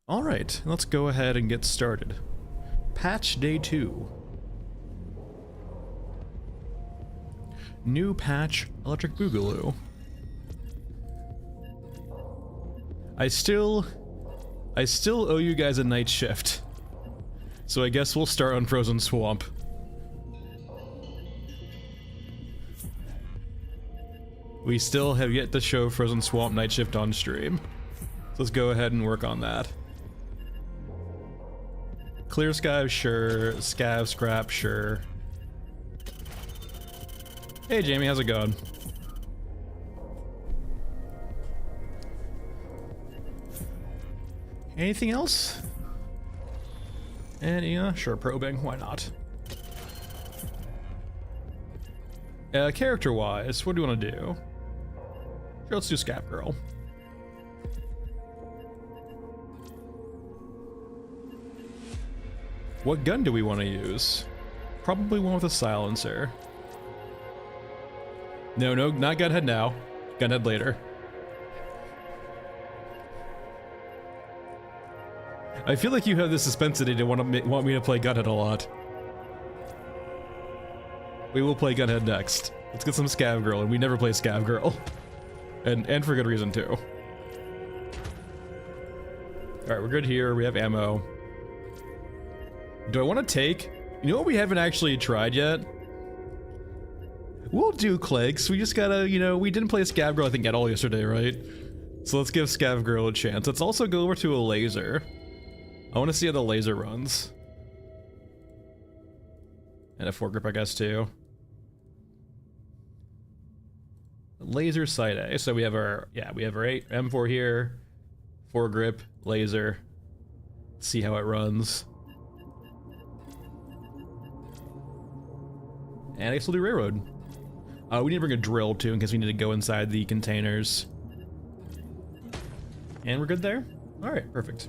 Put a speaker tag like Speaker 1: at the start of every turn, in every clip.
Speaker 1: Alright, let's go ahead and get started. Patch Day 2. New patch, Electric Boogaloo. I still owe you guys a night shift. So I guess we'll start on Frozen Swamp. We still have yet to show Frozen Swamp night shift on stream. So let's go ahead and work on that. Clear Scav, sure. Scav, scrap, sure. Hey Jamie, how's it going? Anything else? And yeah, sure, probing, why not? Character-wise, what do you want to do? Sure, let's do Scav Girl. What gun do we want to use? Probably one with a silencer. No, not Gunhead now. Gunhead later. I feel like you have this suspensity to want me to play Gunhead a lot. We will play Gunhead next. Let's get some Scav Girl, and we never play Scav Girl. And for good reason too. Alright, we're good here, we have ammo. Do I want to take... You know what we haven't actually tried yet? We'll do Clicks, we just gotta, you know, we didn't play Scav Girl I think at all yesterday, right? So let's give Scav Girl a chance. Let's also go over to a laser. I want to see how the laser runs. And a foregrip I guess too. Laser sight A, so we have our, we have our M4 here. Foregrip, laser. See how it runs. And I guess we'll do railroad. We need to bring a drill too in case we need to go inside the containers. And we're good there? Alright, perfect.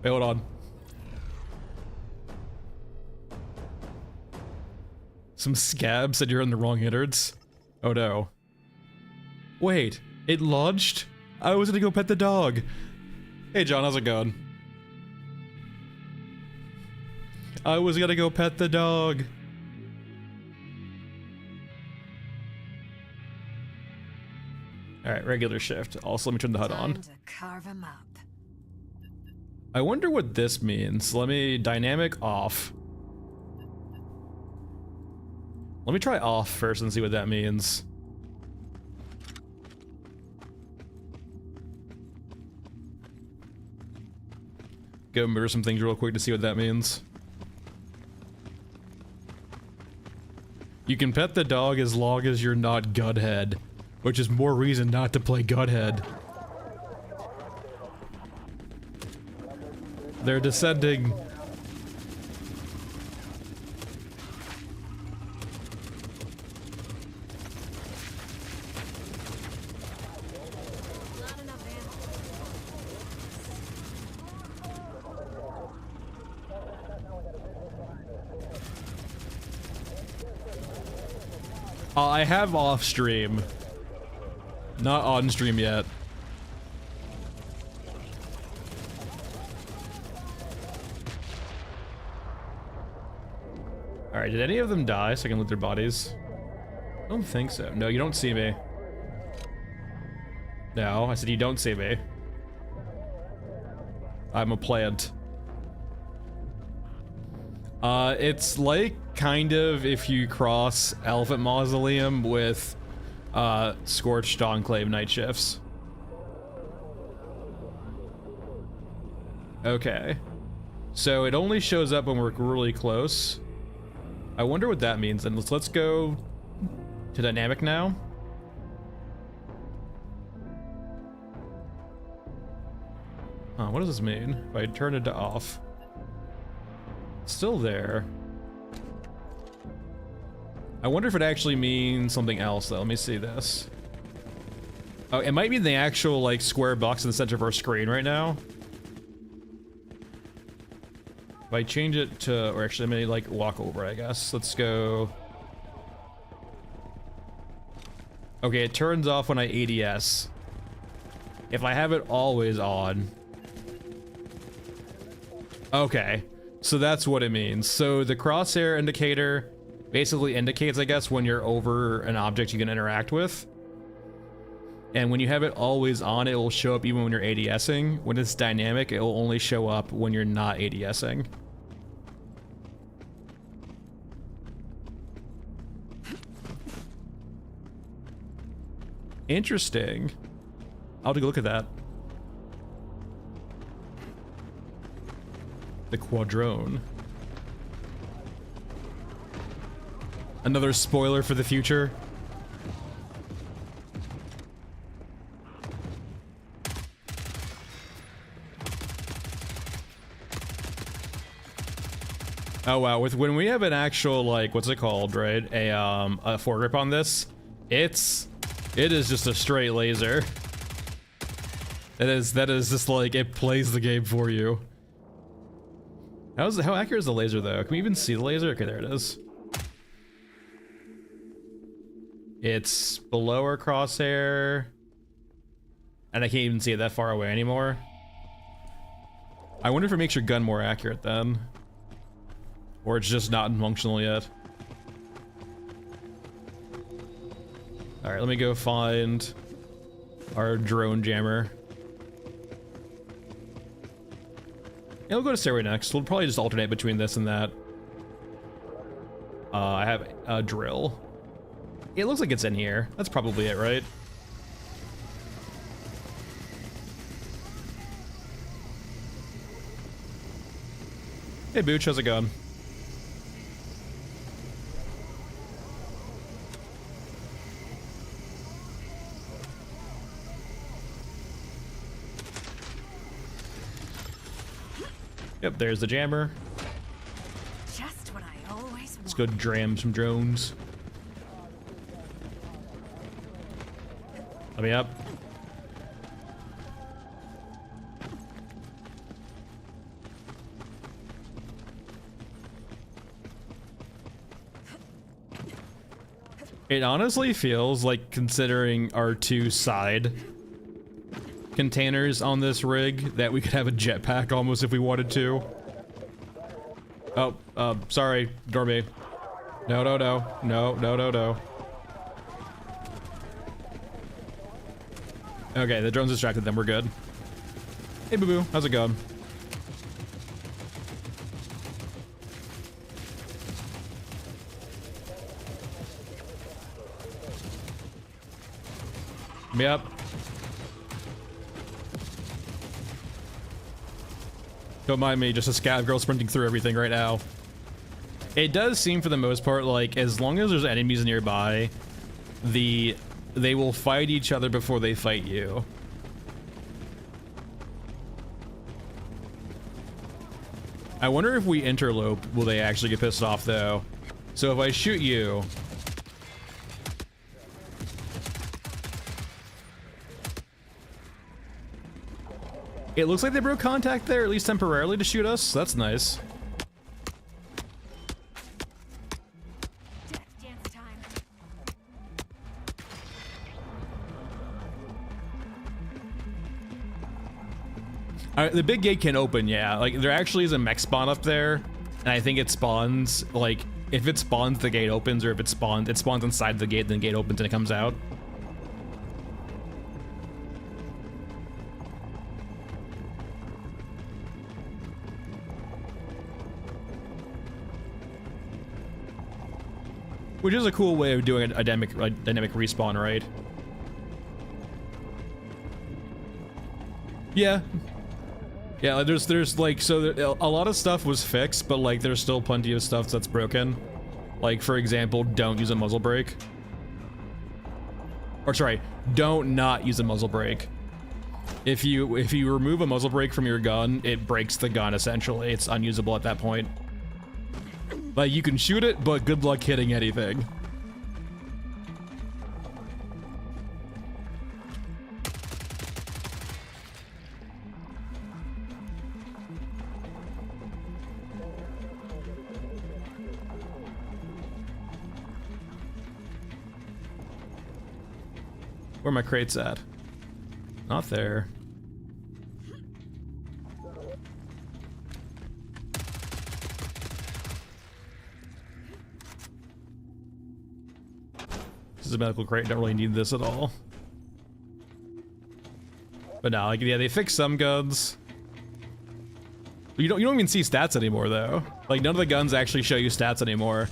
Speaker 1: Wait, hold on. Some scab said you're in the wrong innards. Oh no. Wait, it launched? I was gonna go pet the dog. Hey John, how's it going? I was gonna go pet the dog. Alright, regular shift. Also, let me turn the HUD on.
Speaker 2: To carve 'em up.
Speaker 1: I wonder what this means. Let me dynamic off. Let me try off first and see what that means. Go mirror some things real quick to see what that means. You can pet the dog as long as you're not Gunhead, which is more reason not to play Gunhead. They're descending. I have off stream. Not on stream yet. Alright, did any of them die so I can loot their bodies? I don't think so. No, you don't see me. No, I said you don't see me. I'm a plant. It's like kind of if you cross Elephant Mausoleum with Scorched Enclave night shifts. Okay. So it only shows up when we're really close. I wonder what that means. And let's go to dynamic now. Huh, what does this mean? If I turn it to off. It's still there. I wonder if it actually means something else though. Let me see this. Oh, it might be the actual like square box in the center of our screen right now. If I change it to, or actually let me like walk over, I guess. Let's go. Okay, it turns off when I ADS. If I have it always on. Okay, so that's what it means. So the crosshair indicator basically indicates, I guess, when you're over an object you can interact with. And when you have it always on, it will show up even when you're ADSing. When it's dynamic, it will only show up when you're not ADSing. Interesting. I'll take a look at that. The Quadrone. Another spoiler for the future. Oh wow, when we have an actual, like, what's it called, right? A foregrip on this, it is just a straight laser. That is just like, it plays the game for you. How accurate is the laser though? Can we even see the laser? Okay, there it is. It's below our crosshair. And I can't even see it that far away anymore. I wonder if it makes your gun more accurate then. Or it's just not functional yet. Alright, let me go find our drone jammer. Yeah, we'll go to Stairway next. We'll probably just alternate between this and that. I have a drill. It looks like it's in here. That's probably it, right? Hey, Booch, how's it going? Yep, there's the jammer.
Speaker 2: Just what I always want.
Speaker 1: Let's go dram some drones. Let me up. It honestly feels like, considering our two side containers on this rig, that we could have a jetpack almost if we wanted to. Oh, sorry, Dormy. No. Okay, the drone's distracted them, we're good. Hey, boo-boo, how's it going? Me up. Don't mind me, just a scav girl sprinting through everything right now. It does seem, for the most part, like, as long as there's enemies nearby, they will fight each other before they fight you. I wonder if we interlope, will they actually get pissed off, though? So if I shoot you... It looks like they broke contact there, at least temporarily, to shoot us. So that's nice.
Speaker 2: Dance time.
Speaker 1: The big gate can open, yeah. Like, there actually is a mech spawn up there, and I think it spawns, like, if it spawns, the gate opens, or if it spawns inside the gate, then the gate opens and it comes out. Which is a cool way of doing a dynamic respawn, right? Yeah. Yeah, there's like, so a lot of stuff was fixed, but like there's still plenty of stuff that's broken. Like, for example, don't use a muzzle brake. Or sorry, don't not use a muzzle brake. If you remove a muzzle brake from your gun, it breaks the gun essentially. It's unusable at that point. Like, you can shoot it, but good luck hitting anything. Where are my crates at? Not there. This is a medical crate, don't really need this at all. But no, like, yeah, they fixed some guns. You don't even see stats anymore though. Like, none of the guns actually show you stats anymore.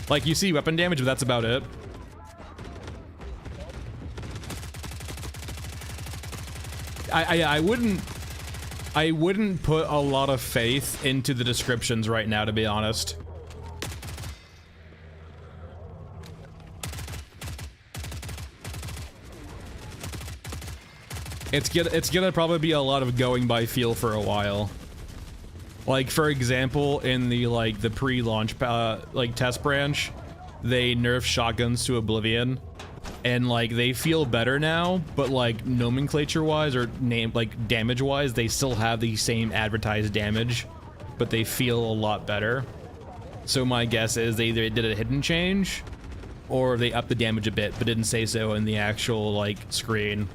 Speaker 1: Like, you see weapon damage, but that's about it. I wouldn't put a lot of faith into the descriptions right now, to be honest. It's gonna probably be a lot of going by feel for a while. Like, for example, in the the pre-launch test branch, they nerfed shotguns to oblivion, and like they feel better now, but like nomenclature-wise or damage-wise, they still have the same advertised damage, but they feel a lot better. So my guess is they either did a hidden change, or they upped the damage a bit, but didn't say so in the actual screen.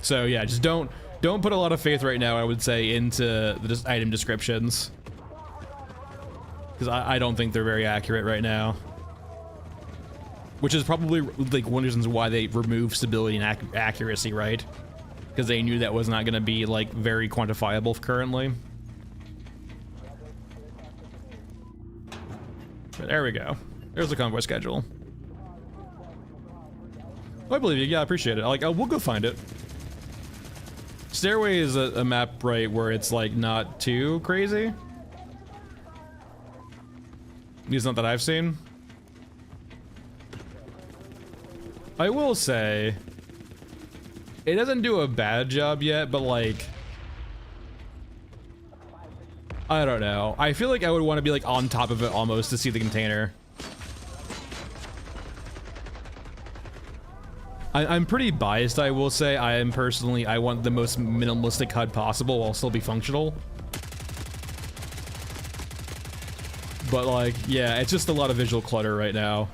Speaker 1: So yeah, just don't put a lot of faith right now, I would say, into the item descriptions, because I don't think they're very accurate right now. Which is probably one of the reasons why they removed stability and accuracy, right? Because they knew that was not going to be very quantifiable currently. But there we go. There's the convoy schedule. Oh, I believe you. Yeah, I appreciate it. We'll go find it. Stairway is a map, right, where it's not too crazy. At least not that I've seen. I will say, it doesn't do a bad job yet, but I don't know. I feel like I would want to be on top of it almost to see the container. I'm pretty biased, I will say. I want the most minimalistic HUD possible while still be functional. But yeah, it's just a lot of visual clutter right now.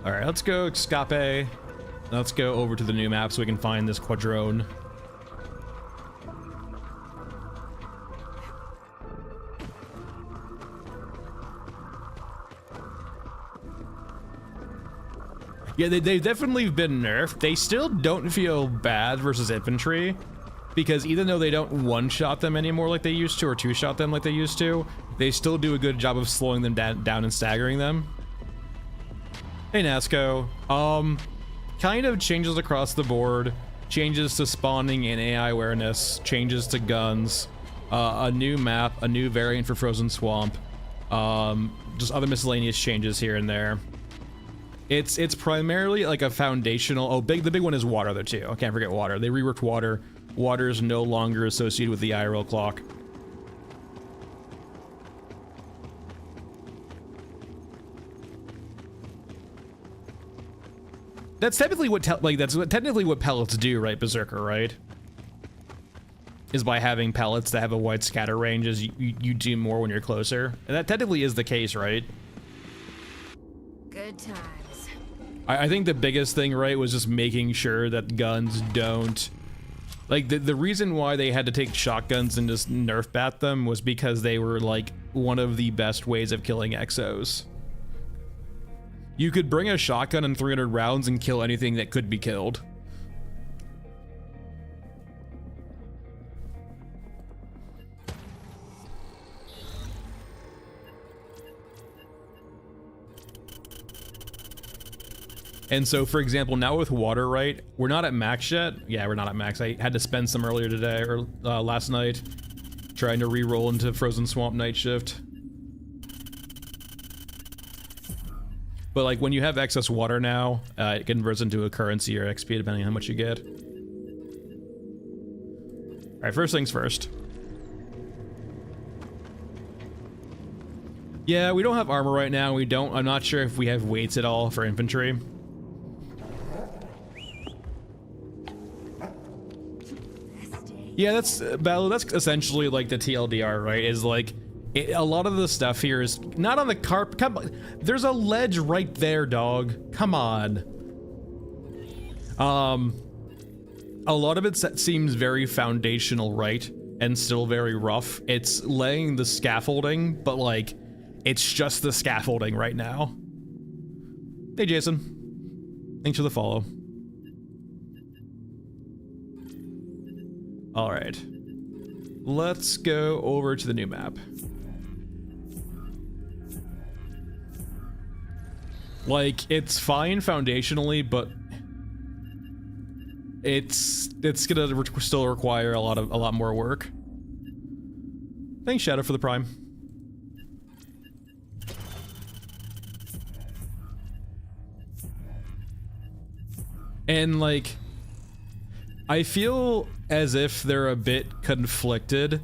Speaker 1: All right, let's go escape. Let's go over to the new map so we can find this quadrone. Yeah, they've definitely been nerfed. They still don't feel bad versus infantry, because even though they don't one-shot them anymore like they used to, or two-shot them like they used to, they still do a good job of slowing them down and staggering them. Hey Nasco, kind of changes across the board, changes to spawning and AI awareness, changes to guns, a new map, a new variant for Frozen Swamp, just other miscellaneous changes here and there. It's primarily a foundational. The big one is water though too. I can't forget water. They reworked water. Water is no longer associated with the IRL clock. That's technically what technically what pellets do, right, Berserker, right? Is by having pellets that have a wide scatter range, as you do more when you're closer. And that technically is the case, right?
Speaker 2: Good times.
Speaker 1: I think the biggest thing, right, was just making sure that guns don't... the reason why they had to take shotguns and just nerf bat them was because they were, one of the best ways of killing exos. You could bring a shotgun and 300 rounds and kill anything that could be killed. And so, for example, now with water, right, we're not at max yet. Yeah, we're not at max. I had to spend some earlier today, or last night, trying to re-roll into Frozen Swamp Night Shift. But when you have excess water now, it converts into a currency or XP depending on how much you get. All right, first things first. Yeah, we don't have armor right now. I'm not sure if we have weights at all for infantry. Yeah, that's essentially like the TLDR, right? Is like a lot of the stuff here is not on the carpet. Come on, there's a ledge right there, dog. Come on. A lot of it seems very foundational, right? And still very rough. It's laying the scaffolding, but like, it's just the scaffolding right now. Hey, Jason. Thanks for the follow. All right. Let's go over to the new map. Like, it's fine foundationally, but it's gonna still require a lot more work. Thanks, Shadow, for the prime. And like, I feel as if they're a bit conflicted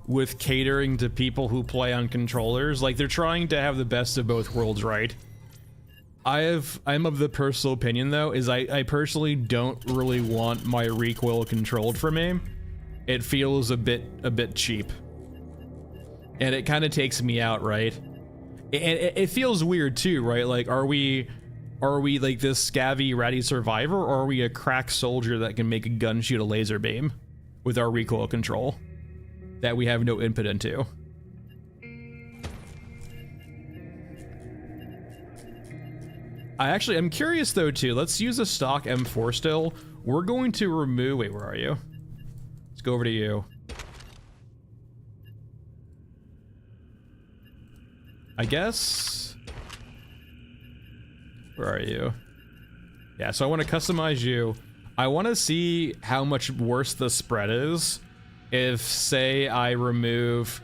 Speaker 1: with catering to people who play on controllers. Like, they're trying to have the best of both worlds, right? I'm of the personal opinion, though, is I personally don't really want my recoil controlled for me. It feels a bit cheap. And it kind of takes me out, right? It feels weird too, right? Like, are we like this scabby ratty survivor, or are we a crack soldier that can make a gun shoot a laser beam with our recoil control that we have no input into? I'm curious though too. Let's use a stock M4 still. We're going to remove, wait, where are you? Let's go over to you. I guess, where are you? Yeah, so I want to customize you. I want to see how much worse the spread is if, say, I remove,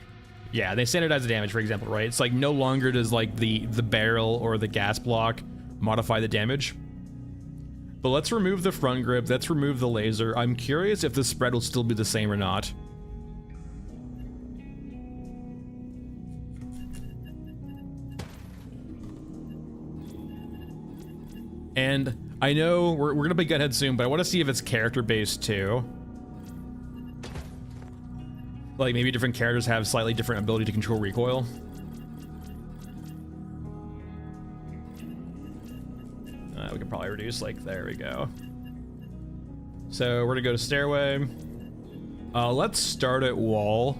Speaker 1: yeah, they standardize the damage, for example, right? It's like no longer does like the barrel or the gas block modify the damage. But let's remove the front grip, let's remove the laser. I'm curious if the spread will still be the same or not. And I know we're gonna play Gunhead soon, but I want to see if it's character based too. Like maybe different characters have slightly different ability to control recoil. We could probably reduce, like, there we go. So we're gonna go to Stairway. Let's start at Wall.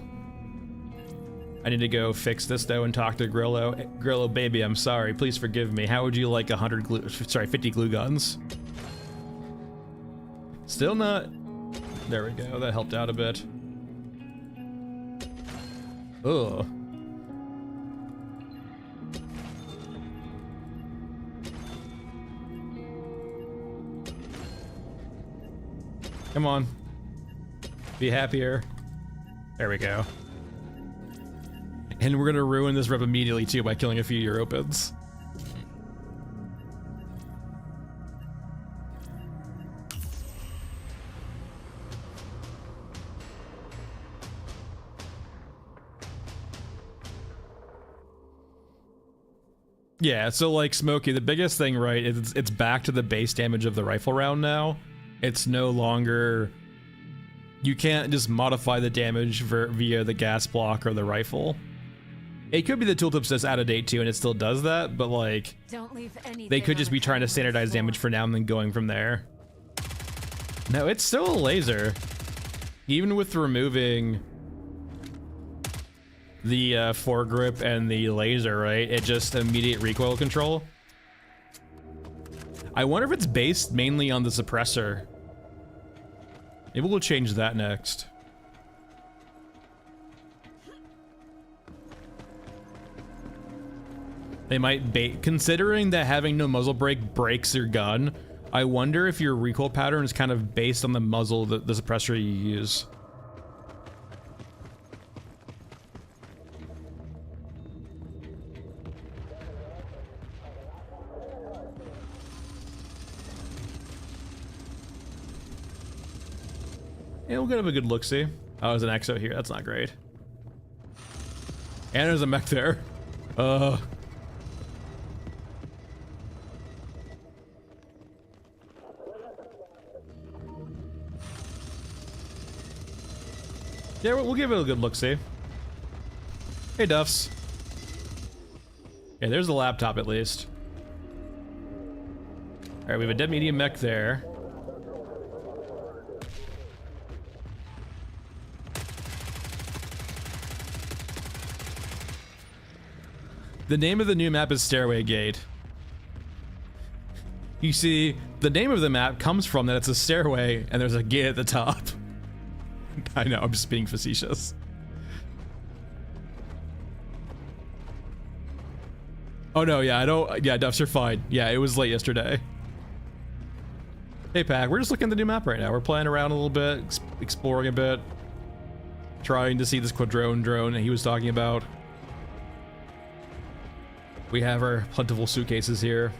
Speaker 1: I need to go fix this though and talk to Grillo. Grillo, baby, I'm sorry. Please forgive me. How would you like 50 glue guns? Still not. There we go. That helped out a bit. Ugh. Come on. Be happier. There we go. And we're gonna ruin this rep immediately too by killing a few Europans. Yeah, so like Smokey, the biggest thing, right, is it's back to the base damage of the rifle round now. It's no longer, you can't just modify the damage via the gas block or the rifle. It could be the tooltip says out of date too, and it still does that, but like, they could just be trying to standardize damage for now and then going from there. No, it's still a laser. Even with removing the foregrip and the laser, right? It just immediate recoil control. I wonder if it's based mainly on the suppressor. Maybe we'll change that next. They might bait, considering that having no muzzle brake breaks your gun. I wonder if your recoil pattern is kind of based on the muzzle, the suppressor you use. Yeah, we'll have a good look-see. Oh, there's an exo here. That's not great. And there's a mech there. Yeah, we'll give it a good look-see. Hey, Duffs. Yeah, there's the laptop at least. Alright, we have a dead medium mech there. The name of the new map is Stairway Gate. You see, the name of the map comes from that it's a stairway and there's a gate at the top. I know, I'm just being facetious. Oh no, yeah, I don't, yeah, Duffs, you're fine. Yeah, it was late yesterday. Hey Pack, we're just looking at the new map right now. We're playing around a little bit, exploring a bit. Trying to see this quadrone drone that he was talking about. We have our plentiful suitcases here.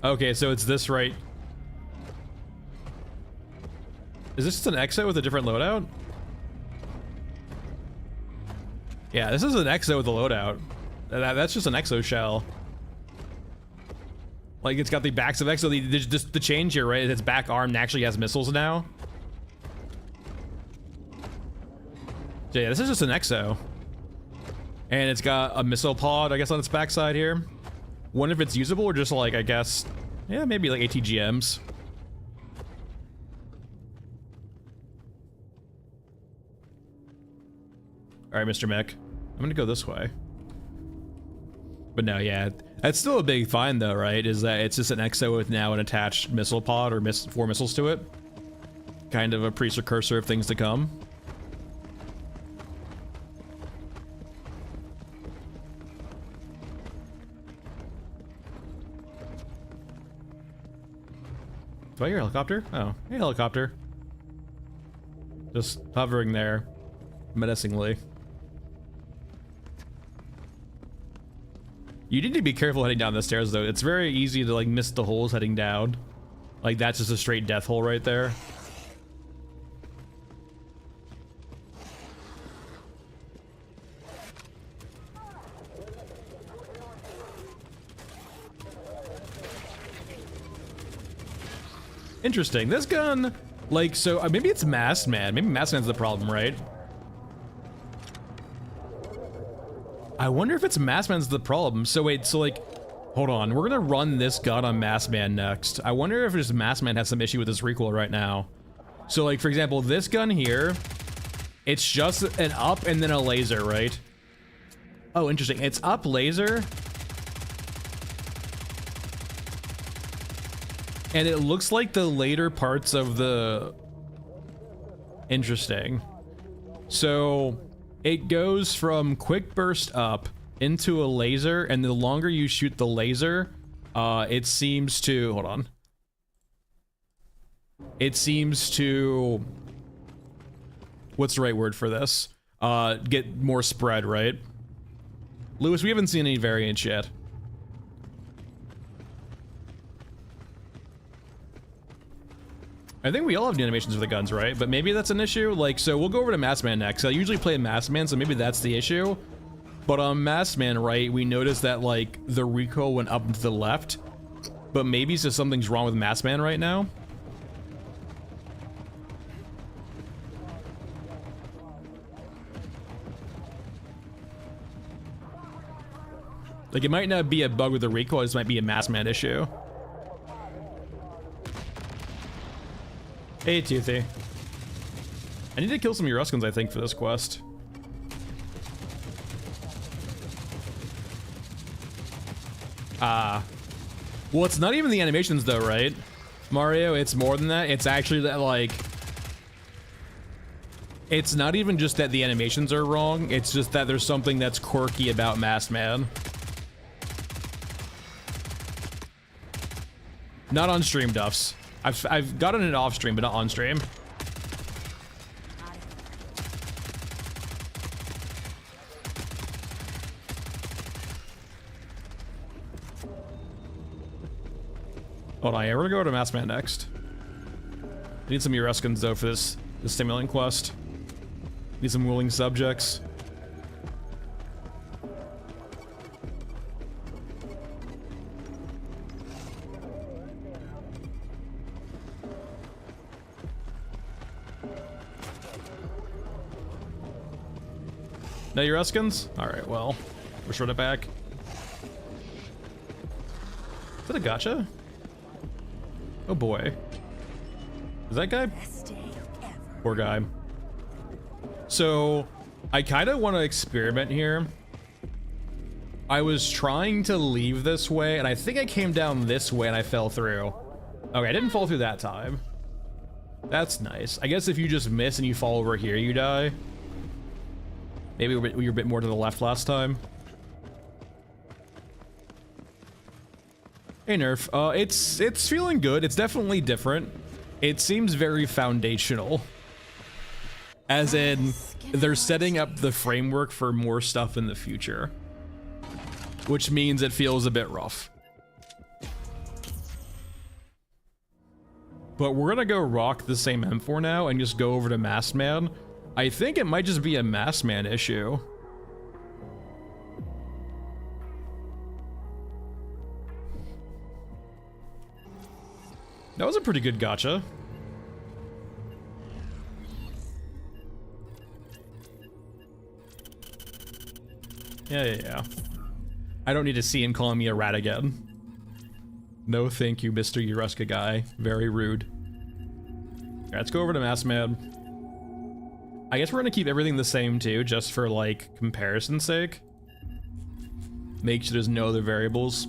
Speaker 1: Okay, so it's this right. Is this just an exo with a different loadout? Yeah, this is an exo with a loadout. That's just an exo shell. Like, it's got the backs of exo. The change here, right? Its back arm actually has missiles now. So yeah, this is just an exo. And it's got a missile pod, I guess, on its backside here. Wonder if it's usable or just like, I guess, yeah, maybe like ATGMs. All right, Mr. Mech, I'm gonna go this way. But no, yeah, that's still a big find though, right? Is that it's just an exo with now an attached missile pod or 4 missiles to it. Kind of a precursor of things to come. Do I hear a helicopter? Oh, hey helicopter. Just hovering there, menacingly. You need to be careful heading down the stairs though. It's very easy to like miss the holes heading down. Like that's just a straight death hole right there. Interesting. This gun, like, so maybe it's Masked Man. Maybe Masked Man's the problem, right? I wonder if it's Masked Man's the problem. So wait, so like, hold on. We're gonna run this gun on Masked Man next. I wonder if just Masked Man has some issue with this recoil right now. So like, for example, this gun here, it's just an up and then a laser, right? Oh, interesting. It's up laser. And it looks like the later parts of the... Interesting. So, it goes from quick burst up into a laser, and the longer you shoot the laser, it seems to... Hold on. It seems to... What's the right word for this? Get more spread, right? Lewis, we haven't seen any variants yet. I think we all have new animations for the guns, right? But maybe that's an issue. Like, so we'll go over to Masked Man next. I usually play Masked Man, so maybe that's the issue. But on Masked Man, right, we noticed that, like, the recoil went up and to the left. But maybe it's just something's wrong with Masked Man right now. Like, it might not be a bug with the recoil, it just might be a Masked Man issue. Hey, Toothy. I need to kill some Euruscans, I think, for this quest. Well, it's not even the animations, though, right? Mario, it's more than that. It's actually that, like... It's not even just that the animations are wrong. It's just that there's something that's quirky about Masked Man. Not on stream, Duffs. I've gotten it off stream, but not on stream. Hold on, yeah, we're gonna go to Masked Man next. I need some Eureskins though for this stimulant quest. Need some willing subjects. No Eureskins? Alright, well, we're short it back. Is that a gotcha? Oh boy. Is that guy? Poor guy. So, I kind of want to experiment here. I was trying to leave this way, and I think I came down this way and I fell through. Okay, I didn't fall through that time. That's nice. I guess if you just miss and you fall over here, you die. Maybe we were a bit more to the left last time. Hey Nerf, it's feeling good. It's definitely different. It seems very foundational. As in, they're setting up the framework for more stuff in the future. Which means it feels a bit rough. But we're gonna go rock the same M4 now and just go over to Masked Man. I think it might just be a Masked Man issue. That was a pretty good gotcha. Yeah. I don't need to see him calling me a rat again. No thank you, Mr. Uruska guy. Very rude. Alright, let's go over to Masked Man. I guess we're gonna keep everything the same too, just for like comparison's sake. Make sure there's no other variables.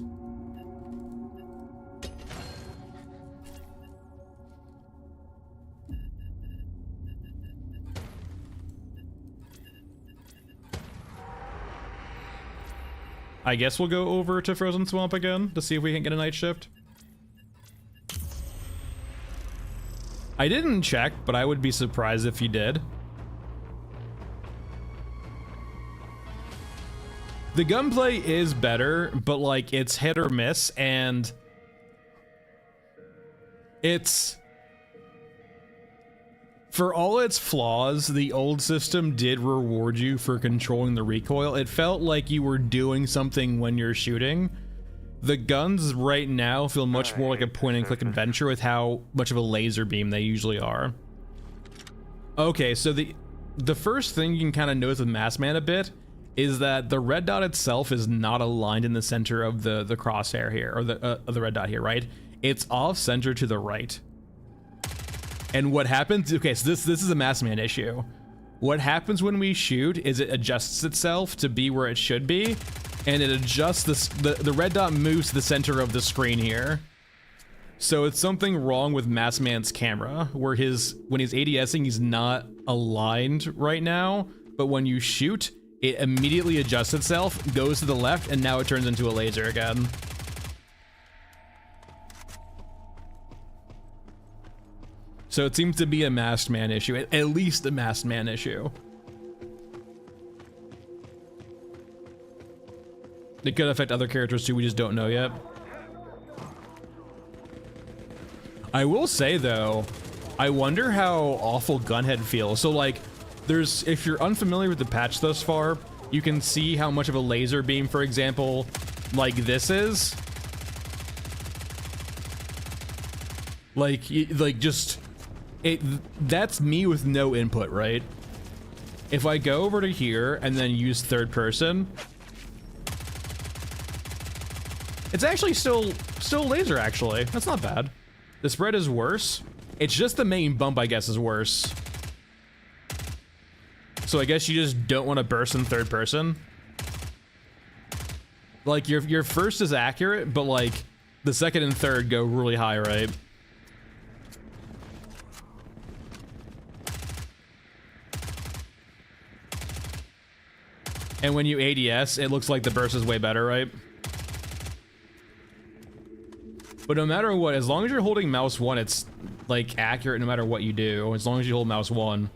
Speaker 1: I guess we'll go over to Frozen Swamp again to see if we can get a night shift. I didn't check, but I would be surprised if you did. The gunplay is better, but like it's hit or miss, and it's, for all its flaws, the old system did reward you for controlling the recoil. It felt like you were doing something when you're shooting. The guns right now feel much more like a point and click adventure with how much of a laser beam they usually are. Okay, so the first thing you can kind of notice with Masked Man a bit is that the red dot itself is not aligned in the center of the crosshair here, or the red dot here, right? It's off center to the right. And what happens, okay, so this is a Masked Man issue. What happens when we shoot is it adjusts itself to be where it should be, and it adjusts the red dot moves to the center of the screen here. So it's something wrong with Masked Man's camera, where when he's ADSing, he's not aligned right now, but when you shoot, it immediately adjusts itself, goes to the left, and now it turns into a laser again. So it seems to be a Masked Man issue, at least a Masked Man issue. It could affect other characters too, we just don't know yet. I will say though, I wonder how awful Gunhead feels. So like, if you're unfamiliar with the patch thus far, you can see how much of a laser beam, for example, like this is. That's me with no input, right? If I go over to here and then use third person, it's actually still laser actually. That's not bad. The spread is worse. It's just the main bump, I guess, is worse. So I guess you just don't want to burst in third person. Like your first is accurate, but like the second and third go really high, right? And when you ADS, it looks like the burst is way better, right? But no matter what, as long as you're holding mouse 1, it's like accurate no matter what you do, as long as you hold mouse 1.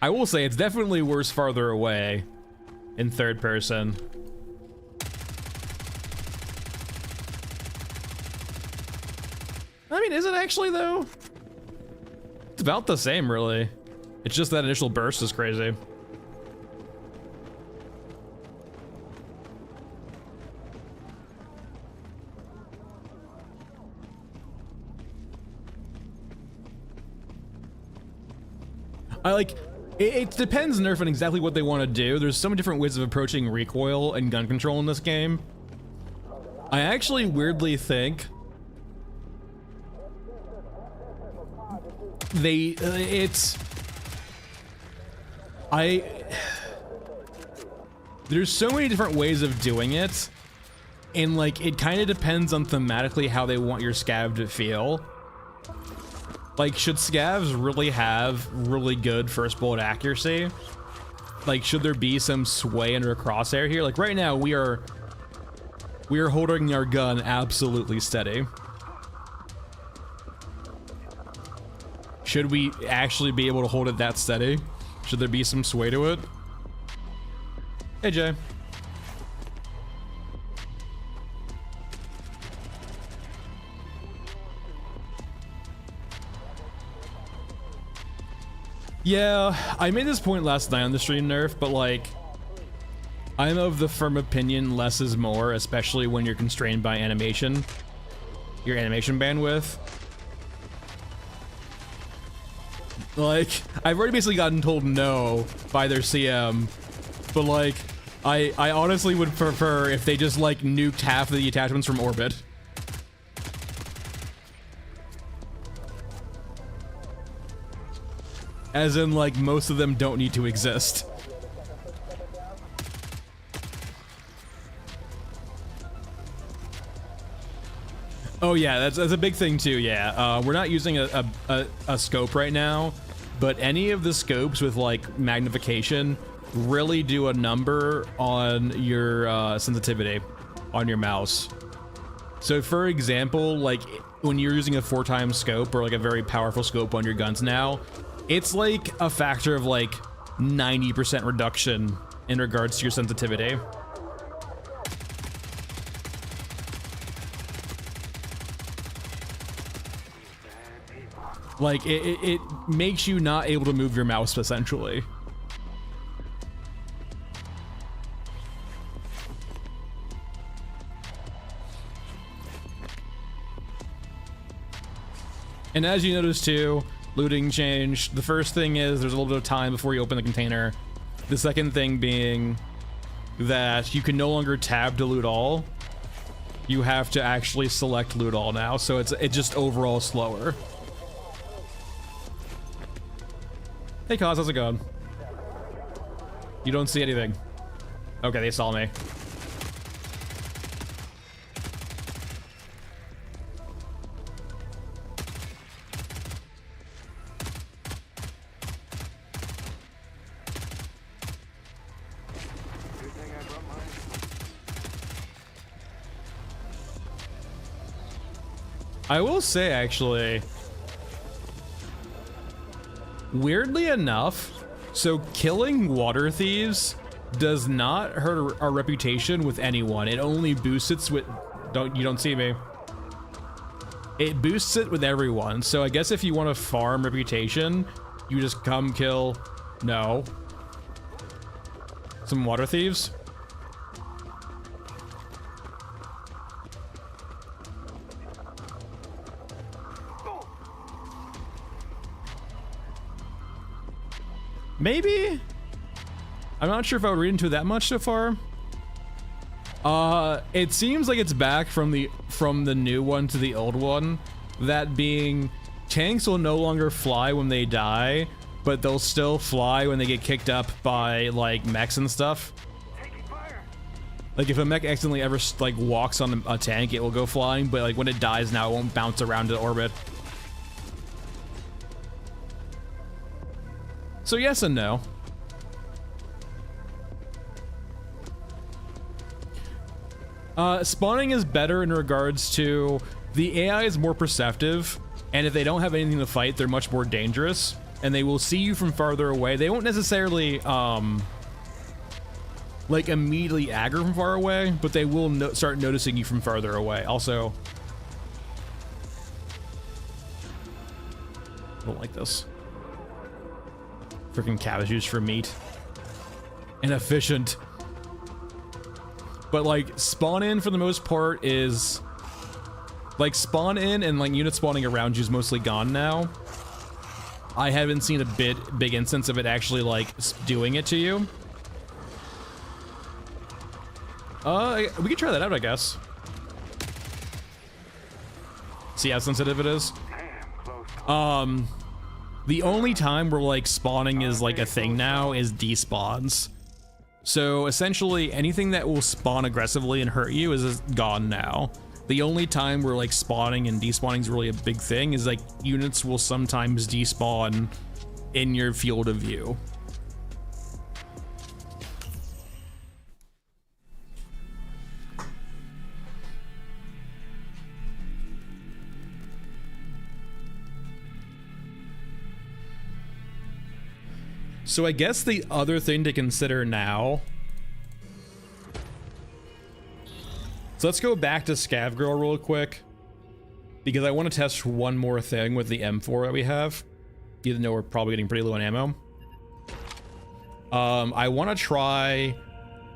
Speaker 1: I will say it's definitely worse farther away in third person. I mean, is it actually though? It's about the same, really. It's just that initial burst is crazy. It depends Nerf on exactly what they want to do. There's so many different ways of approaching recoil and gun control in this game. I actually weirdly think there's so many different ways of doing it, and like it kind of depends on thematically how they want your scav to feel. Like, should scavs really have really good first bullet accuracy? Like, should there be some sway under a crosshair here? Like right now we are holding our gun absolutely steady. Should we actually be able to hold it that steady? Should there be some sway to it? Hey, Jay. Yeah, I made this point last night on the stream, Nerf, but like, I'm of the firm opinion less is more, especially when you're constrained by animation, your animation bandwidth. Like, I've already basically gotten told no by their CM, but like, I honestly would prefer if they just like nuked half of the attachments from orbit. As in, like, most of them don't need to exist. Oh yeah, that's a big thing too, yeah. We're not using a scope right now, but any of the scopes with, like, magnification really do a number on your sensitivity on your mouse. So for example, like, when you're using a 4x scope or, like, a very powerful scope on your guns now, it's like a factor of like 90% reduction in regards to your sensitivity. Like it makes you not able to move your mouse essentially. And as you notice too, looting changed. The first thing is there's a little bit of time before you open the container. The second thing being that you can no longer tab to loot all. You have to actually select loot all now, so it's just overall slower. Hey Cos, how's it going? You don't see anything. Okay, they saw me. I will say, actually, weirdly enough, so killing water thieves does not hurt our reputation with anyone. It only boosts it with, you don't see me. It boosts it with everyone. So I guess if you want to farm reputation, you just come kill, some water thieves. Maybe? I'm not sure if I would read into it that much so far. It seems like it's back from the new one to the old one. That being, tanks will no longer fly when they die, but they'll still fly when they get kicked up by, like, mechs and stuff. Like, if a mech accidentally ever, like, walks on a tank, it will go flying, but, like, when it dies now, it won't bounce around to orbit. So yes and no. Spawning is better in regards to the AI is more perceptive, and if they don't have anything to fight, they're much more dangerous, and they will see you from farther away. They won't necessarily, like, immediately aggro from far away, but they will start noticing you from farther away. Also, I don't like this. Freaking cabbages for meat. Inefficient. But like spawn in for the most part is like spawn in and like unit spawning around you is mostly gone now. I haven't seen a big instance of it actually like doing it to you. We could try that out, I guess. See how sensitive it is? The only time where like spawning is like a thing now is despawns. So essentially anything that will spawn aggressively and hurt you is gone now. The only time where like spawning and despawning is really a big thing is like units will sometimes despawn in your field of view. So I guess the other thing to consider now. So let's go back to Scav Girl real quick, because I want to test one more thing with the M4 that we have, even though we're probably getting pretty low on ammo. I want to try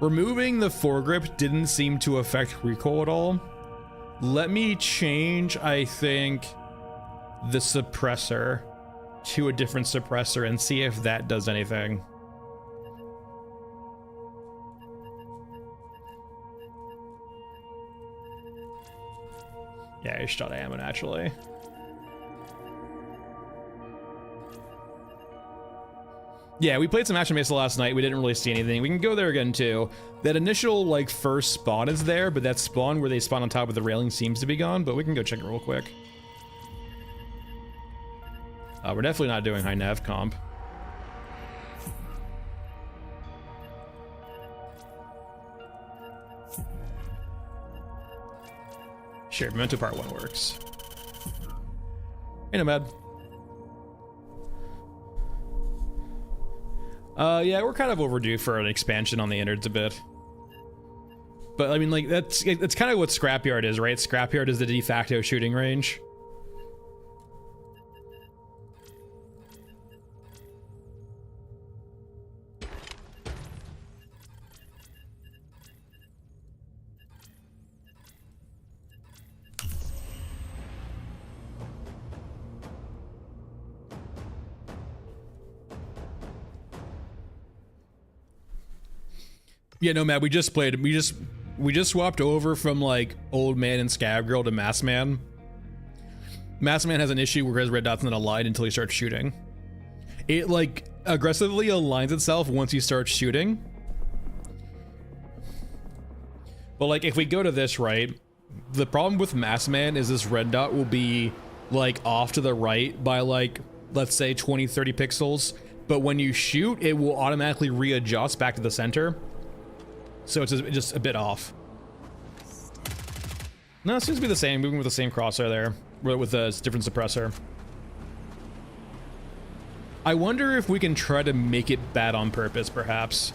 Speaker 1: removing the foregrip. Didn't seem to affect recoil at all. Let me change, I think, the suppressor to a different suppressor and see if that does anything. Yeah, I shot ammo naturally. Yeah, we played some Action Mesa last night. We didn't really see anything. We can go there again too. That initial like first spawn is there, but that spawn where they spawn on top of the railing seems to be gone, but we can go check it real quick. We're definitely not doing high nav comp. Sure, Memento Part 1 works. Hey, Nomad. Yeah, we're kind of overdue for an expansion on the innards a bit. But I mean, like, that's kind of what Scrapyard is, right? Scrapyard is the de facto shooting range. Yeah, no, Matt, we just swapped over from like old man and Scav Girl to Mass Man. Mass Man has an issue where his red dot's not aligned until he starts shooting. It like aggressively aligns itself once he starts shooting. But like if we go to this, right, the problem with Mass Man is this red dot will be like off to the right by like, let's say 20-30 pixels. But when you shoot, it will automatically readjust back to the center. So it's just a bit off. No, it seems to be the same, moving with the same crosshair there, with a different suppressor. I wonder if we can try to make it bad on purpose, perhaps.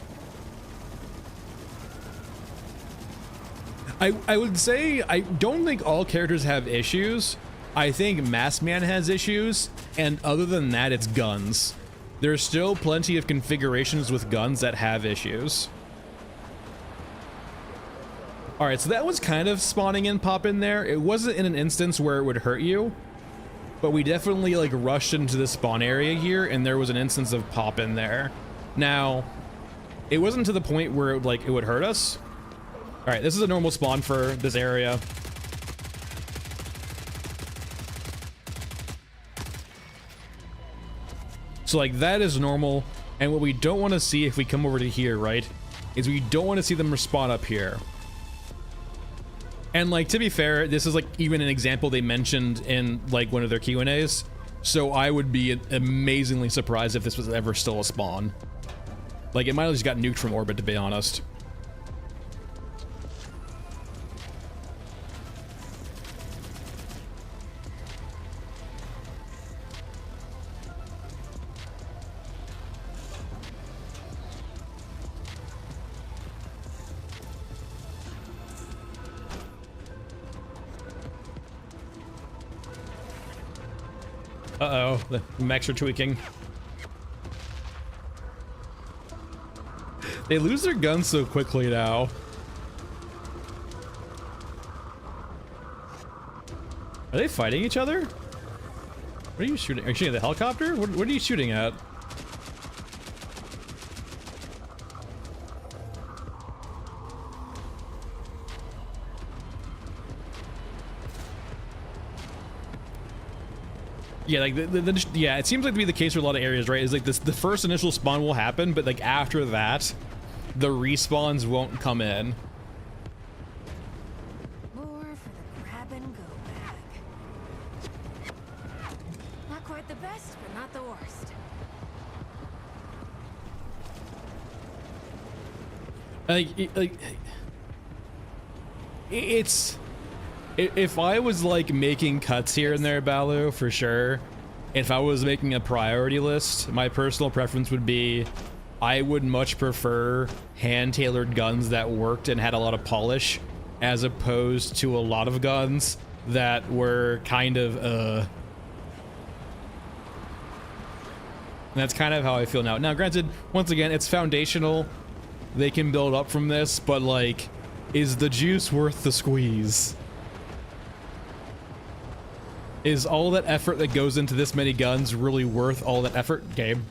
Speaker 1: I would say I don't think all characters have issues. I think Mass Man has issues, and other than that, it's guns. There's still plenty of configurations with guns that have issues. All right, so that was kind of spawning in pop in there. It wasn't in an instance where it would hurt you, but we definitely like rushed into the spawn area here, and there was an instance of pop in there. Now, it wasn't to the point where it would hurt us. All right, this is a normal spawn for this area. So like that is normal, and what we don't want to see if we come over to here, right, is we don't want to see them respawn up here. And like, to be fair, this is like even an example they mentioned in like one of their Q&As. So I would be amazingly surprised if this was ever still a spawn. Like it might have just got nuked from orbit, to be honest. Uh-oh, the mechs are tweaking. They lose their guns so quickly now. Are they fighting each other? What are you shooting? Are you shooting at the helicopter? What are you shooting at? Yeah, like yeah, it seems like to be the case for a lot of areas, right? Is like this, the first initial spawn will happen, but like after that, the respawns won't come in.
Speaker 2: More for the grab and go bag. Not quite the best, but not the worst.
Speaker 1: It's, if I was like making cuts here and there, Balu, for sure. If I was making a priority list, my personal preference would be, I would much prefer hand-tailored guns that worked and had a lot of polish, as opposed to a lot of guns that were kind of, and that's kind of how I feel now. Now, granted, once again, it's foundational. They can build up from this, but like, is the juice worth the squeeze? Is all that effort that goes into this many guns really worth all that effort? Game.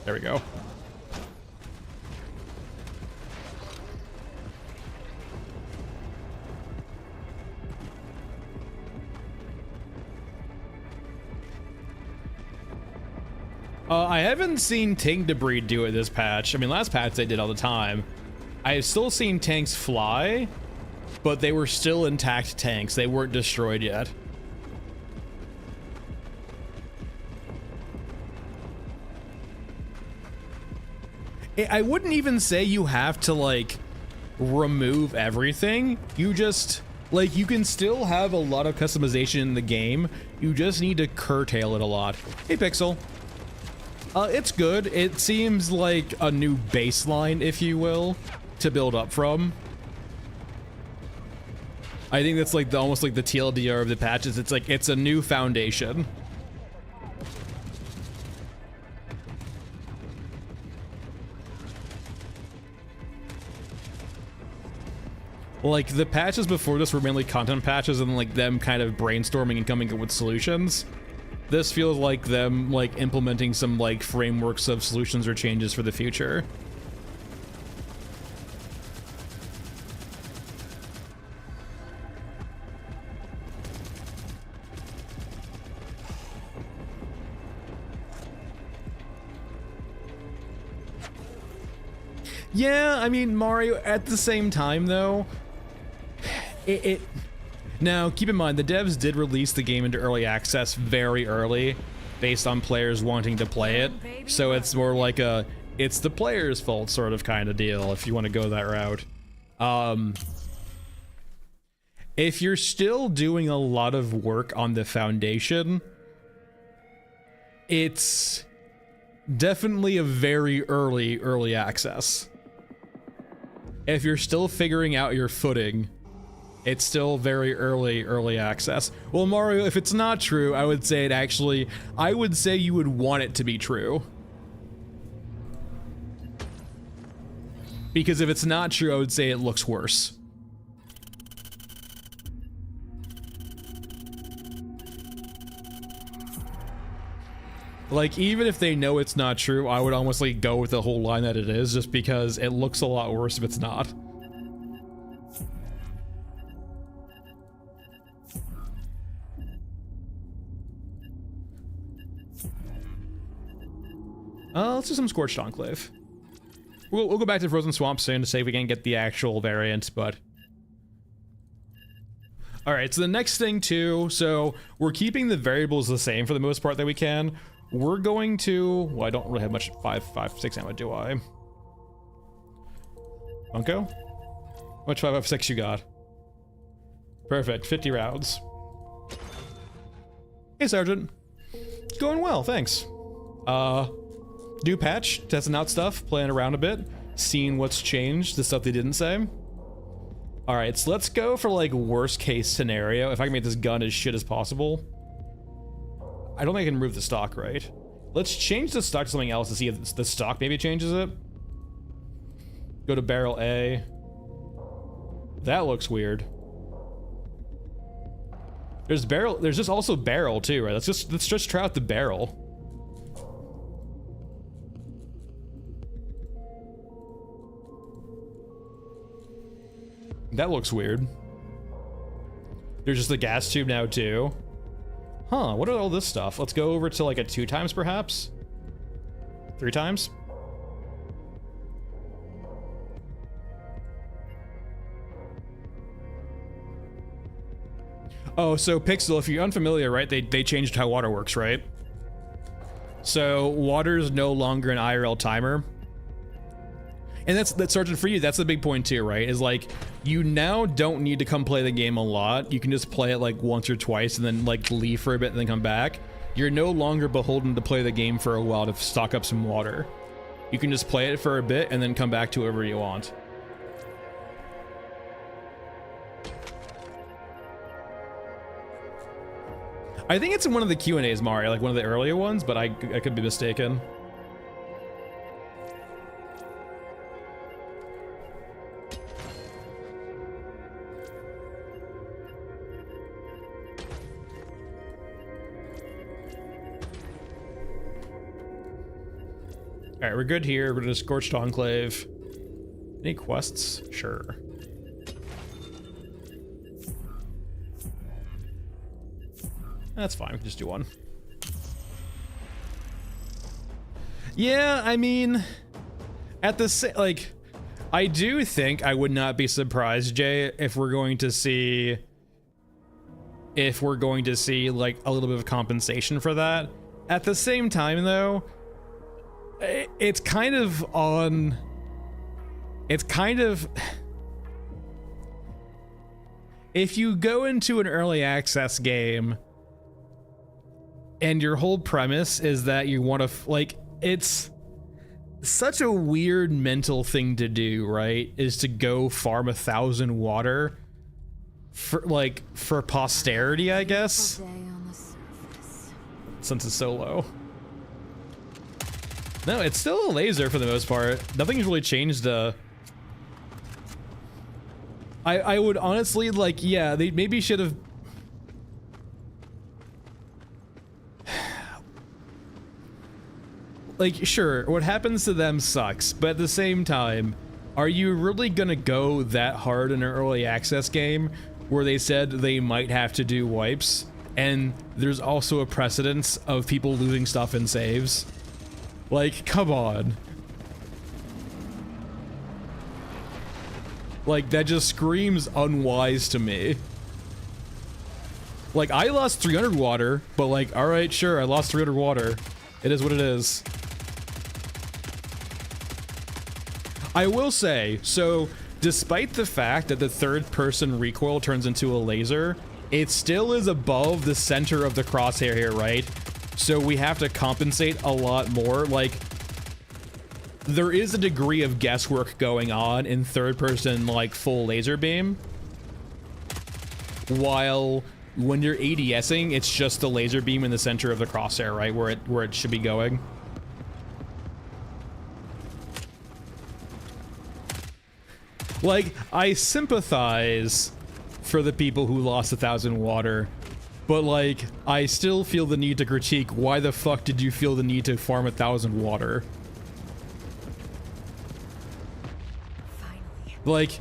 Speaker 1: There we go. I haven't seen tank debris do it this patch. I mean, last patch they did all the time. I've still seen tanks fly, but they were still intact tanks. They weren't destroyed yet. I wouldn't even say you have to like remove everything. You just like, you can still have a lot of customization in the game. You just need to curtail it a lot. Hey Pixel. It's good. It seems like a new baseline, if you will, to build up from. I think that's like the, almost like the TLDR of the patches. It's like, it's a new foundation. Like, the patches before this were mainly content patches and like them kind of brainstorming and coming up with solutions. This feels like them like implementing some like frameworks of solutions or changes for the future. Yeah, I mean, Mario, at the same time though, now, keep in mind, the devs did release the game into early access very early, based on players wanting to play it, so it's more like a, it's the player's fault sort of kind of deal, if you want to go that route. If you're still doing a lot of work on the foundation, it's definitely a very early access. If you're still figuring out your footing, it's still very early access. Well, Mario, if it's not true, I would say it actually, I would say you would want it to be true. Because if it's not true, I would say it looks worse. Like, even if they know it's not true, I would almost like go with the whole line that it is, just because it looks a lot worse if it's not. Let's do some Scorched Enclave. We'll go back to Frozen Swamp soon to see if we can get the actual variant, but... Alright, so the next thing too, so we're keeping the variables the same for the most part that we can. We're going to... Well, I don't really have much 5.56 ammo, do I? Bunko? How much 5.56 you got? Perfect, 50 rounds. Hey, Sergeant. It's going well, thanks. New patch, testing out stuff, playing around a bit, seeing what's changed, the stuff they didn't say. Alright, so let's go for like worst case scenario, if I can make this gun as shit as possible. I don't think I can remove the stock, right? Let's change the stock to something else to see if the stock maybe changes it. Go to barrel A. That looks weird. There's barrel, there's just also barrel too, right? Let's just try out the barrel. That looks weird. There's just the gas tube now too. Huh, what are all this stuff? Let's go over to like a 2 times perhaps? 3 times? Oh, so Pixel, if you're unfamiliar, right, they changed how water works, right? So water's no longer an IRL timer. And that's Sergeant, for you, that's the big point too, right? Is like, you now don't need to come play the game a lot. You can just play it like once or twice and then like leave for a bit and then come back. You're no longer beholden to play the game for a while to stock up some water. You can just play it for a bit and then come back to wherever you want. I think it's in one of the Q&As, Mario, like one of the earlier ones, but I could be mistaken. All right, we're good here. We're gonna Scorched Enclave. Any quests? Sure. That's fine, we can just do one. Yeah, I mean, at the same, like, I do think I would not be surprised, Jay, if we're going to see like a little bit of compensation for that. At the same time, though, it's kind of if you go into an early access game and your whole premise is that you want to, like, it's such a weird mental thing to do, right? Is to go farm 1,000 water for posterity, I guess. Since it's so low. No, it's still a laser for the most part. Nothing's really changed. I would honestly, like, yeah, they maybe should have. Like, sure, what happens to them sucks, but at the same time, are you really gonna go that hard in an early access game where they said they might have to do wipes, and there's also a precedence of people losing stuff in saves? Like, come on. Like, that just screams unwise to me. Like, I lost 300 water, but like, alright, sure, I lost 300 water. It is what it is. I will say, so despite the fact that the third-person recoil turns into a laser, it still is above the center of the crosshair here, right? So we have to compensate a lot more. Like, there is a degree of guesswork going on in third-person, like, full laser beam. While when you're ADSing, it's just the laser beam in the center of the crosshair, right? Where it should be going. Like, I sympathize for the people who lost 1,000 water, but like, I still feel the need to critique, why the fuck did you feel the need to farm 1,000 water? Finally. Like,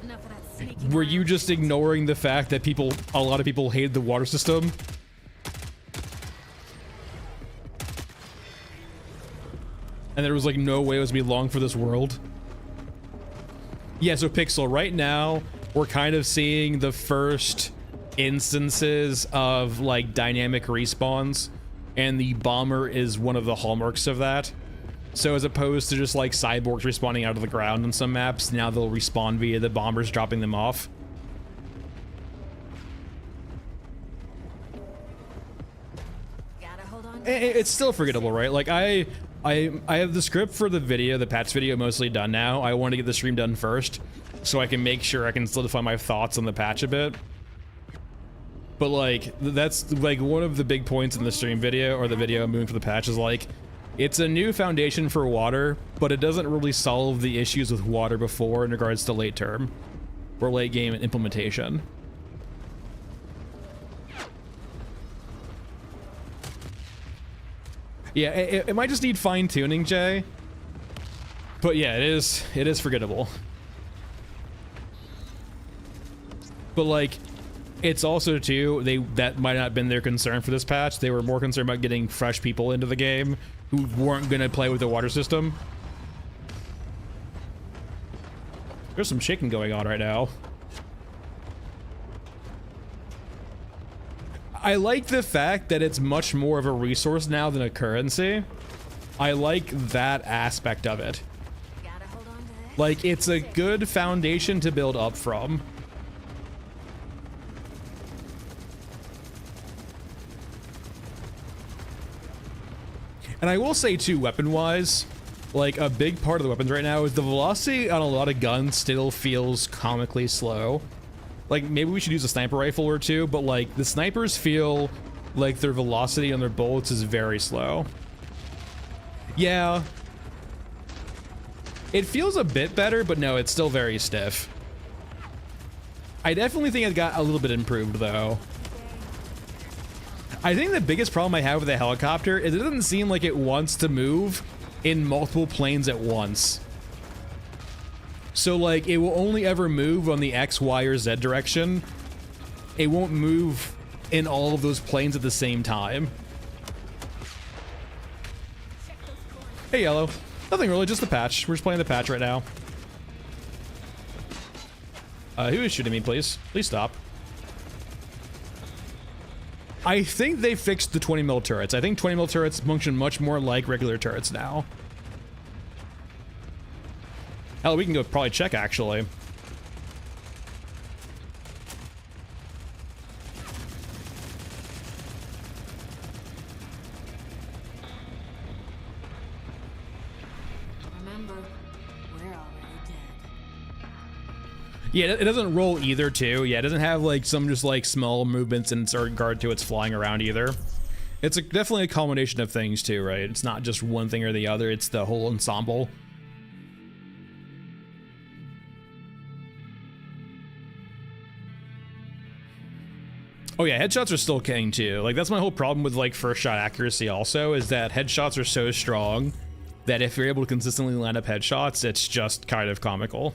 Speaker 1: were you just ignoring the fact that a lot of people hated the water system? And there was like no way it was gonna be long for this world? Yeah, so Pixel, right now, we're kind of seeing the first instances of like dynamic respawns, and the bomber is one of the hallmarks of that. So as opposed to just like cyborgs respawning out of the ground on some maps, now they'll respawn via the bombers dropping them off. It's still forgettable, right? Like I have the script for the video, the patch video, mostly done now. I want to get the stream done first, so I can make sure I can solidify my thoughts on the patch a bit. But like, that's like one of the big points in the stream video, or the video I'm moving for the patch, is like, it's a new foundation for water, but it doesn't really solve the issues with water before in regards to late term or late game implementation. Yeah, it might just need fine tuning, Jay. But yeah, it is forgettable. But like, it's also too, that might not have been their concern for this patch. They were more concerned about getting fresh people into the game who weren't gonna play with the water system. There's some shaking going on right now. I like the fact that it's much more of a resource now than a currency. I like that aspect of it.
Speaker 2: Gotta hold on to this.
Speaker 1: Like, it's a good foundation to build up from. And I will say too, weapon-wise, like a big part of the weapons right now is the velocity on a lot of guns still feels comically slow. Like, maybe we should use a sniper rifle or two, but like the snipers feel like their velocity on their bullets is very slow. Yeah. It feels a bit better, but no, it's still very stiff. I definitely think it got a little bit improved though. I think the biggest problem I have with the helicopter is it doesn't seem like it wants to move in multiple planes at once. So like, it will only ever move on the X, Y, or Z direction. It won't move in all of those planes at the same time. Hey, Yellow. Nothing really, just the patch. We're just playing the patch right now. Who is shooting me, please? Please stop. I think they fixed the 20 mil turrets. I think 20 mil turrets function much more like regular turrets now. Hell, we can go probably check actually.
Speaker 2: Remember, we're already dead.
Speaker 1: Yeah, it doesn't roll either too. Yeah, it doesn't have like some just like small movements in regard to its flying around either. It's definitely a combination of things too, right? It's not just one thing or the other, it's the whole ensemble. Oh yeah, headshots are still king too. Like, that's my whole problem with like first shot accuracy also, is that headshots are so strong that if you're able to consistently land up headshots, it's just kind of comical.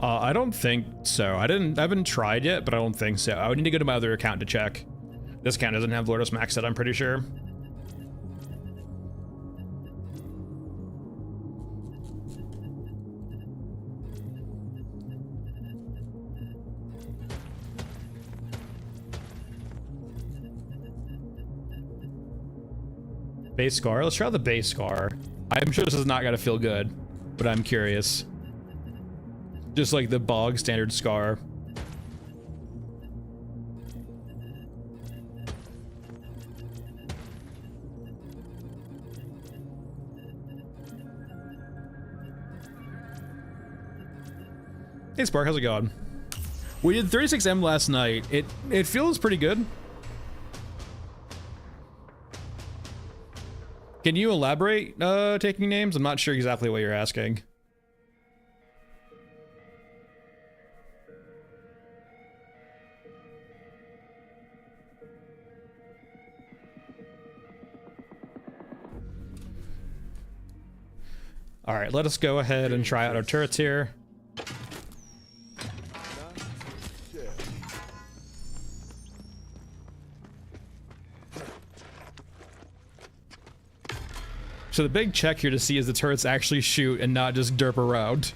Speaker 1: I don't think so. I haven't tried yet, but I don't think so. I would need to go to my other account to check. This account doesn't have Lotus maxed out, I'm pretty sure. Base scar? Let's try the base scar. I'm sure this is not gonna feel good, but I'm curious. Just like the bog standard scar. Hey Spark, how's it going? We did 36M last night. It feels pretty good. Can you elaborate, taking names? I'm not sure exactly what you're asking. All right, let us go ahead and try out our turrets here. So the big check here to see is the turrets actually shoot and not just derp around.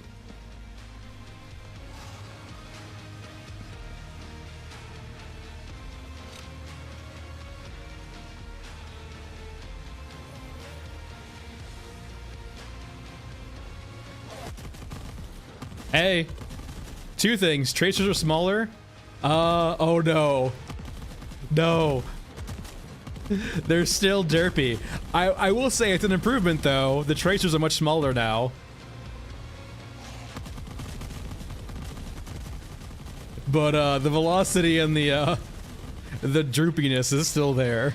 Speaker 1: Hey. Two things. Tracers are smaller. Oh no. No. They're still derpy. I will say it's an improvement though. The tracers are much smaller now. But the velocity and the droopiness is still there.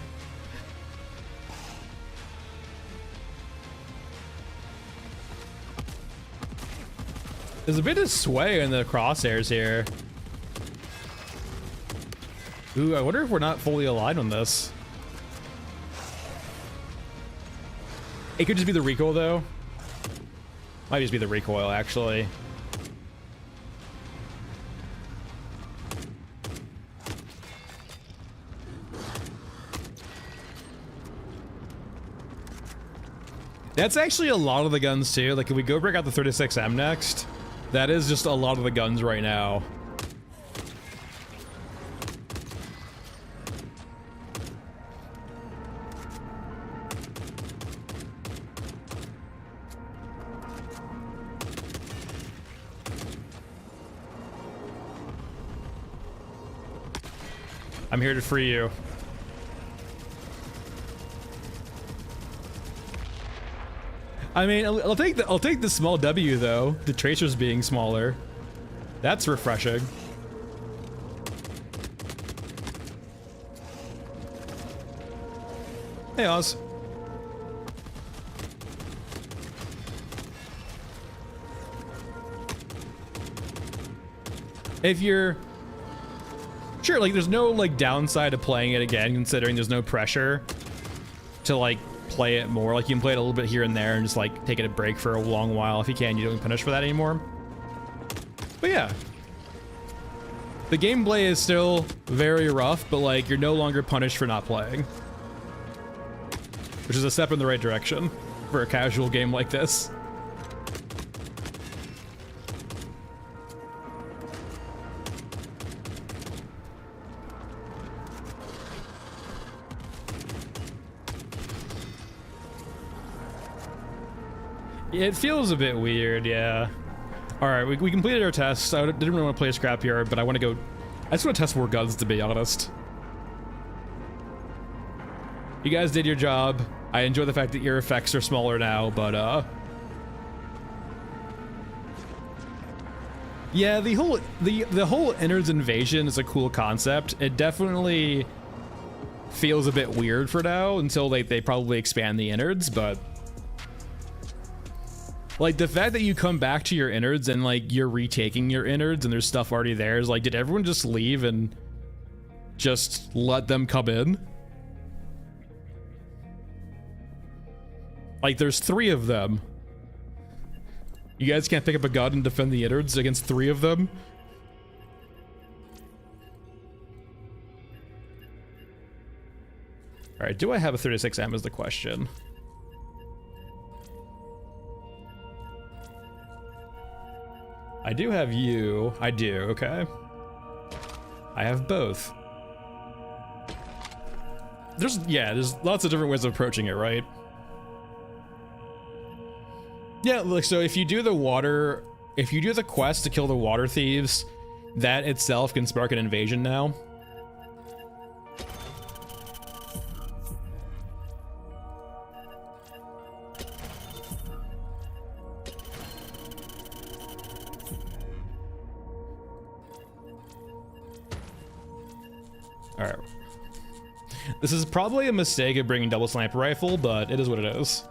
Speaker 1: There's a bit of sway in the crosshairs here. Ooh, I wonder if we're not fully aligned on this. It could just be the recoil though. Might just be the recoil actually. That's actually a lot of the guns too. Like if we go break out the 36M next, that is just a lot of the guns right now. I'm here to free you. I mean, I'll take the small W though. The tracers being smaller, that's refreshing. Hey Oz. If you're sure, like, there's no like downside to playing it again, considering there's no pressure to like play it more. Like you can play it a little bit here and there and just like take it a break for a long while if you can. You don't get punished for that anymore. But yeah, the gameplay is still very rough, but like you're no longer punished for not playing, which is a step in the right direction for a casual game like this. It feels a bit weird, yeah. All right, we completed our tests. I didn't really want to play a scrapyard, but I want to go. I just want to test more guns, to be honest. You guys did your job. I enjoy the fact that your effects are smaller now, but yeah, the whole Innards invasion is a cool concept. It definitely feels a bit weird for now until they probably expand the Innards, but. Like the fact that you come back to your innards and like you're retaking your innards and there's stuff already there is like, did everyone just leave and just let them come in? Like there's 3 of them. You guys can't pick up a gun and defend the innards against 3 of them? All right, do I have a 36M is the question. I do have you. I do, okay. I have both. There's lots of different ways of approaching it, right? Yeah, look, so if you do the quest to kill the water thieves, that itself can spark an invasion now. All right. This is probably a mistake of bringing double sniper rifle, but it is what it is.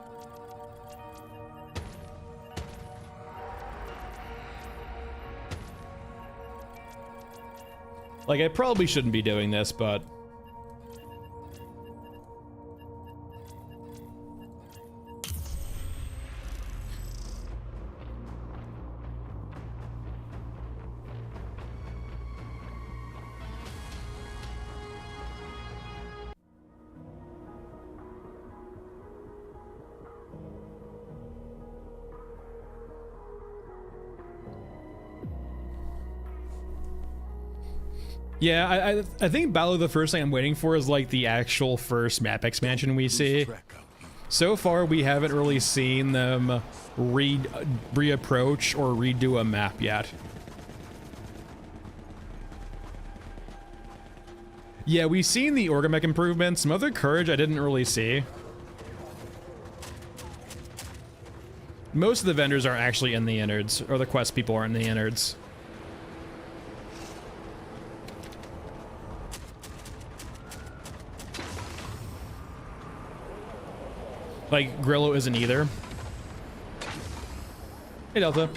Speaker 1: Like, I probably shouldn't be doing this, but... Yeah, I think Battle of the first thing I'm waiting for is like the actual first map expansion we see. So far, we haven't really seen them reapproach or redo a map yet. Yeah, we've seen the Orgamech improvements. Mother Courage I didn't really see. Most of the vendors aren't actually in the innards, or the quest people aren't in the innards. Like, Grillo isn't either. Hey, Delta.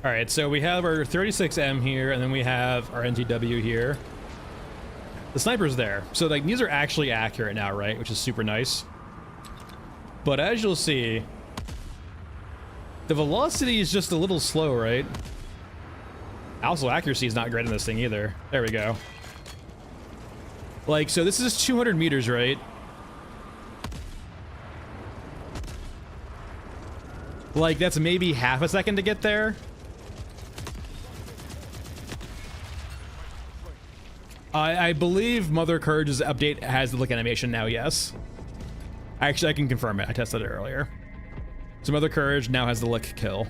Speaker 1: All right, so we have our 36M here, and then we have our NTW here. The sniper's there. So, like, these are actually accurate now, right? Which is super nice. But as you'll see, the velocity is just a little slow, right? Also, accuracy is not great in this thing either. There we go. Like, so this is 200 meters, right? Like, that's maybe half a second to get there. I believe Mother Courage's update has the lick animation now, yes. Actually, I can confirm it. I tested it earlier. So Mother Courage now has the lick kill.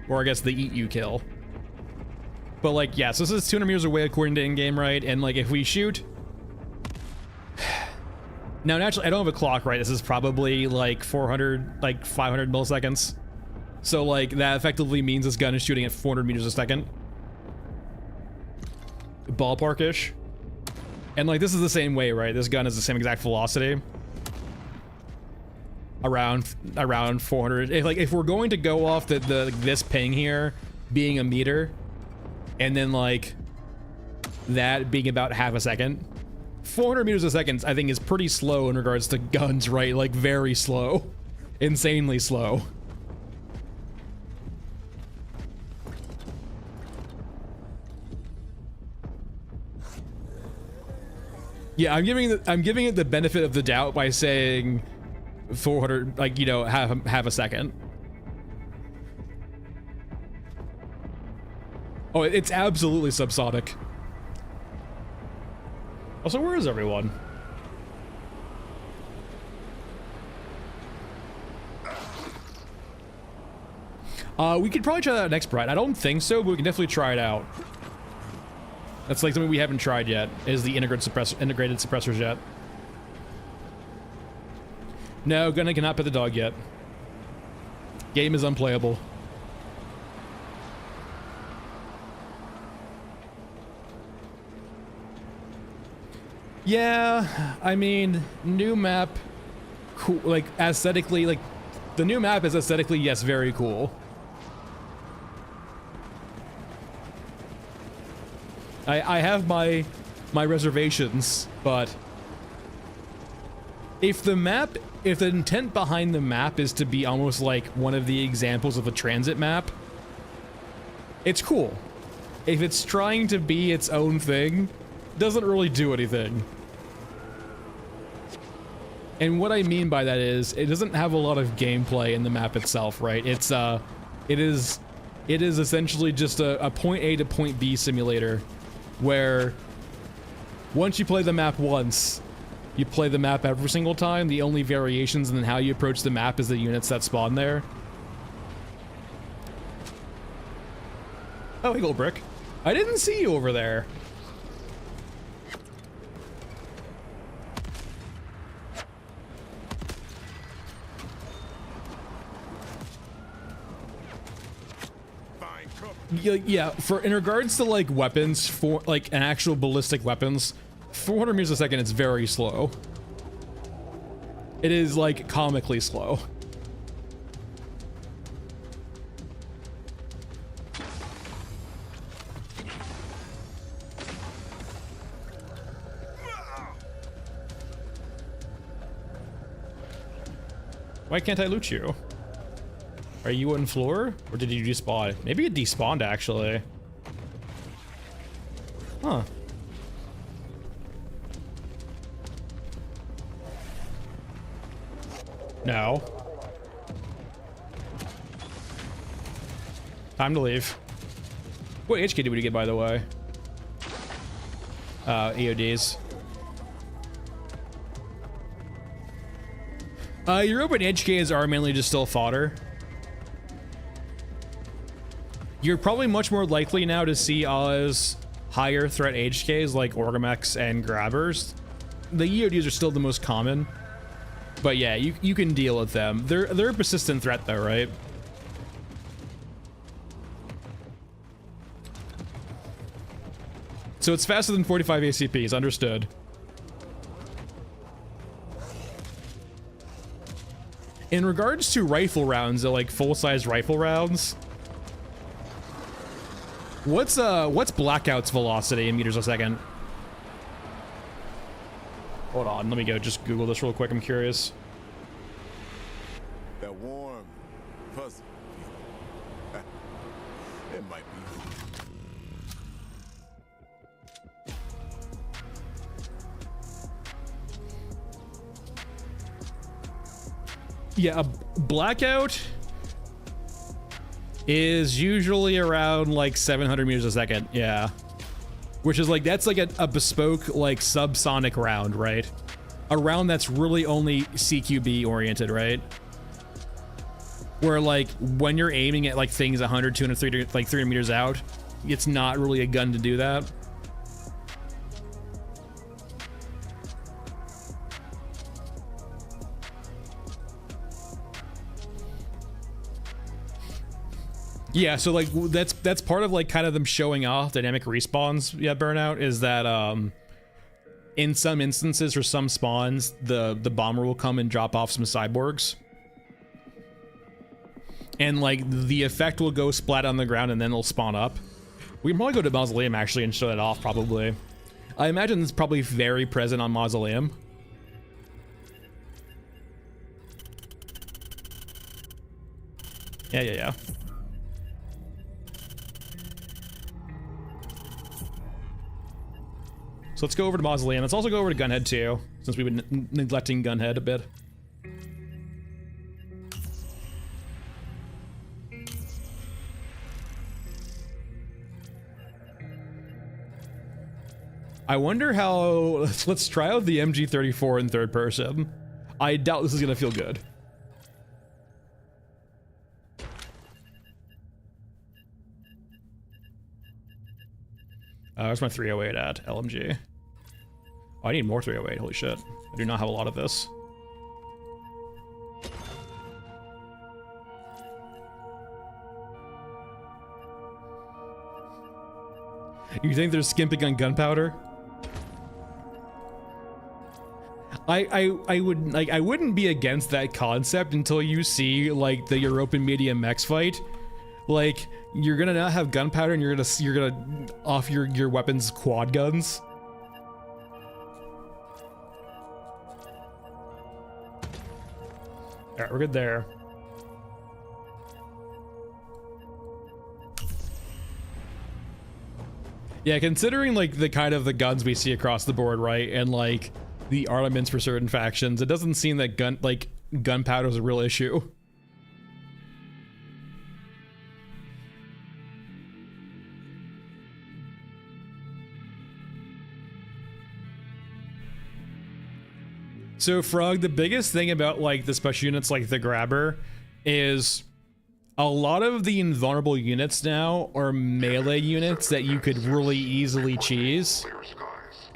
Speaker 1: Or I guess the eat you kill. But like, yeah, so this is 200 meters away according to in-game, right? And like, if we shoot... Now, naturally, I don't have a clock, right? This is probably like 400, like 500 milliseconds. So like, that effectively means this gun is shooting at 400 meters a second. Ballpark-ish. And like, this is the same way, right? This gun is the same exact velocity. Around 400. If we're going to go off this ping here being a meter, and then like that being about half a second, 400 meters a second I think is pretty slow in regards to guns, right? Like very slow, insanely slow. Yeah, I'm giving it the benefit of the doubt by saying 400, like, you know, half a second. Oh, it's absolutely subsonic. Also, where is everyone? We could probably try that next Bride. I don't think so, but we can definitely try it out. That's like something we haven't tried yet, is the integrated suppressors yet. No, Gunhead cannot pet the dog yet. Game is unplayable. Yeah, I mean, new map, cool, like aesthetically, like the new map is aesthetically, yes, very cool. I have my reservations, but if the intent behind the map is to be almost like one of the examples of a transit map, it's cool. If it's trying to be its own thing, doesn't really do anything. And what I mean by that is, it doesn't have a lot of gameplay in the map itself, right? It is essentially just a point A to point B simulator, where once you play the map once, you play the map every single time. The only variations in how you approach the map is the units that spawn there. Oh, hey, Gold Brick. I didn't see you over there. Yeah, in regards to like weapons, for like an actual ballistic weapons, 400 meters a second, it's very slow. It is like comically slow. Why can't I loot you? Are you on floor? Or did you despawn? Maybe it despawned, actually. Huh. No. Time to leave. What HK did we get, by the way? EODs. Your open HKs are mainly just still fodder. You're probably much more likely now to see Oz higher threat HKs like Orgamechs and Grabbers. The EODs are still the most common, but yeah, you can deal with them. They're a persistent threat though, right? So it's faster than 45 ACPs, understood. In regards to rifle rounds, like full-size rifle rounds, what's Blackout's velocity in meters a second? Hold on, let me go just Google this real quick, I'm curious.
Speaker 3: That warm, fuzzy feeling. It might be.
Speaker 1: Yeah, a Blackout is usually around like 700 meters a second, yeah. Which is like, that's like a bespoke, like subsonic round, right? A round that's really only CQB oriented, right? Where like, when you're aiming at like things 100, 200, 300, like 300 meters out, it's not really a gun to do that. Yeah, so like that's part of like kind of them showing off dynamic respawns. Yeah, Burnout is that in some instances for some spawns the bomber will come and drop off some cyborgs, and like the effect will go splat on the ground and then it'll spawn up. We can probably go to Mausoleum actually and show that off probably. I imagine it's probably very present on Mausoleum. Yeah. So let's go over to Mausoleum. Let's also go over to Gunhead too, since we've been neglecting Gunhead a bit. I wonder how... Let's try out the MG34 in third person. I doubt this is gonna feel good. Where's my 308 at? LMG. Oh, I need more 308, holy shit. I do not have a lot of this. You think they're skimping on gunpowder? I wouldn't be against that concept until you see like the European medium Mechs fight. Like, you're gonna not have gunpowder and you're gonna off your weapons quad guns. Alright, we're good there. Yeah, considering like the kind of the guns we see across the board, right? And like the armaments for certain factions, it doesn't seem that gunpowder is a real issue. So Frog, the biggest thing about like the special units like the Grabber is a lot of the invulnerable units now are melee units that you could really easily cheese.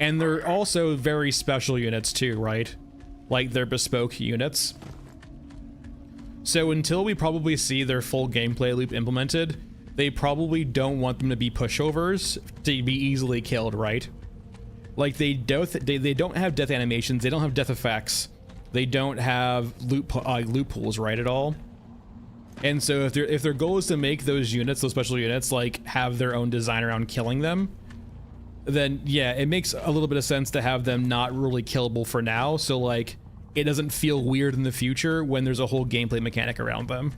Speaker 1: And they're also very special units too, right? Like they're bespoke units. So until we probably see their full gameplay loop implemented, they probably don't want them to be pushovers to be easily killed, right? Like they don't have death animations, they don't have death effects, they don't have loot pools, right, at all. And so if their goal is to make those units, those special units, like have their own design around killing them, then yeah, it makes a little bit of sense to have them not really killable for now, so like it doesn't feel weird in the future when there's a whole gameplay mechanic around them.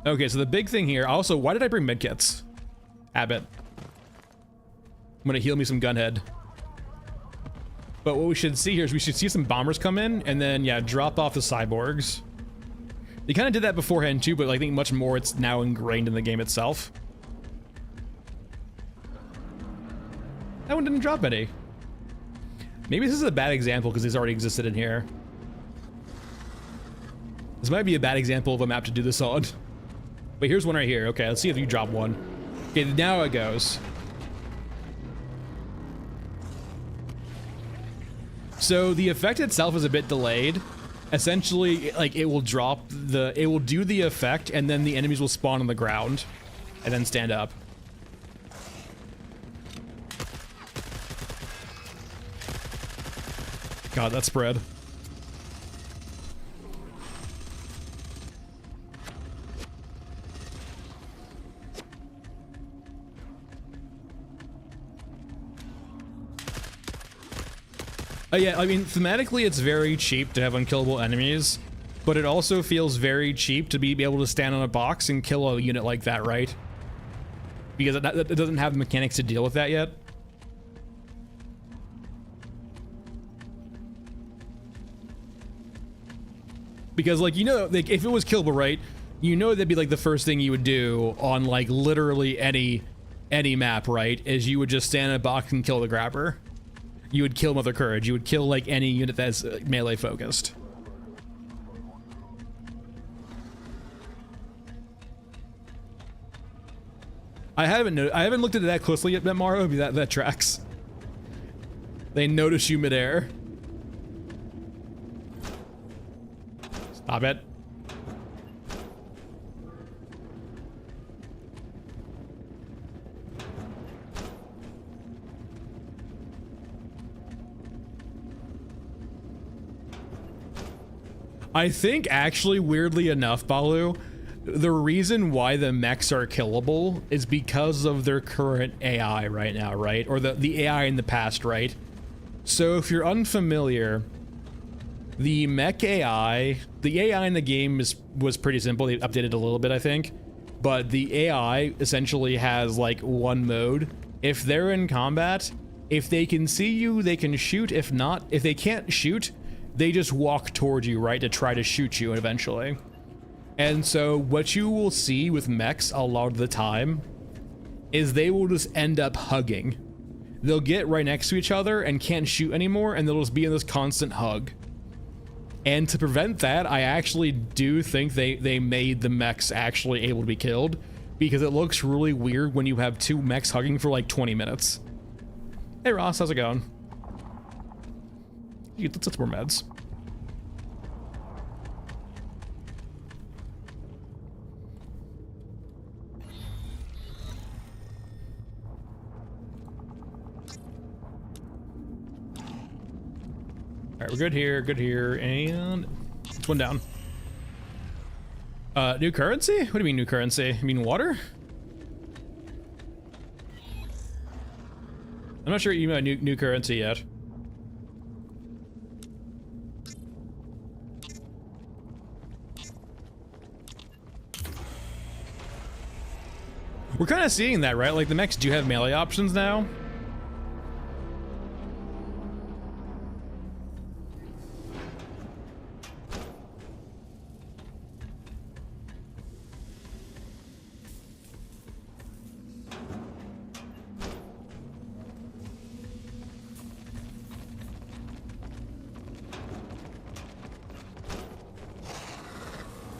Speaker 1: Okay, so the big thing here, also, why did I bring medkits? Abbott. I'm gonna heal me some Gunhead. But what we should see here is we should see some bombers come in and then, yeah, drop off the cyborgs. They kind of did that beforehand too, but I think much more it's now ingrained in the game itself. That one didn't drop any. Maybe this is a bad example because these already existed in here. This might be a bad example of a map to do this on. But here's one right here. Okay, let's see if you drop one. Okay, now it goes. So the effect itself is a bit delayed. Essentially, like it will do the effect and then the enemies will spawn on the ground and then stand up. God, that spread. Yeah, I mean, thematically it's very cheap to have unkillable enemies, but it also feels very cheap to be able to stand on a box and kill a unit like that, right? Because it doesn't have the mechanics to deal with that yet. Because, like, you know, like, if it was killable, right, you know that'd be, like, the first thing you would do on, like, literally any map, right, is you would just stand in a box and kill the grabber. You would kill Mother Courage. You would kill, like, any unit that's melee focused. I haven't looked at it that closely yet, Maro, but that tracks. They notice you midair. Stop it. I think, actually, weirdly enough, Balu, the reason why the mechs are killable is because of their current AI right now, right? Or the AI in the past, right? So if you're unfamiliar, the mech AI, the AI in the game was pretty simple. They updated a little bit, I think. But the AI essentially has, like, one mode. If they're in combat, if they can see you, they can shoot. If not, if they can't shoot, they just walk towards you, right, to try to shoot you eventually. And so what you will see with mechs a lot of the time is they will just end up hugging. They'll get right next to each other and can't shoot anymore, and they'll just be in this constant hug. And to prevent that, I actually do think they made the mechs actually able to be killed, because it looks really weird when you have two mechs hugging for like 20 minutes. Hey Ross, how's it going? Let's get some more meds. Alright, we're good here, and it's one down. New currency? What do you mean new currency? You mean water? I'm not sure you mean new currency yet. We're kind of seeing that, right? Like, the mechs do have melee options now.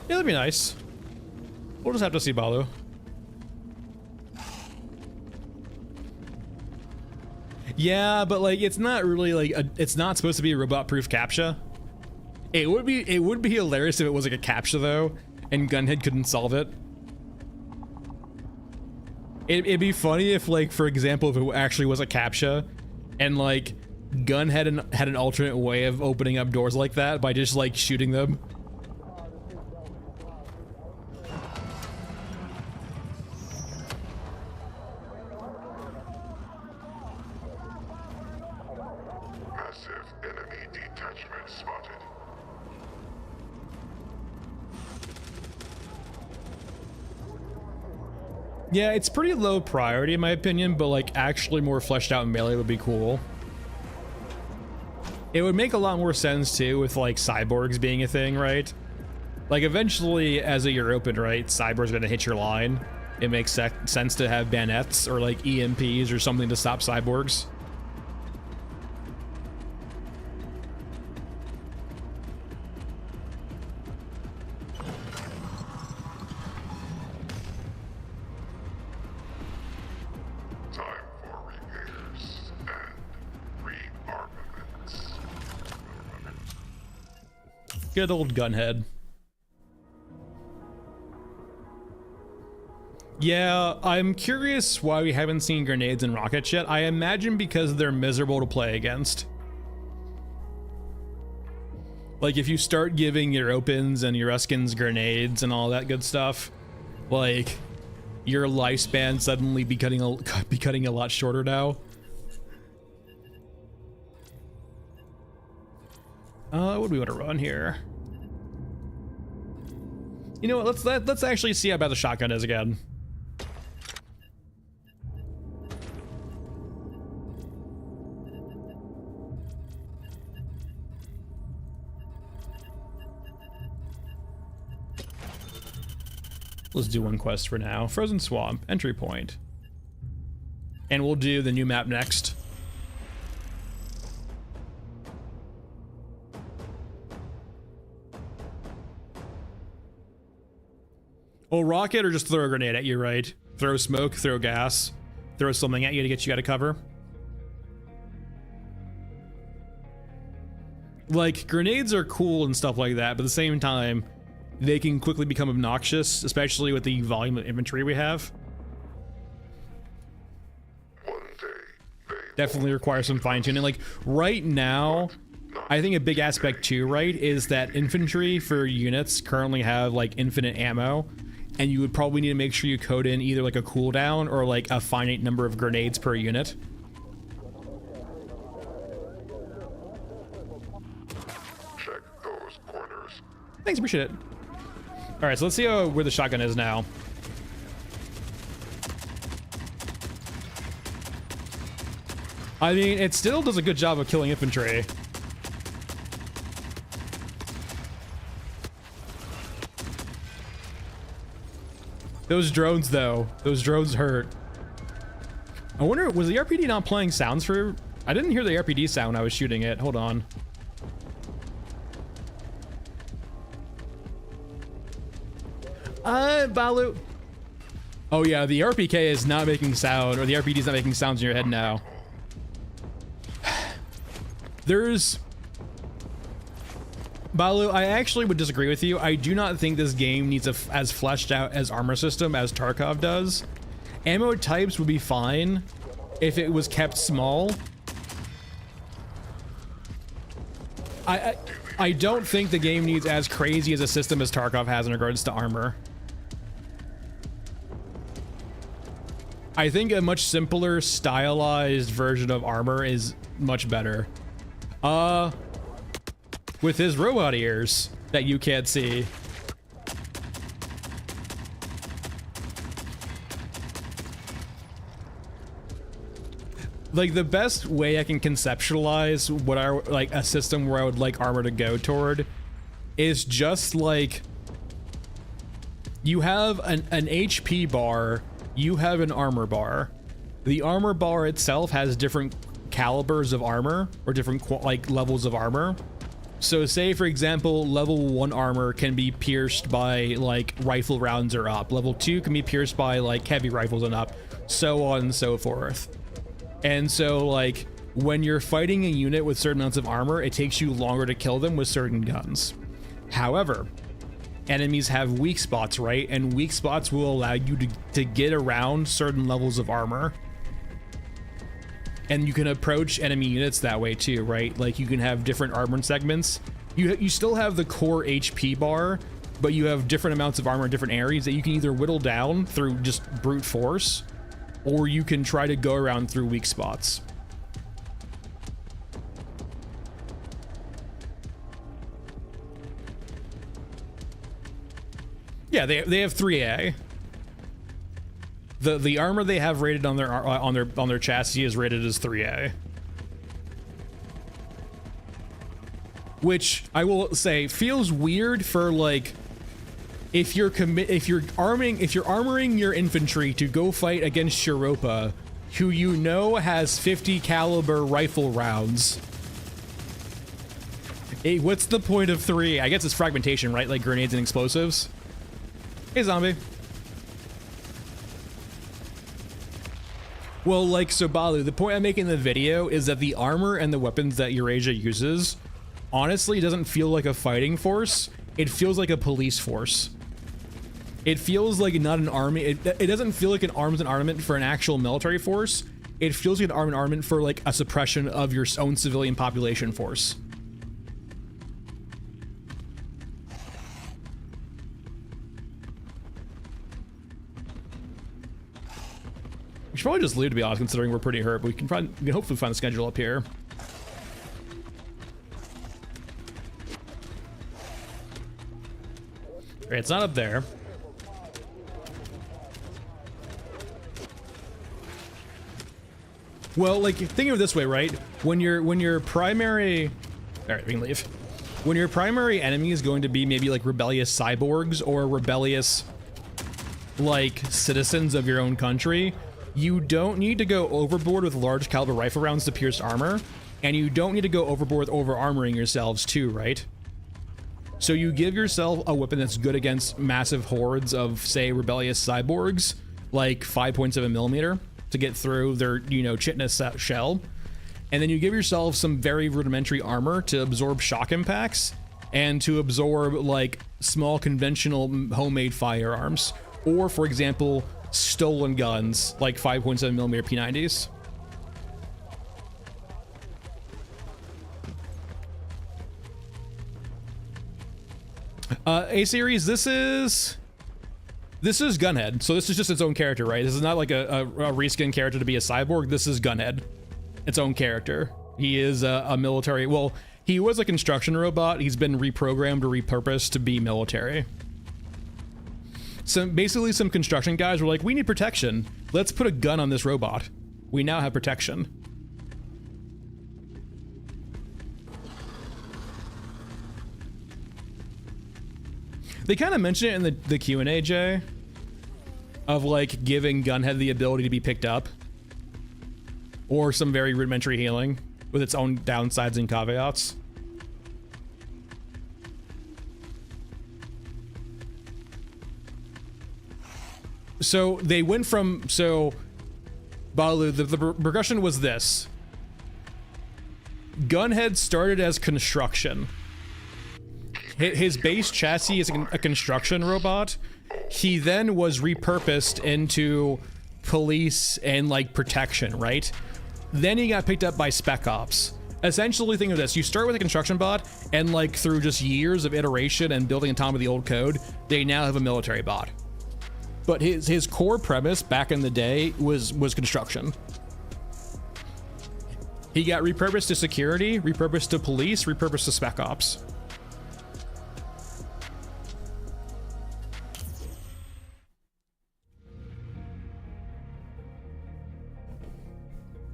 Speaker 1: Yeah, that'd be nice. We'll just have to see, Balu. Yeah, but like it's not really like it's not supposed to be a robot-proof captcha. It would be hilarious if it was like a captcha though, and Gunhead couldn't solve it. It'd be funny if, like, for example, if it actually was a captcha, and like Gunhead had an alternate way of opening up doors like that by just like shooting them. Yeah, it's pretty low priority in my opinion, but like actually more fleshed out in melee would be cool. It would make a lot more sense too with like cyborgs being a thing, right? Like eventually as a year open, right, cyborgs are gonna hit your line. It makes sense to have bayonets or like EMPs or something to stop cyborgs. Good old Gunhead. Yeah, I'm curious why we haven't seen grenades and rockets yet. I imagine because they're miserable to play against. Like, if you start giving your opens and your Eskins grenades and all that good stuff, like, your lifespan suddenly be cutting a lot shorter now. What do we want to run here? You know what? Let's actually see how bad the shotgun is again. Let's do one quest for now. Frozen Swamp, entry point. And we'll do the new map next. Oh, rocket or just throw a grenade at you, right? Throw smoke, throw gas, throw something at you to get you out of cover. Like, grenades are cool and stuff like that, but at the same time, they can quickly become obnoxious, especially with the volume of inventory we have. Definitely requires some fine-tuning. Like, right now, I think a big aspect too, right, is that infantry for units currently have, like, infinite ammo, and you would probably need to make sure you code in either, like, a cooldown or, like, a finite number of grenades per unit.
Speaker 4: Check those corners.
Speaker 1: Thanks, appreciate it. All right, so let's see where the shotgun is now. I mean, it still does a good job of killing infantry. Those drones, though, those drones hurt. I wonder, was the RPD not playing sounds for... I didn't hear the RPD sound when I was shooting it. Hold on. Balu. Oh yeah, the RPK is not making sound, or the RPD is not making sounds in your head now. There's... Balu, I actually would disagree with you. I do not think this game needs as fleshed out as armor system as Tarkov does. Ammo types would be fine if it was kept small. I don't think the game needs as crazy as a system as Tarkov has in regards to armor. I think a much simpler, stylized version of armor is much better. With his robot ears that you can't see. Like, the best way I can conceptualize what like a system where I would like armor to go toward is just like, you have an HP bar, you have an armor bar. The armor bar itself has different calibers of armor, or different like levels of armor. So say, for example, level 1 armor can be pierced by like rifle rounds or up. Level 2 can be pierced by like heavy rifles and up, so on and so forth. And so, like, when you're fighting a unit with certain amounts of armor, it takes you longer to kill them with certain guns. However, enemies have weak spots, right? And weak spots will allow you to get around certain levels of armor. And you can approach enemy units that way too, right? Like, you can have different armor segments. You still have the core HP bar, but you have different amounts of armor in different areas that you can either whittle down through just brute force, or you can try to go around through weak spots. Yeah, they have 3A. The armor they have rated on their chassis is rated as 3A. Which I will say feels weird for, like, if you're armoring your infantry to go fight against Shiropa, who you know has 50 caliber rifle rounds. Hey, what's the point of 3? I guess it's fragmentation, right? Like grenades and explosives. Hey, zombie. Well, like, so Balu, the point I'm making in the video is that the armor and the weapons that Eurasia uses honestly doesn't feel like a fighting force. It feels like a police force. It feels like not an army. It doesn't feel like an arms and armament for an actual military force. It feels like an arm and armament for like a suppression of your own civilian population force. We should probably just leave, to be honest, considering we're pretty hurt, but we can hopefully find the schedule up here. Alright, it's not up there. Well, like, think of it this way, right? When your primary... Alright, we can leave. When your primary enemy is going to be maybe like rebellious cyborgs or rebellious, like, citizens of your own country, you don't need to go overboard with large caliber rifle rounds to pierce armor, and you don't need to go overboard with over armoring yourselves too, right? So you give yourself a weapon that's good against massive hordes of, say, rebellious cyborgs, like 5.7mm, to get through their, you know, chitinous shell, and then you give yourself some very rudimentary armor to absorb shock impacts and to absorb like small conventional homemade firearms, or for example, stolen guns like 5.7mm P90s. A-series, this is Gunhead, so this is just its own character, right? This is not like a reskin character to be a cyborg. This is Gunhead, its own character. He is a military, well, he was a construction robot. He's been reprogrammed or repurposed to be military. So basically some construction guys were like, we need protection. Let's put a gun on this robot. We now have protection. They kind of mention it in the Q&A, Jay, of like giving Gunhead the ability to be picked up, or some very rudimentary healing with its own downsides and caveats. So they went from, so Balu, the progression was this. Gunhead started as construction. His base chassis is a construction robot. He then was repurposed into police and like protection, right? Then he got picked up by Spec Ops. Essentially, think of this: you start with a construction bot, and like through just years of iteration and building on top of the old code, they now have a military bot. But his core premise back in the day was construction. He got repurposed to security, repurposed to police, repurposed to Spec Ops.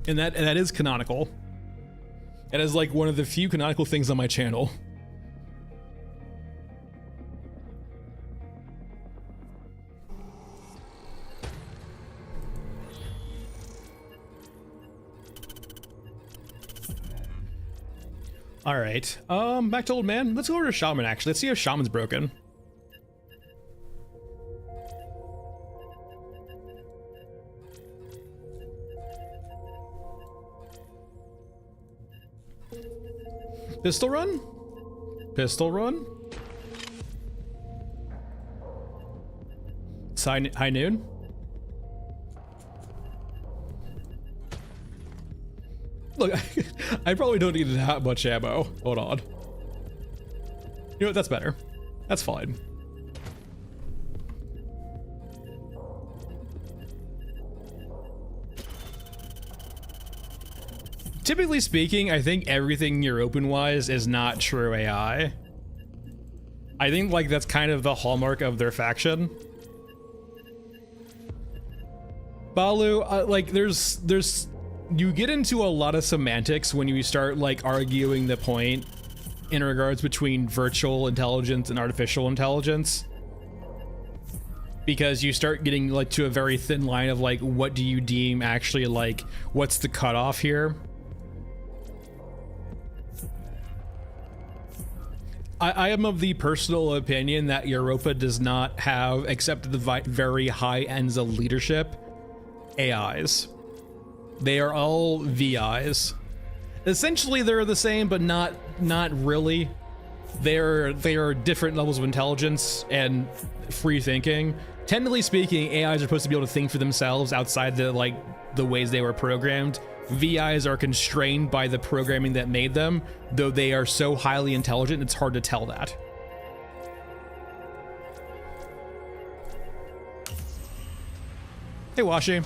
Speaker 1: And that is canonical. That is like one of the few canonical things on my channel. All right, back to old man. Let's go over to Shaman, actually. Let's see if Shaman's broken. Pistol run? Pistol run? It's high noon? Look, I probably don't need that much ammo. Hold on. You know what? That's better. That's fine. Typically speaking, I think everything you're open-wise is not true AI. I think like that's kind of the hallmark of their faction. Balu, like there's you get into a lot of semantics when you start like arguing the point in regards between virtual intelligence and artificial intelligence, because you start getting like to a very thin line of like, what do you deem actually, like, what's the cutoff here? I am of the personal opinion that Europa does not have, except the very high ends of leadership, AIs. They are all VIs. essentially they're the same, but not really. They are different levels of intelligence and free thinking. Technically speaking, AIs are supposed to be able to think for themselves outside the ways they were programmed. VIs are constrained by the programming that made them, though they are so highly intelligent, it's hard to tell that. Hey, Washi.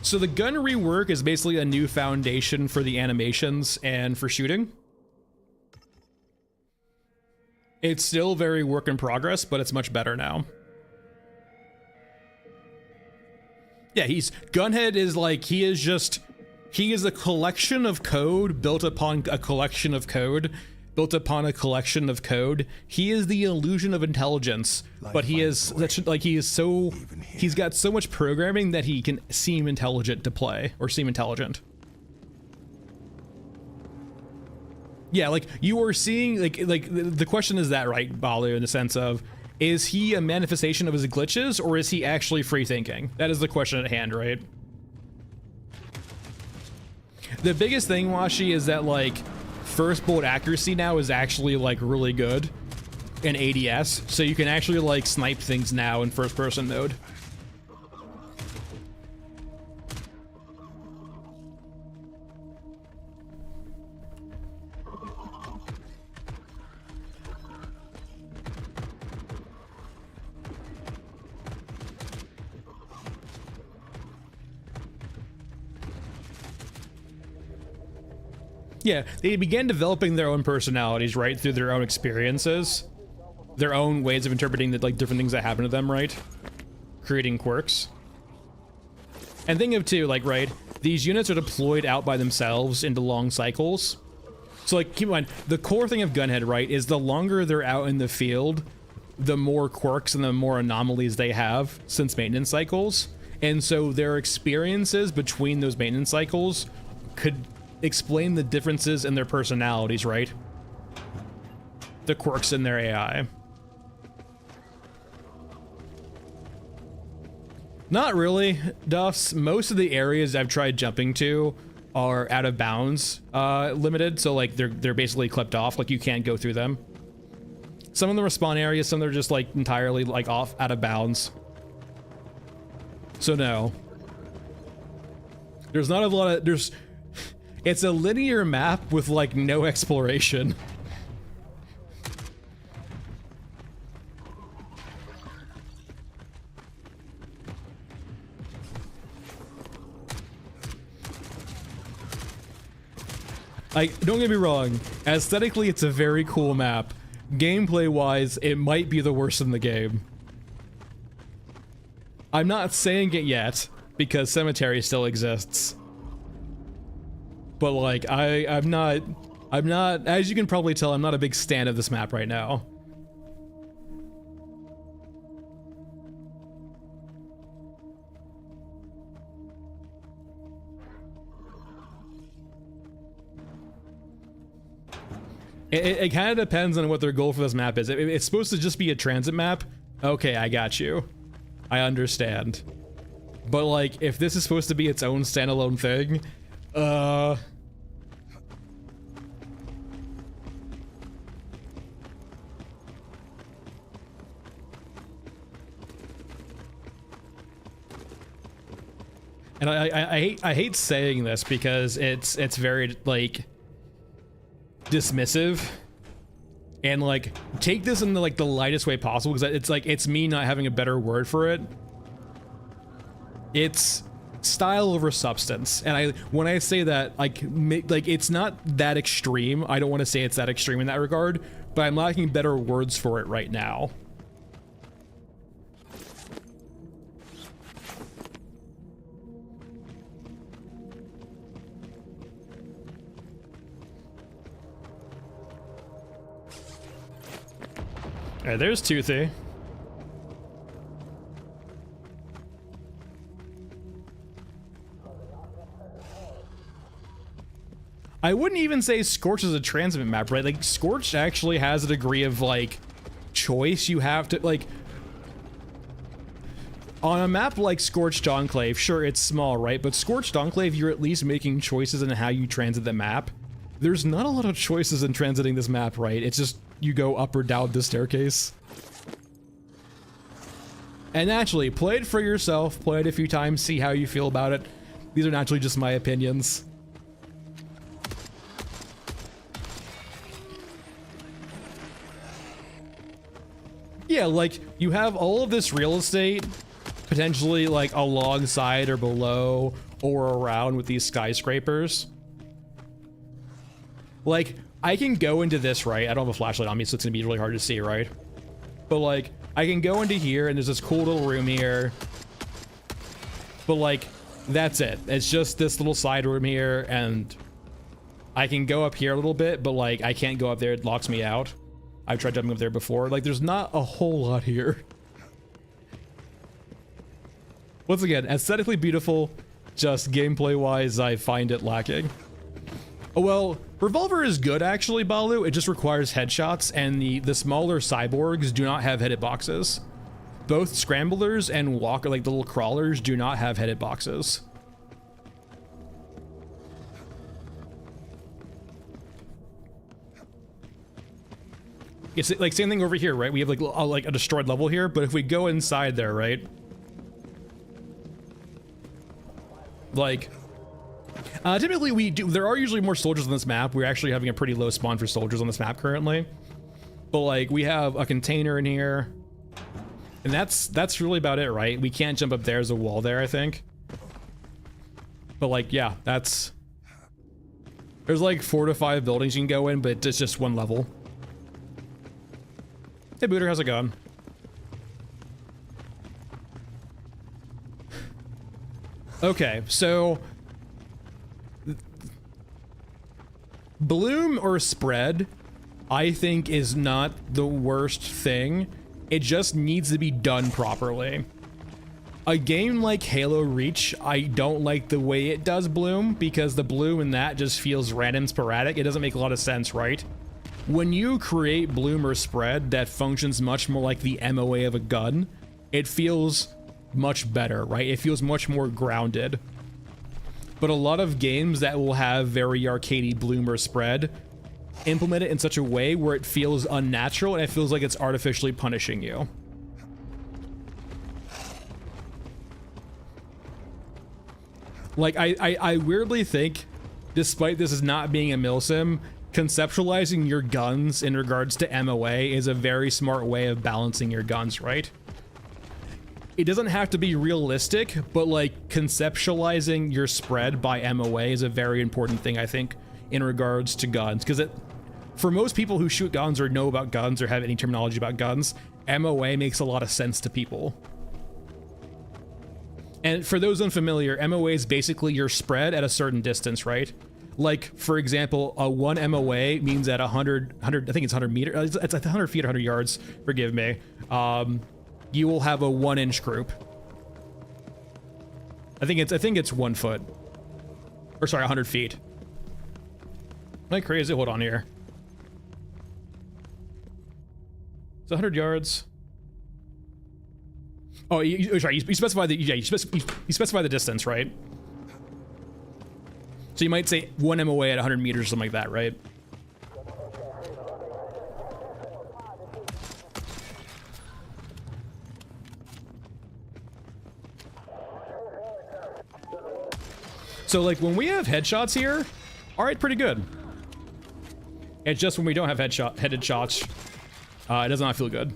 Speaker 1: So the gun rework is basically a new foundation for the animations and for shooting. It's still very work in progress, but it's much better now. Yeah, Gunhead is like, he is a collection of code built upon a collection of code, built upon a collection of code. He is the illusion of intelligence, but he's got so much programming that he can seem intelligent to play, or seem intelligent. Yeah, like you are seeing, like the question is that, right, Balu, in the sense of, is he a manifestation of his glitches, or is he actually free thinking? That is the question at hand, right? The biggest thing, Washi, is that like first bullet accuracy now is actually like really good in ADS, so you can actually like snipe things now in first person mode. Yeah, they began developing their own personalities, right, through their own experiences, their own ways of interpreting the like different things that happen to them, right, creating quirks. And think of too, like, right, these units are deployed out by themselves into long cycles. So like, keep in mind, the core thing of Gunhead, right, is the longer they're out in the field, the more quirks and the more anomalies they have since maintenance cycles. And so their experiences between those maintenance cycles could explain the differences in their personalities, right? The quirks in their AI. Not really, Duffs. Most of the areas I've tried jumping to are out of bounds limited, so like they're basically clipped off, like you can't go through them. Some of them are spawn areas, some are just like entirely like off, out of bounds. So no. There's not a lot of, it's a linear map with like no exploration. Like, don't get me wrong, aesthetically it's a very cool map. Gameplay wise, it might be the worst in the game. I'm not saying it yet, because Cemetery still exists. But like, I'm not, as you can probably tell, I'm not a big stan of this map right now. It kind of depends on what their goal for this map is. If it's supposed to just be a transit map, okay, I got you. I understand. But like, if this is supposed to be its own standalone thing, and I hate saying this because it's very like dismissive, and like take this in the like the lightest way possible, because it's like, it's me not having a better word for it. It's style over substance, and when I say that, like it's not that extreme. I don't want to say it's that extreme in that regard, but I'm lacking better words for it right now. Alright, there's Toothy. I wouldn't even say Scorched is a transit map, right? Like, Scorched actually has a degree of, like, choice you have to, like... on a map like Scorched Enclave, sure, it's small, right? But Scorched Enclave, you're at least making choices in how you transit the map. There's not a lot of choices in transiting this map, right? It's just you go up or down the staircase. And naturally, play it for yourself, play it a few times, see how you feel about it. These are naturally just my opinions. Yeah, like, you have all of this real estate, potentially like alongside or below or around with these skyscrapers. Like, I can go into this, right? I don't have a flashlight on me, so it's gonna be really hard to see, right? But like, I can go into here and there's this cool little room here. But like, that's it. It's just this little side room here, and I can go up here a little bit, but like, I can't go up there, it locks me out. I've tried jumping up there before. Like, there's not a whole lot here. Once again, aesthetically beautiful, just gameplay-wise, I find it lacking. Oh, well, Revolver is good, actually, Balu. It just requires headshots, and the smaller cyborgs do not have hitboxes. Both Scramblers and Walker, like the little crawlers, do not have hitboxes. It's like same thing over here, right? We have like a destroyed level here, but if we go inside there, right? Like, typically there are usually more soldiers on this map. We're actually having a pretty low spawn for soldiers on this map currently. But like, we have a container in here. And that's really about it, right? We can't jump up there, there's a wall there, I think. But like, yeah, there's like 4 to 5 buildings you can go in, but it's just one level. Hey Booter, how's it going? Okay, so bloom or spread, I think, is not the worst thing. It just needs to be done properly. A game like Halo Reach, I don't like the way it does bloom, because the bloom in that just feels random, sporadic. It doesn't make a lot of sense, right? When you create bloom or spread that functions much more like the MOA of a gun, it feels much better, right? It feels much more grounded. But a lot of games that will have very arcadey bloom or spread implement it in such a way where it feels unnatural and it feels like it's artificially punishing you. Like, I weirdly think, despite this as not being a milsim, conceptualizing your guns in regards to MOA is a very smart way of balancing your guns, right? It doesn't have to be realistic, but like conceptualizing your spread by MOA is a very important thing, I think, in regards to guns, because for most people who shoot guns or know about guns or have any terminology about guns, MOA makes a lot of sense to people. And for those unfamiliar, MOA is basically your spread at a certain distance, right? Like, for example, a 1 MOA means at 100, I think it's 100 meters, it's at 100 feet, 100 yards, forgive me. You will have a 1-inch group. I think it's 1 foot. Or sorry, 100 feet. Am I crazy? Hold on here. It's 100 yards. Oh, sorry, you specify the, yeah, you specify the distance, right? So you might say 1 MOA at 100 meters or something like that, right? So like when we have headshots here, all right, pretty good. It's just when we don't have headed shots, it does not feel good.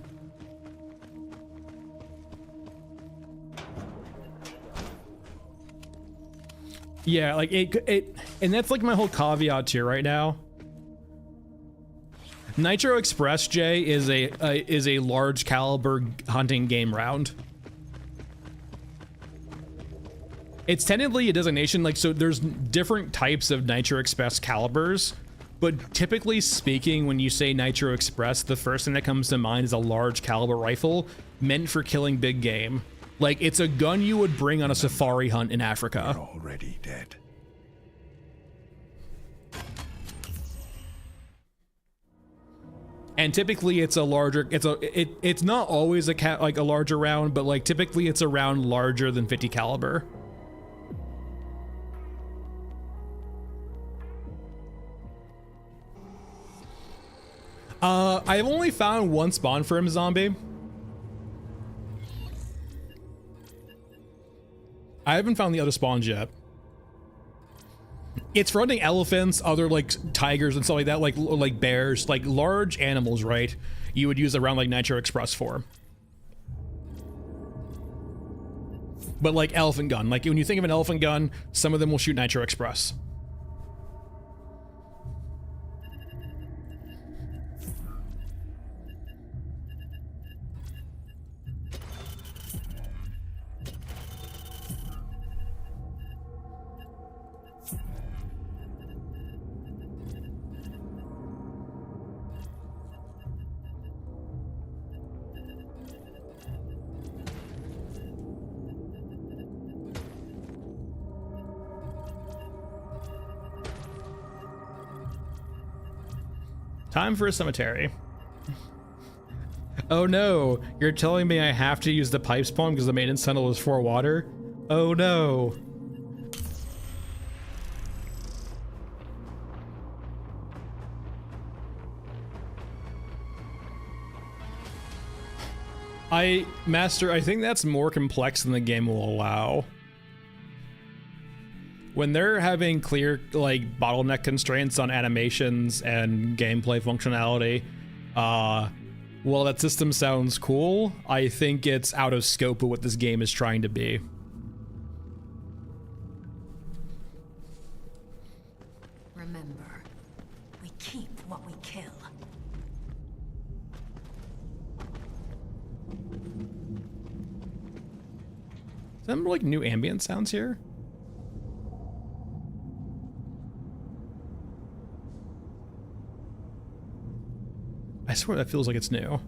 Speaker 1: Yeah, like and that's like my whole caveat here right now. Nitro Express, Jay, is a large caliber hunting game round. It's technically a designation, like, so there's different types of Nitro Express calibers, but typically speaking, when you say Nitro Express, the first thing that comes to mind is a large caliber rifle meant for killing big game. Like, it's a gun you would bring on a safari hunt in Africa.
Speaker 3: You're already dead.
Speaker 1: And typically it's a larger, it's not always like a larger round, but like typically it's a round larger than 50 caliber. I've only found one spawn for him, zombie. I haven't found the other spawns yet. It's for hunting elephants, other like tigers and stuff like that, like bears, like large animals, right? You would use a round like Nitro Express for. But like elephant gun, like when you think of an elephant gun, some of them will shoot Nitro Express. Time for a cemetery. Oh no, you're telling me I have to use the pipe spawn because the maintenance tunnel is for water? Oh no. Master, I think that's more complex than the game will allow. When they're having clear like bottleneck constraints on animations and gameplay functionality, while that system sounds cool, I think it's out of scope of what this game is trying to be.
Speaker 2: Remember, we keep what we kill.
Speaker 1: Is that like new ambient sounds here? I swear that feels like it's new.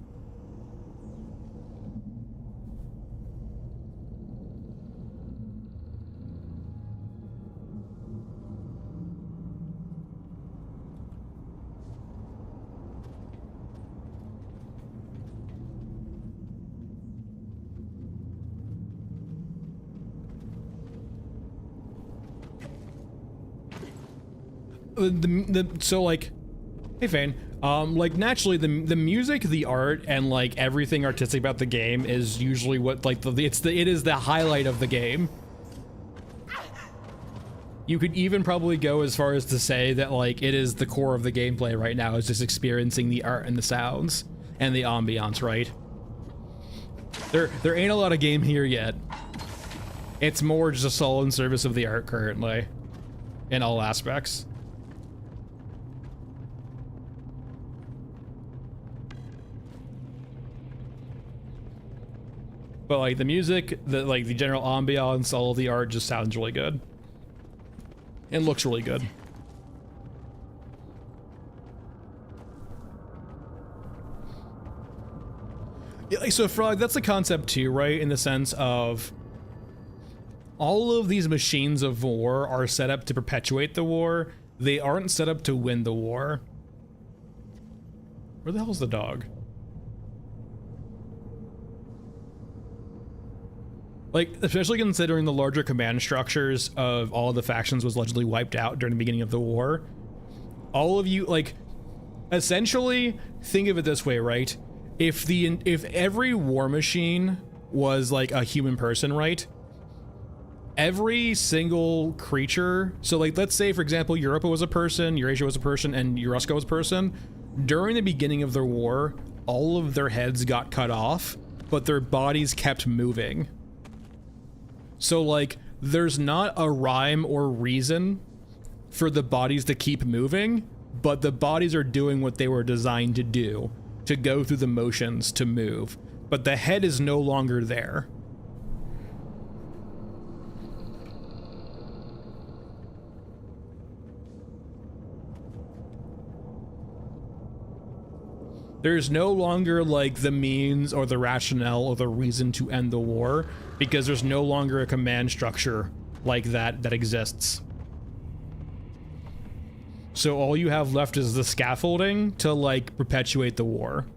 Speaker 1: So like, hey Fane, like naturally the music, the art, and like everything artistic about the game is usually what like it is the highlight of the game. You could even probably go as far as to say that like it is the core of the gameplay right now, is just experiencing the art and the sounds and the ambiance, right? There ain't a lot of game here yet. It's more just a soul in service of the art currently, in all aspects. But like the music, the general ambiance, all of the art just sounds really good. And looks really good. Yeah, like, so Frog, that's the concept too, right? In the sense of all of these machines of war are set up to perpetuate the war. They aren't set up to win the war. Where the hell's the dog? Like, especially considering the larger command structures of all of the factions was allegedly wiped out during the beginning of the war. All of you, like, essentially, think of it this way, right? If every war machine was like a human person, right? Every single creature, so like, let's say, for example, Europa was a person, Eurasia was a person, and Eurusca was a person. During the beginning of their war, all of their heads got cut off, but their bodies kept moving. So like, there's not a rhyme or reason for the bodies to keep moving, but the bodies are doing what they were designed to do, to go through the motions to move. But the head is no longer there. There's no longer like the means or the rationale or the reason to end the war, because there's no longer a command structure like that exists. So all you have left is the scaffolding to like perpetuate the war.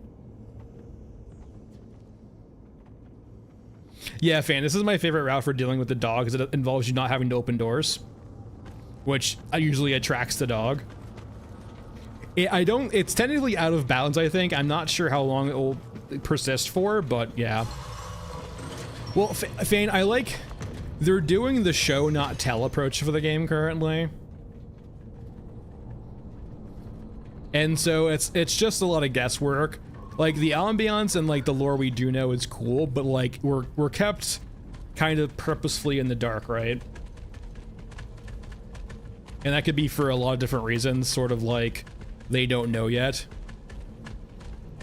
Speaker 1: Yeah, Fan, this is my favorite route for dealing with the dog, because it involves you not having to open doors, which usually attracts the dog. It's technically out of bounds, I think. I'm not sure how long it will persist for, but yeah. Well, Fane, I like, they're doing the show not tell approach for the game currently. And so it's just a lot of guesswork. Like the ambiance and like the lore we do know is cool, but like we're kept kind of purposefully in the dark, right? And that could be for a lot of different reasons, sort of like they don't know yet.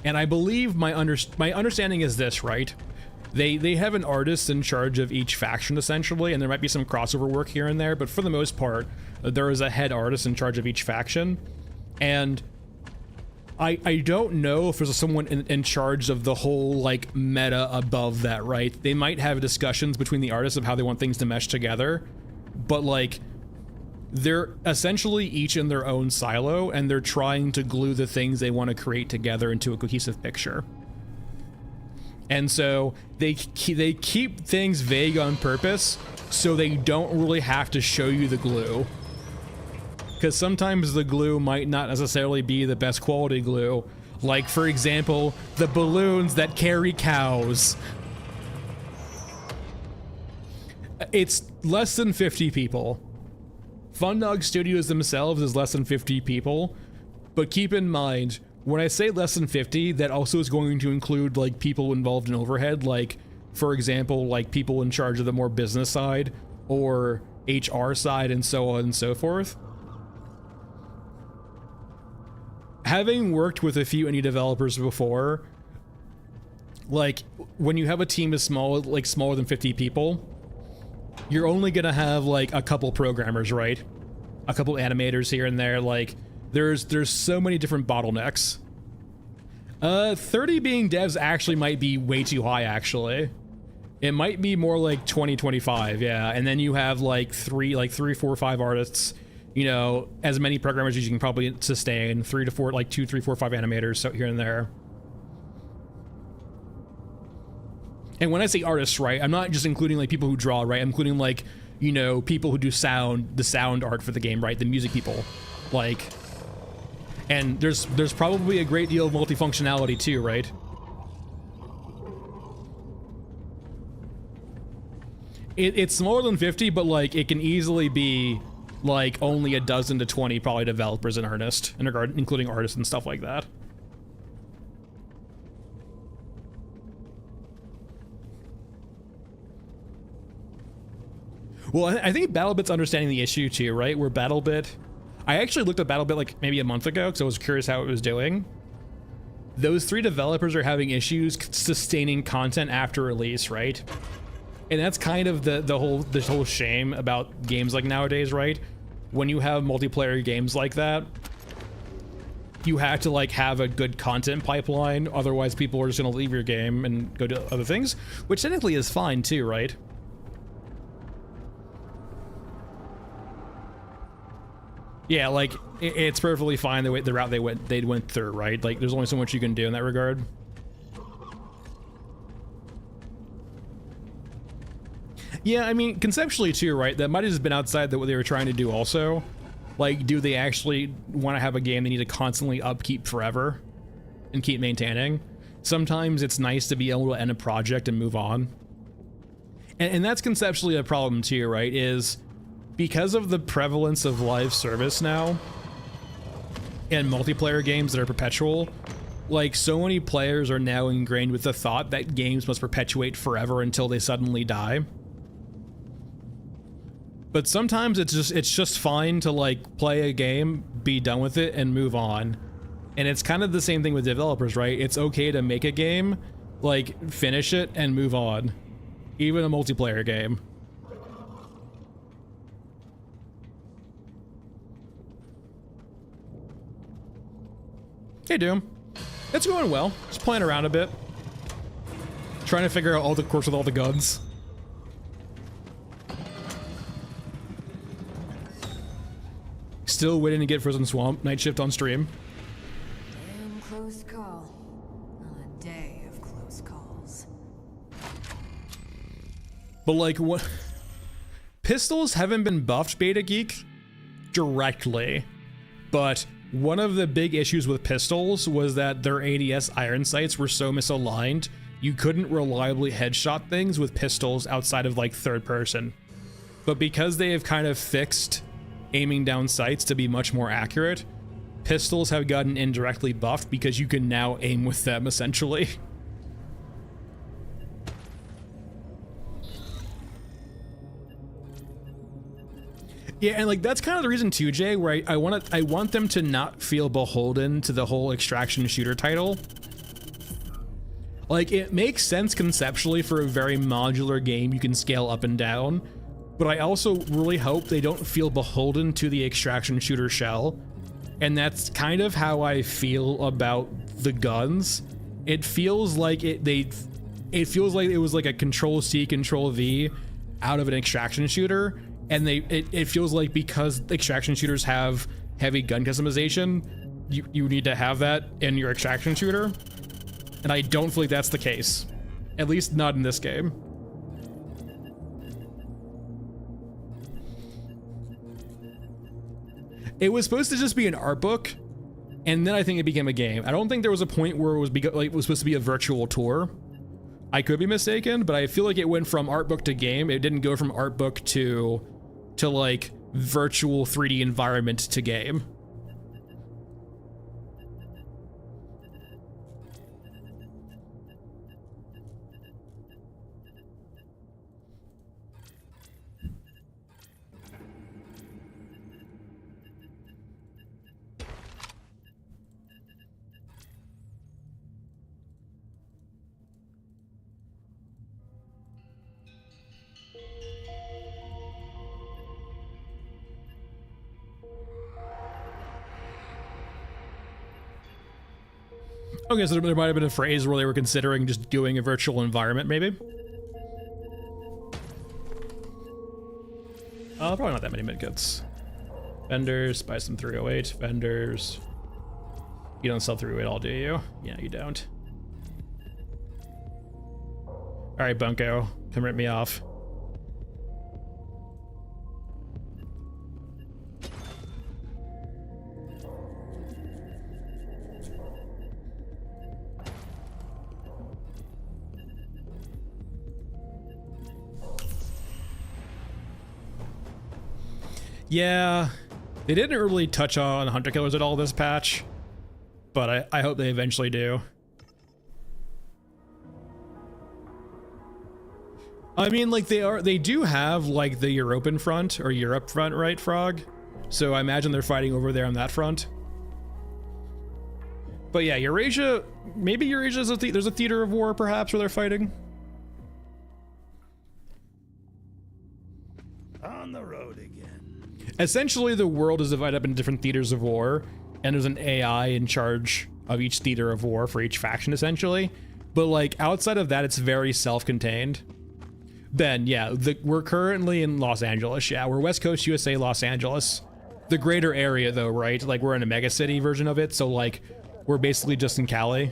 Speaker 1: And I believe my understanding is this, right? They have an artist in charge of each faction essentially, and there might be some crossover work here and there, but for the most part, there is a head artist in charge of each faction. And I don't know if there's someone in charge of the whole like meta above that, right? They might have discussions between the artists of how they want things to mesh together, but like they're essentially each in their own silo, and they're trying to glue the things they want to create together into a cohesive picture. And so they keep things vague on purpose so they don't really have to show you the glue. Because sometimes the glue might not necessarily be the best quality glue. Like, for example, the balloons that carry cows. It's less than 50 people. Fun Dog Studios themselves is less than 50 people. But keep in mind, when I say less than 50, that also is going to include, like, people involved in overhead. Like, for example, like, people in charge of the more business side or HR side and so on and so forth. Having worked with a few indie developers before, like when you have a team as small, like smaller than 50 people, you're only gonna have like a couple programmers, right? A couple animators here and there. Like there's so many different bottlenecks. 30 being devs actually might be way too high, actually. It might be more like 20, 25, yeah. And then you have like three, 4, 5 artists. You know, as many programmers as you can probably sustain, 3 to 4, like 2, 3, 4, 5 animators, so here and there. And when I say artists, right, I'm not just including like people who draw, right? I'm including like, you know, people who do the sound art for the game, right? The music people, like, and there's probably a great deal of multifunctionality too, right? It's smaller than 50, but like it can easily be like only a dozen to 20 probably developers in earnest, including artists and stuff like that. Well, I think BattleBit's understanding the issue too, right? Where BattleBit, I actually looked at BattleBit like maybe a month ago because I was curious how it was doing. Those 3 developers are having issues sustaining content after release, right? And that's kind of the whole shame about games like nowadays, right? When you have multiplayer games like that, you have to like have a good content pipeline, otherwise people are just gonna leave your game and go to other things, which technically is fine too, right? Yeah, like it's perfectly fine the route they went through, right? Like there's only so much you can do in that regard. Yeah, I mean, conceptually too, right? That might have just been outside what they were trying to do also. Like, do they actually want to have a game they need to constantly upkeep forever and keep maintaining? Sometimes it's nice to be able to end a project and move on. And that's conceptually a problem too, right? Is because of the prevalence of live service now and multiplayer games that are perpetual, like so many players are now ingrained with the thought that games must perpetuate forever until they suddenly die. But sometimes it's just fine to like play a game, be done with it, and move on. And it's kind of the same thing with developers, right? It's okay to make a game, like finish it and move on. Even a multiplayer game. Hey Doom. It's going well. Just playing around a bit. Trying to figure out all the quirks with all the guns. still waiting to get Frozen Swamp Night Shift on stream.
Speaker 2: Damn close call. On a day of close calls.
Speaker 1: But like, what? Pistols haven't been buffed, Beta Geek, directly. But one of the big issues with pistols was that their ADS iron sights were so misaligned, you couldn't reliably headshot things with pistols outside of like third person. But because they have kind of fixed aiming down sights to be much more accurate, pistols have gotten indirectly buffed because you can now aim with them essentially. Yeah, and like that's kind of the reason too, Jay, where I want them to not feel beholden to the whole extraction shooter title. Like, it makes sense conceptually for a very modular game you can scale up and down, but I also really hope they don't feel beholden to the extraction shooter shell. And that's kind of how I feel about the guns. It feels like it feels like it was like a Control-C, Control-V out of an extraction shooter. And it feels like because extraction shooters have heavy gun customization, you need to have that in your extraction shooter. And I don't feel like that's the case. At least not in this game. It was supposed to just be an art book, and then I think it became a game. I don't think there was a point where it was supposed to be a virtual tour. I could be mistaken, but I feel like it went from art book to game. It didn't go from art book to like virtual 3D environment to game. Okay, so there might have been a phrase where they were considering just doing a virtual environment, maybe? Probably not that many medkits. Vendors, buy some 308. Vendors. You don't sell 308 all, do you? Yeah, you don't. Alright, Bunko. Come rip me off. Yeah, they didn't really touch on hunter killers at all this patch, but I hope they eventually do. I mean, like they do have like the European front or Europe front, right, Frog? So I imagine they're fighting over there on that front. But yeah, Eurasia, maybe Eurasia's there's a theater of war perhaps where they're fighting.
Speaker 5: On the road again.
Speaker 1: Essentially, the world is divided up into different theaters of war, and there's an AI in charge of each theater of war for each faction, essentially. But like outside of that, it's very self-contained. Ben, yeah, we're currently in Los Angeles. Yeah, we're West Coast USA, Los Angeles. The greater area, though, right? Like we're in a mega city version of it, so like we're basically just in Cali.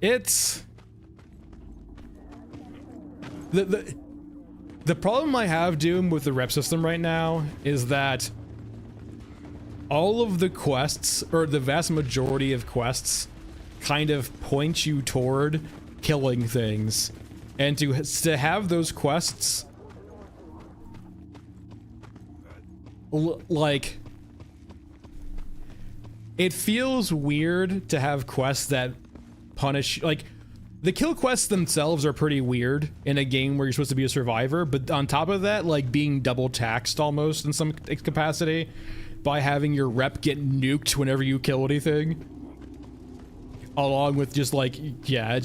Speaker 1: It's the problem I have, Doom, with the rep system right now is that all of the quests, or the vast majority of quests, kind of point you toward killing things. And to have those quests, like, it feels weird to have quests that punish, like, the kill quests themselves are pretty weird in a game where you're supposed to be a survivor, but on top of that, like being double taxed almost in some capacity by having your rep get nuked whenever you kill anything, along with just like, yeah, it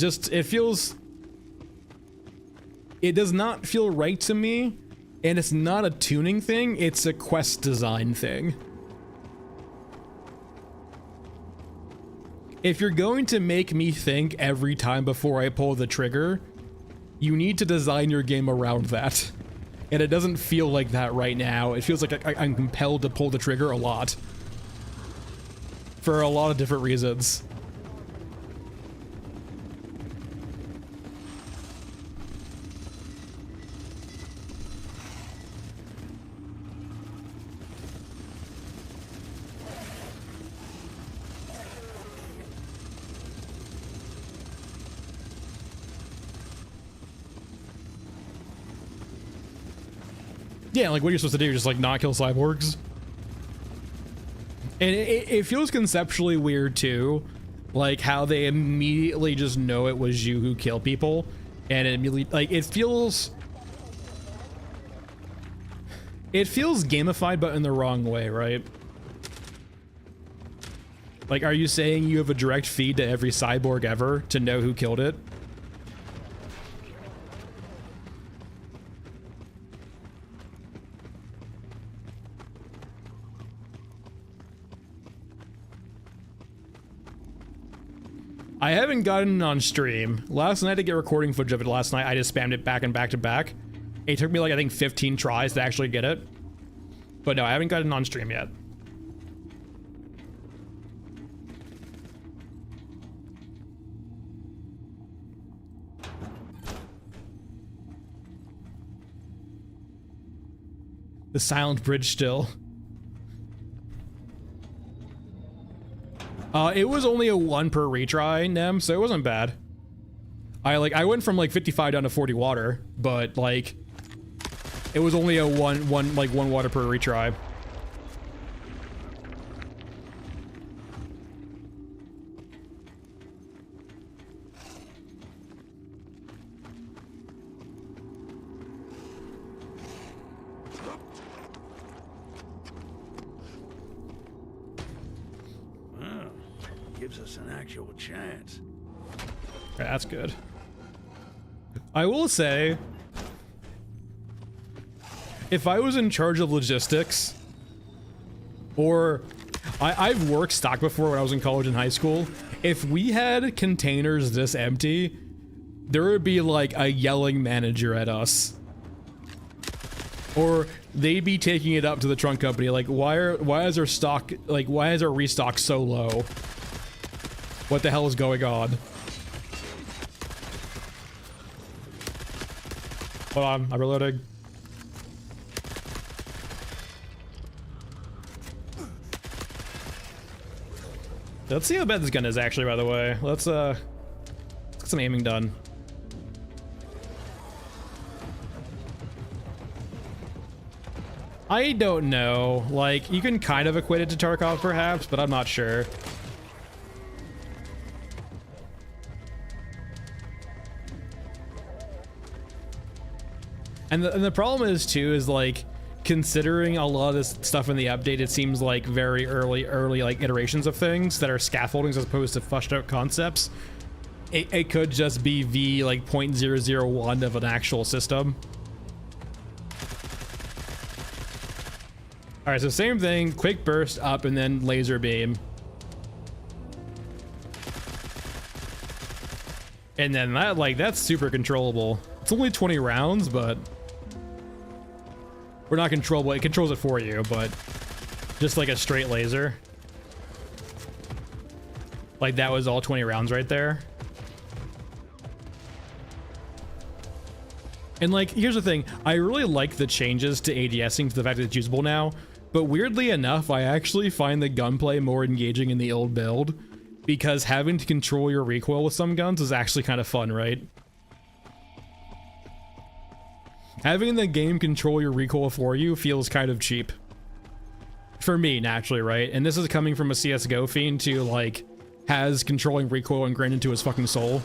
Speaker 1: does not feel right to me, and it's not a tuning thing, it's a quest design thing. If you're going to make me think every time before I pull the trigger, you need to design your game around that. and it doesn't feel like that right now. It feels like I'm compelled to pull the trigger a lot. For a lot of different reasons. Yeah, like what you're supposed to do, just like not kill cyborgs. And it feels conceptually weird too, like how they immediately just know it was you who killed people, and it immediately, like, it feels gamified, but in the wrong way, right? Like, are you saying you have a direct feed to every cyborg ever to know who killed it? I haven't gotten it on stream. Last night to get recording footage of it last night, I just spammed it back and back to back. It took me like, I think 15 tries to actually get it. But no, I haven't gotten it on stream yet. The silent bridge still. It was only a 1 per retry, Nem, so it wasn't bad. I went from like 55 down to 40 water, but like it was only a one water per retry.
Speaker 5: Gives us an actual chance.
Speaker 1: That's good. I will say, if I was in charge of logistics, or I've worked stock before when I was in college and high school, if we had containers this empty, there would be like a yelling manager at us. Or they'd be taking it up to the trunk company, like, why is our stock, like, why is our restock so low? What the hell is going on? Hold on, I'm reloading. Let's see how bad this gun is actually, by the way. Let's get some aiming done. I don't know. Like, you can kind of equate it to Tarkov perhaps, but I'm not sure. And the problem is too, is like, considering a lot of this stuff in the update, it seems like very early like iterations of things that are scaffoldings as opposed to fleshed out concepts. It could just be V like 0.001 of an actual system. All right, so same thing, quick burst up and then laser beam. And then that, like, that's super controllable. It's only 20 rounds, but we're not controllable. It controls it for you, but just like a straight laser. Like that was all 20 rounds right there. And like, here's the thing. I really like the changes to ADSing to the fact that it's usable now, but weirdly enough, I actually find the gunplay more engaging in the old build because having to control your recoil with some guns is actually kind of fun, right? Having the game control your recoil for you feels kind of cheap. For me, naturally, right? And this is coming from a CSGO fiend who, like, has controlling recoil ingrained into his fucking soul.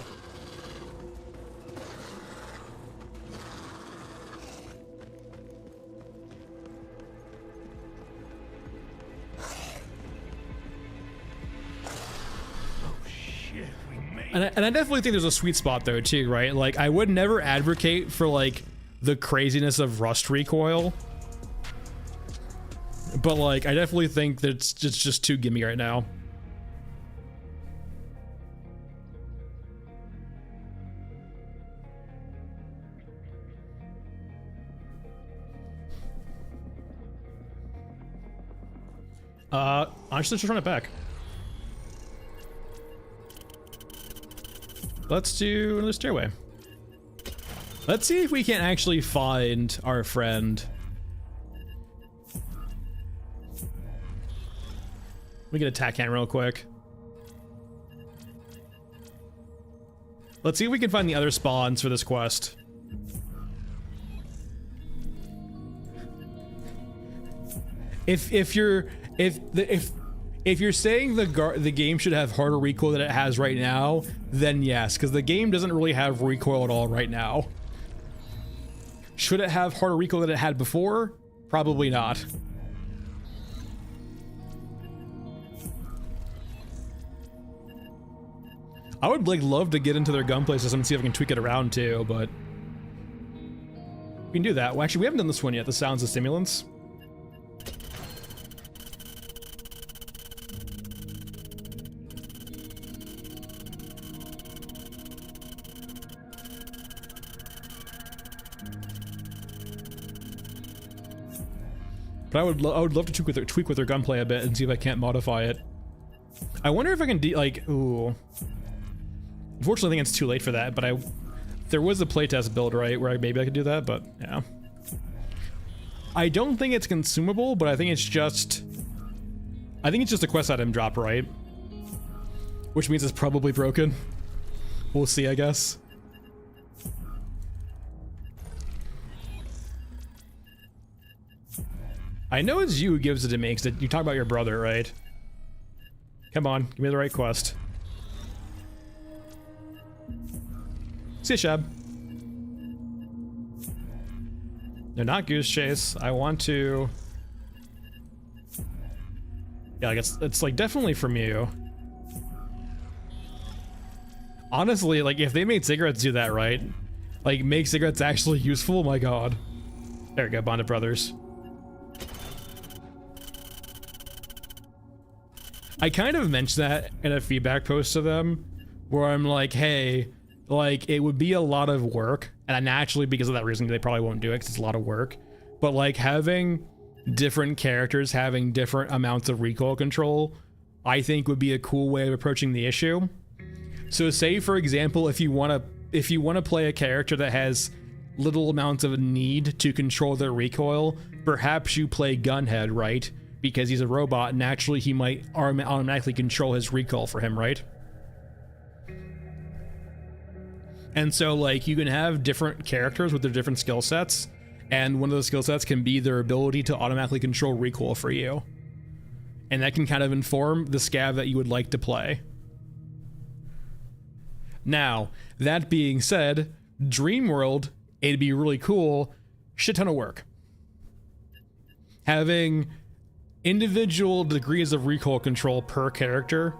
Speaker 1: And I definitely think there's a sweet spot though too, right? Like, I would never advocate for like the craziness of Rust recoil, but like I definitely think that it's just too gimme right now. Honestly, just run it back. Let's do another stairway. Let's see if we can actually find our friend. We can attack him real quick. Let's see if we can find the other spawns for this quest. If you're saying the game should have harder recoil than it has right now, then yes, because the game doesn't really have recoil at all right now. Should it have harder recoil than it had before? Probably not. I would love to get into their gunplay system and see if I can tweak it around too, but we can do that. Well, actually, we haven't done this one yet. The sounds of stimulants. But I would love to tweak with their gunplay a bit and see if I can't modify it. I wonder if I can ooh. Unfortunately, I think it's too late for that, but there was a playtest build, right, where maybe I could do that, but yeah. I don't think it's consumable, but I think it's just a quest item drop, right? Which means it's probably broken. We'll see, I guess. I know it's you who gives it to me, because you talk about your brother, right? Come on, give me the right quest. See you, Shab. No, not Goose Chase. I want to... Yeah, I guess it's like definitely from you. Honestly, like if they made cigarettes do that, right? Like make cigarettes actually useful, my god. There we go, Bonded Brothers. I kind of mentioned that in a feedback post to them where I'm like, hey, like it would be a lot of work, and naturally because of that reason they probably won't do it because it's a lot of work, but like having different characters having different amounts of recoil control I think would be a cool way of approaching the issue. So say for example, if you want to play a character that has little amounts of need to control their recoil, perhaps you play Gunhead, right? Because he's a robot, naturally he might automatically control his recoil for him, right? And so like you can have different characters with their different skill sets, and one of those skill sets can be their ability to automatically control recoil for you. And that can kind of inform the scav that you would like to play. Now, that being said, Dreamworld, it'd be really cool, shit ton of work. Having individual degrees of recoil control per character,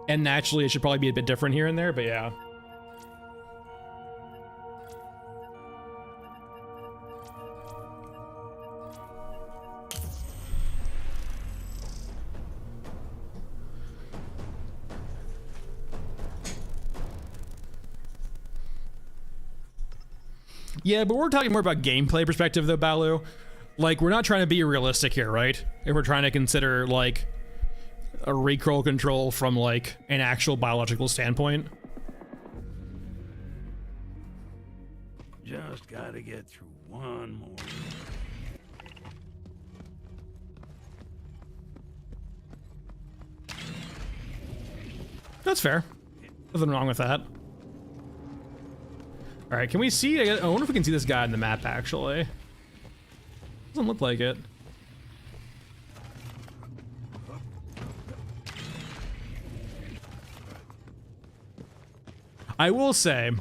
Speaker 1: and naturally it should probably be a bit different here and there, but yeah. Yeah, but we're talking more about gameplay perspective though, Balu. Like, we're not trying to be realistic here, right? If we're trying to consider, like, a recoil control from, like, an actual biological standpoint.
Speaker 5: Just gotta get through one more.
Speaker 1: That's fair. Nothing wrong with that. Alright, can we see? I wonder if we can see this guy on the map, actually. Doesn't look like it. I will say,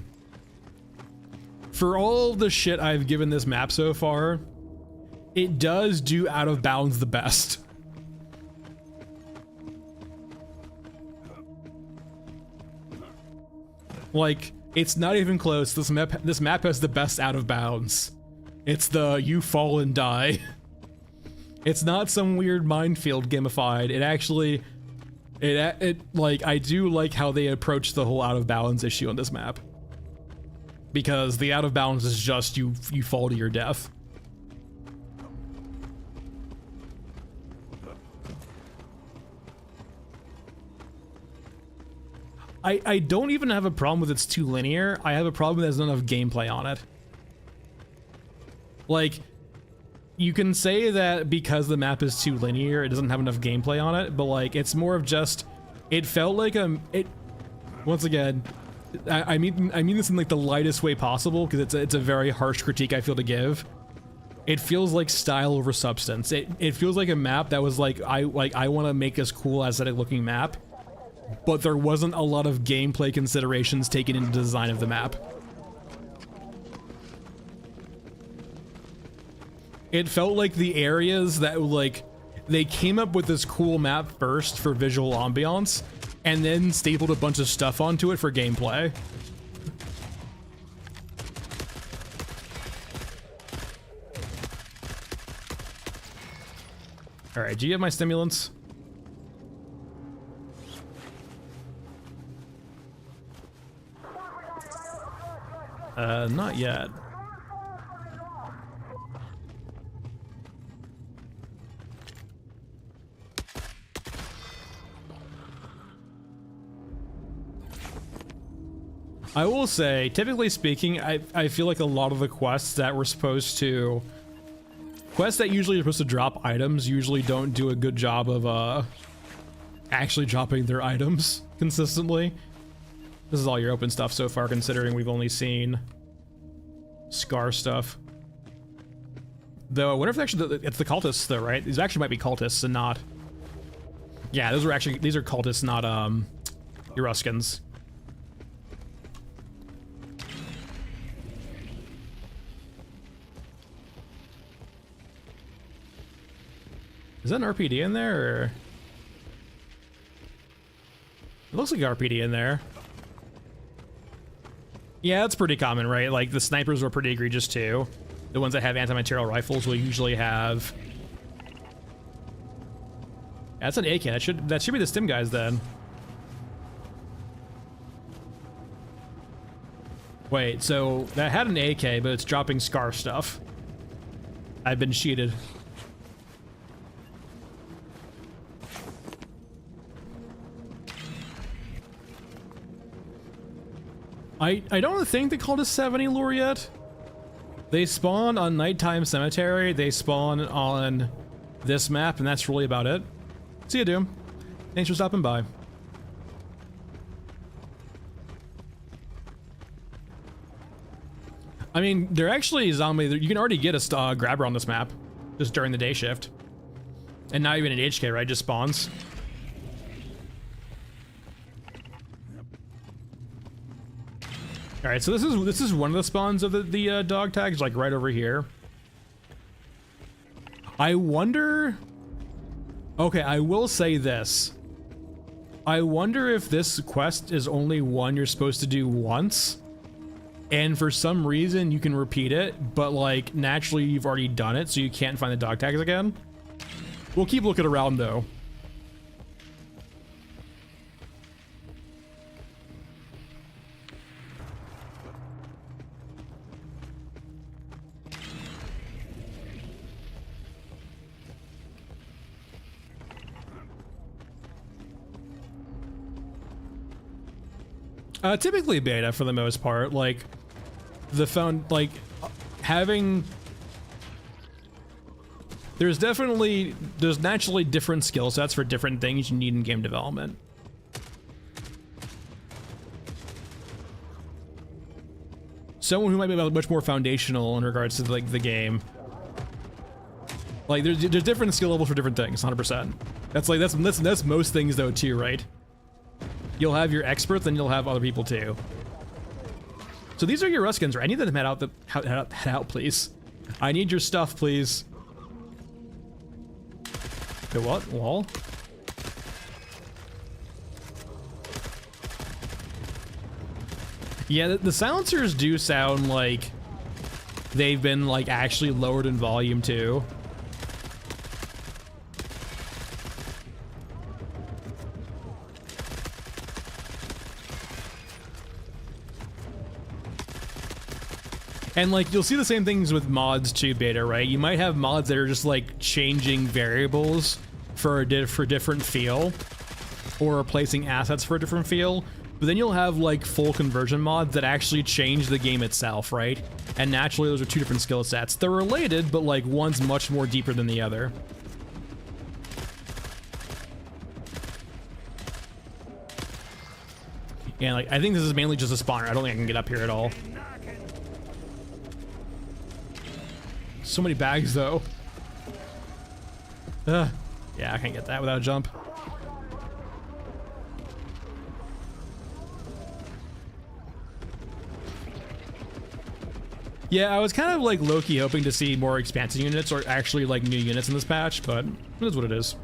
Speaker 1: for all the shit I've given this map so far, it does do Out of Bounds the best. Like, it's not even close. This map has the best Out of Bounds. It's the you fall and die. It's not some weird minefield gamified. It actually, like, I do like how they approach the whole Out of Bounds issue on this map. Because the Out of Bounds is just you fall to your death. I don't even have a problem with it's too linear. I have a problem with there's not enough gameplay on it. Like, you can say that because the map is too linear, it doesn't have enough gameplay on it, but like, it's more of just, it felt like once again, I mean this in like the lightest way possible, because it's a very harsh critique I feel to give. It feels like style over substance. It feels like a map that was like I want to make this cool aesthetic looking map, but there wasn't a lot of gameplay considerations taken into the design of the map. It felt like the areas that like they came up with this cool map first for visual ambiance, and then stapled a bunch of stuff onto it for gameplay. All right, do you have my stimulants? Not yet. I will say, typically speaking, I feel like a lot of the quests that were supposed to... Quests that usually are supposed to drop items usually don't do a good job of actually dropping their items consistently. This is all your open stuff so far, considering we've only seen Scar stuff. Though, I wonder if actually it's the cultists though, right? These actually might be cultists and not... Yeah, these are cultists, not Eruskins. Is that an RPD in there, or? It looks like RPD in there. Yeah, that's pretty common, right? Like, the snipers were pretty egregious too. The ones that have anti-material rifles will usually have... Yeah, that's an AK. That should be the stim guys then. Wait, so that had an AK, but it's dropping Scar stuff. I've been cheated. I don't think the cultists have any lore yet. They spawn on Nighttime Cemetery, they spawn on this map, and that's really about it. See ya, Doom. Thanks for stopping by. I mean, they're actually zombie. You can already get a grabber on this map just during the day shift. And not even an HK, right? Just spawns. All right, so this is one of the spawns of the dog tags, like right over here. I wonder. Okay, I will say this. I wonder if this quest is only one you're supposed to do once, and for some reason you can repeat it, but like naturally you've already done it, so you can't find the dog tags again. We'll keep looking around though. Typically beta for the most part, like having, there's naturally different skill sets for different things you need in game development. Someone who might be much more foundational in regards to like the game, like there's different skill levels for different things, 100%. That's most things though too, right? You'll have your experts, and you'll have other people too. So these are your Ruskins, right? I need them to head out, please. I need your stuff, please. The what? Wall? Yeah, the silencers do sound like they've been like actually lowered in volume too. And like, you'll see the same things with mods to beta, right? You might have mods that are just like changing variables for a different feel, or replacing assets for a different feel. but then you'll have like full conversion mods that actually change the game itself, right? And naturally those are two different skill sets. They're related, but like one's much more deeper than the other. And like, I think this is mainly just a spawner. I don't think I can get up here at all. So many bags though. Yeah, I can't get that without a jump. Yeah, I was kind of like low-key hoping to see more expansive units or actually like new units in this patch, but it is what it is.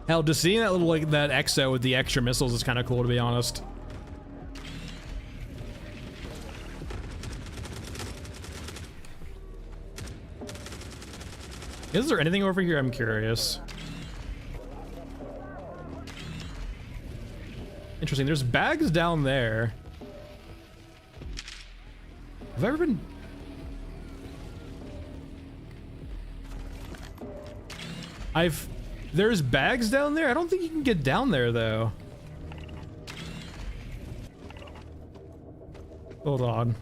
Speaker 1: Hell, just seeing that little like that exo with the extra missiles is kind of cool, to be honest. Is there anything over here? I'm curious. Interesting. There's bags down there. Have I ever been... There's bags down there? I don't think you can get down there, though. Hold on.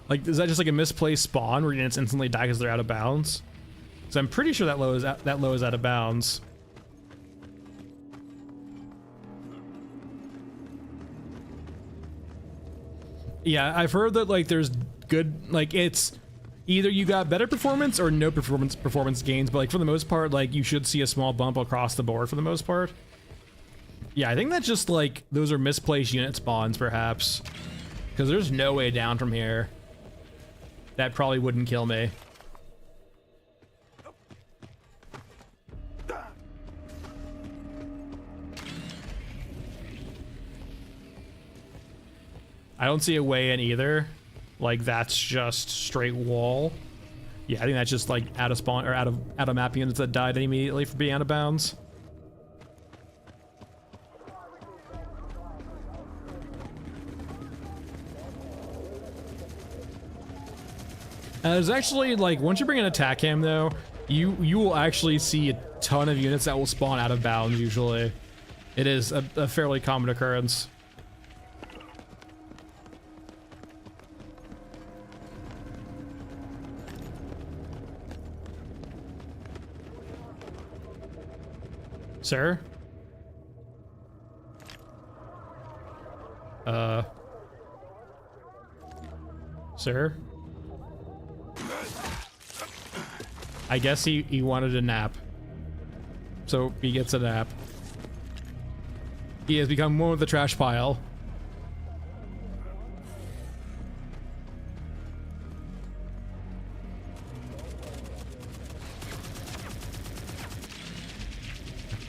Speaker 1: Like, is that just like a misplaced spawn where units instantly die because they're out of bounds? Because I'm pretty sure that low is out of bounds. Yeah, I've heard that like there's good, like it's either you got better performance or no performance gains, but like for the most part, like you should see a small bump across the board for the most part. Yeah, I think that's just like those are misplaced unit spawns perhaps, because there's no way down from here. That probably wouldn't kill me. I don't see a way in either. Like that's just straight wall. Yeah, I think that's just like out of spawn or out of map units that died immediately for being out of bounds. There's actually like once you bring an attack cam though, you will actually see a ton of units that will spawn out of bounds usually. It is a fairly common occurrence. Sir? Sir? I guess he wanted a nap. So he gets a nap. He has become one with the trash pile.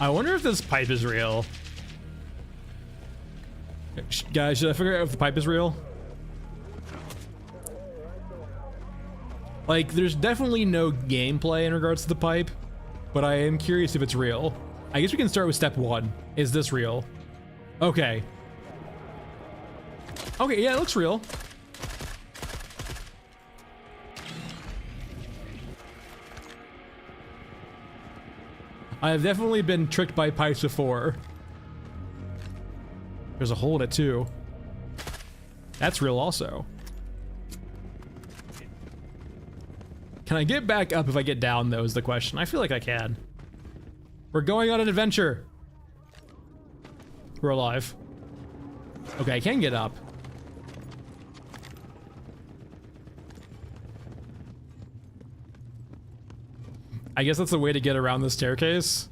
Speaker 1: I wonder if this pipe is real. Guys, should I figure out if the pipe is real? Like, there's definitely no gameplay in regards to the pipe, but I am curious if it's real. I guess we can start with step one. Is this real? Okay. Okay, yeah, it looks real. I have definitely been tricked by pipes before. There's a hole in it too. That's real also. Can I get back up if I get down though is the question. I feel like I can. We're going on an adventure. We're alive. Okay, I can get up. I guess that's the way to get around the staircase.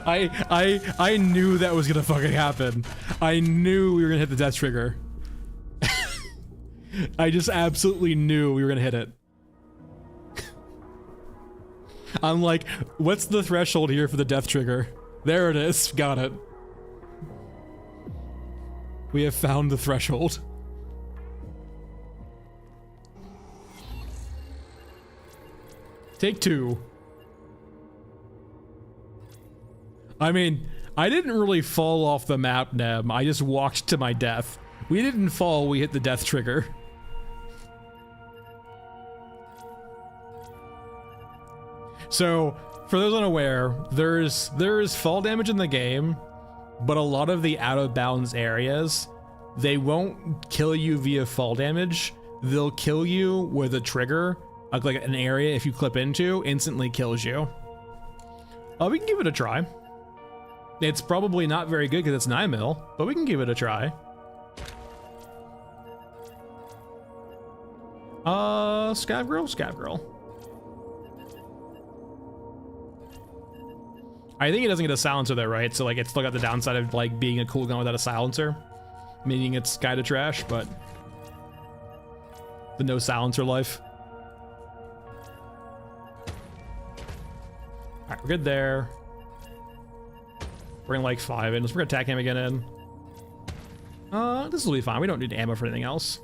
Speaker 1: I knew that was gonna fucking happen. I knew we were gonna hit the death trigger. I just absolutely knew we were gonna hit it. I'm like, what's the threshold here for the death trigger? There it is, got it. We have found the threshold. Take two. I mean, I didn't really fall off the map, Nem. I just walked to my death. We didn't fall, we hit the death trigger. So, for those unaware, there is fall damage in the game, but a lot of the out of bounds areas, they won't kill you via fall damage. They'll kill you with a trigger, like an area if you clip into, instantly kills you. We can give it a try. It's probably not very good because it's 9mm, but we can give it a try. Scav Girl, Scav Girl. I think it doesn't get a silencer though, right? So like it's still got the downside of like being a cool gun without a silencer, meaning it's kinda trash, but the no silencer life. Alright, we're good there. We're gonna like 5 in, so we're gonna attack him again in. This will be fine. We don't need ammo for anything else.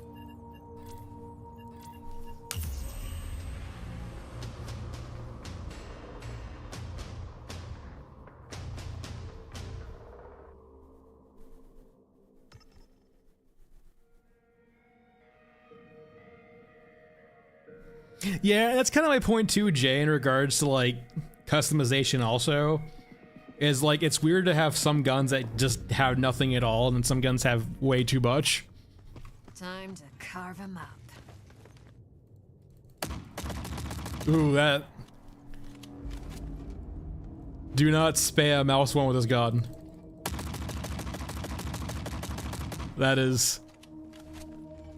Speaker 1: Yeah, that's kind of my point too, Jay, in regards to like customization also. Is like, it's weird to have some guns that just have nothing at all, and then some guns have way too much.
Speaker 2: Time to carve him up.
Speaker 1: Ooh, that. Do not spam mouse 1 with this gun. That is.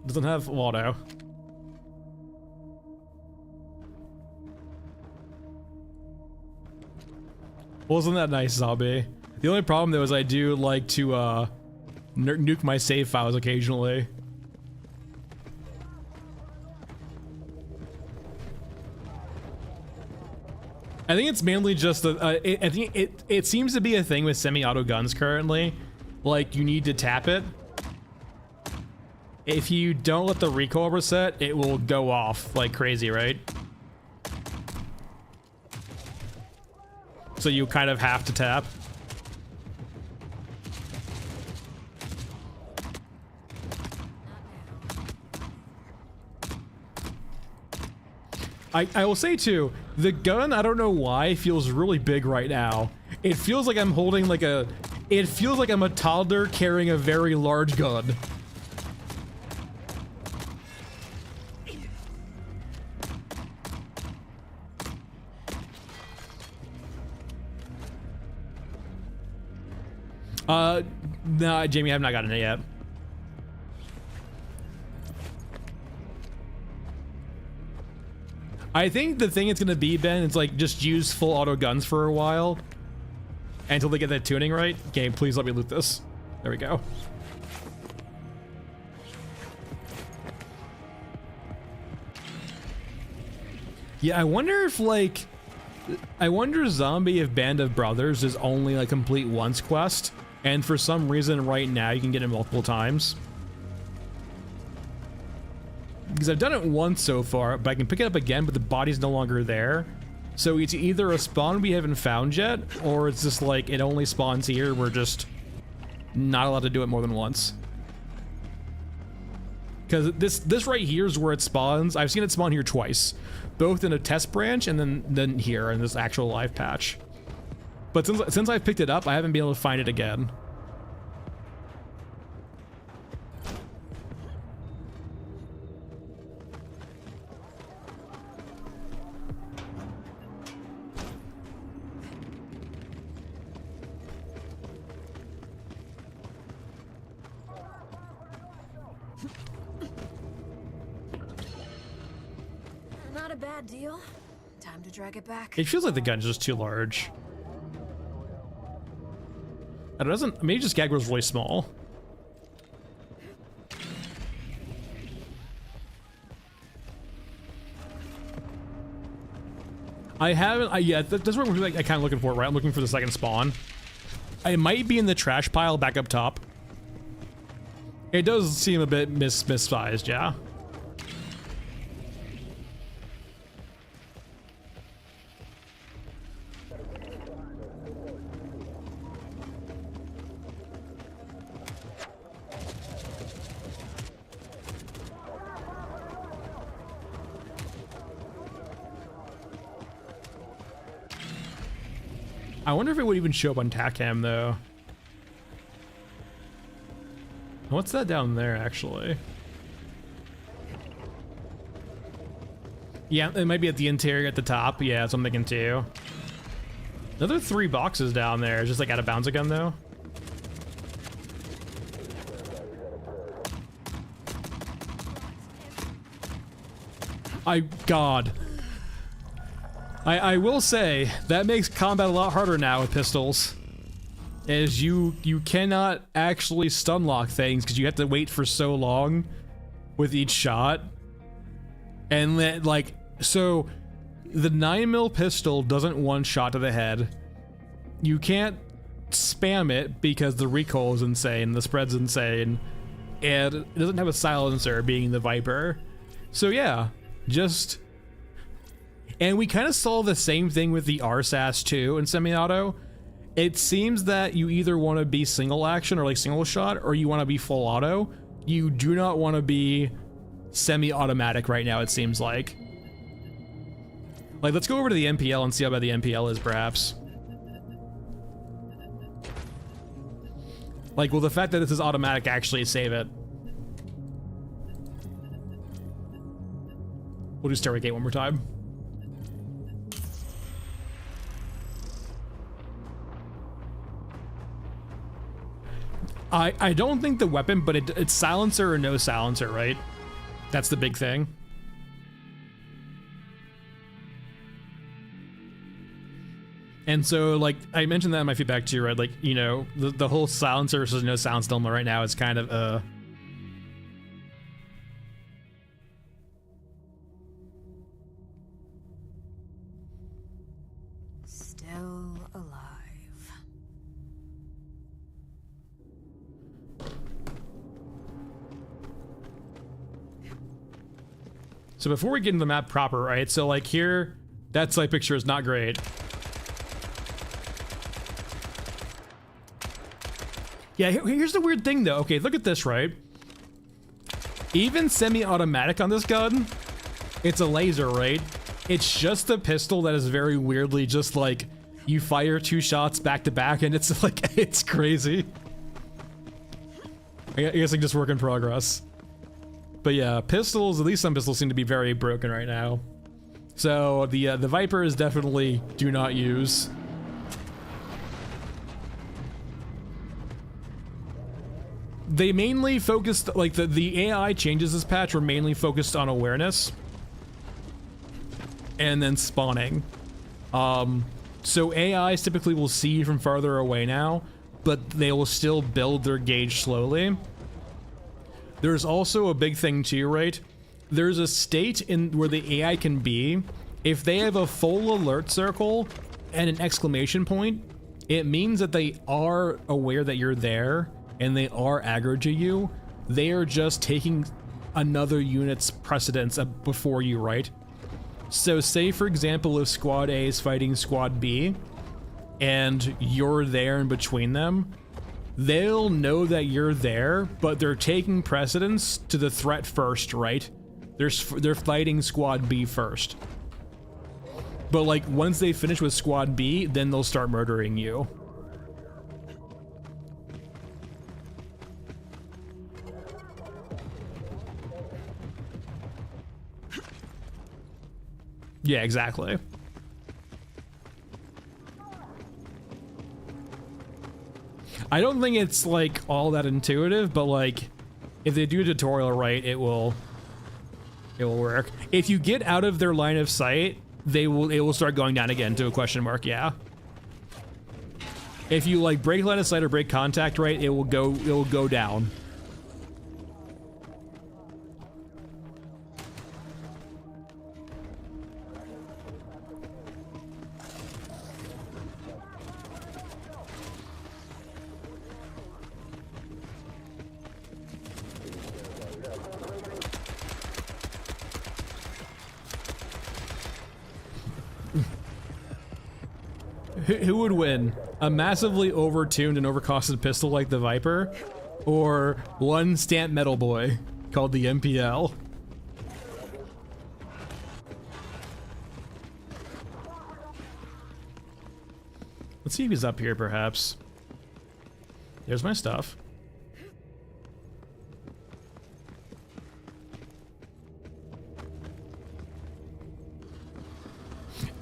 Speaker 1: Doesn't have auto. Wasn't that nice, zombie? The only problem though is I do like to nuke my save files occasionally. I think it's mainly just that I think it seems to be a thing with semi-auto guns currently. Like, you need to tap it. If you don't let the recoil reset, it will go off like crazy, right? So you kind of have to tap. I will say too, the gun, I don't know why, feels really big right now. It feels like I'm holding like a, it feels like I'm a toddler carrying a very large gun. No, Jamie, I have not gotten it yet. I think the thing it's gonna be, Ben, it's like just use full auto guns for a while until they get that tuning right. Okay, please let me loot this. There we go. Yeah, I wonder if like, I wonder zombie if Band of Brothers is only like complete once quest. And for some reason right now you can get it multiple times. Because I've done it once so far, but I can pick it up again, but the body's no longer there. So it's either a spawn we haven't found yet, or it's just like it only spawns here, we're just not allowed to do it more than once. Because this right here is where it spawns. I've seen it spawn here twice. Both in a test branch and then here in this actual live patch. But since I've picked it up, I haven't been able to find it again.
Speaker 2: Not a bad deal. Time to drag it back.
Speaker 1: It feels like the gun's just too large. It doesn't, maybe just Gag was really small. I haven't, yeah, that's what I'm kind of looking for, right? I'm looking for the second spawn. It might be in the trash pile back up top. It does seem a bit missized, yeah. I wonder if it would even show up on TACam though. What's that down there actually? Yeah, it might be at the interior at the top. Yeah, that's what I'm thinking too. Another 3 boxes down there, just like out of bounds again though. God. I will say, that makes combat a lot harder now with pistols. As you cannot actually stun lock things because you have to wait for so long with each shot. And then, like, so the 9mm pistol doesn't one shot to the head. You can't spam it because the recoil is insane, the spread's insane, and it doesn't have a silencer being the Viper. So yeah, just... And we kind of saw the same thing with the RSAS too in semi-auto. It seems that you either want to be single action or like single shot, or you want to be full auto. You do not want to be semi-automatic right now, it seems like. Like, let's go over to the MPL and see how bad the MPL is, perhaps. Like, will the fact that this is automatic actually save it? We'll do Stairway Gate one more time. I don't think the weapon, but it's silencer or no silencer, right? That's the big thing. And so, like, I mentioned that in my feedback too, right? Like, you know, the whole silencer versus no silence dilemma right now is kind of,
Speaker 2: Still alive.
Speaker 1: So before we get into the map proper, right? So like here, that sight picture is not great. Yeah, here's the weird thing though. Okay, look at this, right? Even semi-automatic on this gun, it's a laser, right? It's just a pistol that is very weirdly just like, you fire 2 shots back to back and it's like, it's crazy. I guess like just work in progress. But yeah, pistols, at least some pistols seem to be very broken right now. So the Viper is definitely do not use. They mainly focused, like the AI changes this patch were mainly focused on awareness. And then spawning. So AIs typically will see from farther away now, but they will still build their gauge slowly. There's also a big thing too, right? There's a state in where the AI can be. If they have a full alert circle and an exclamation point, it means that they are aware that you're there and they are aggro to you. They are just taking another unit's precedence before you, right? So say, for example, if Squad A is fighting Squad B and you're there in between them, they'll know that you're there, but they're taking precedence to the threat first, right? They're fighting Squad B first. But like, once they finish with Squad B, then they'll start murdering you. Yeah, exactly. I don't think it's like all that intuitive, but like if they do a tutorial right, it will work. If you get out of their line of sight, it will start going down again to a question mark, yeah. If you like break line of sight or break contact right, it will go down. Who would win? A massively overtuned and overcosted pistol like the Viper, or one stamp metal boy called the MPL? Let's see if he's up here, perhaps. There's my stuff.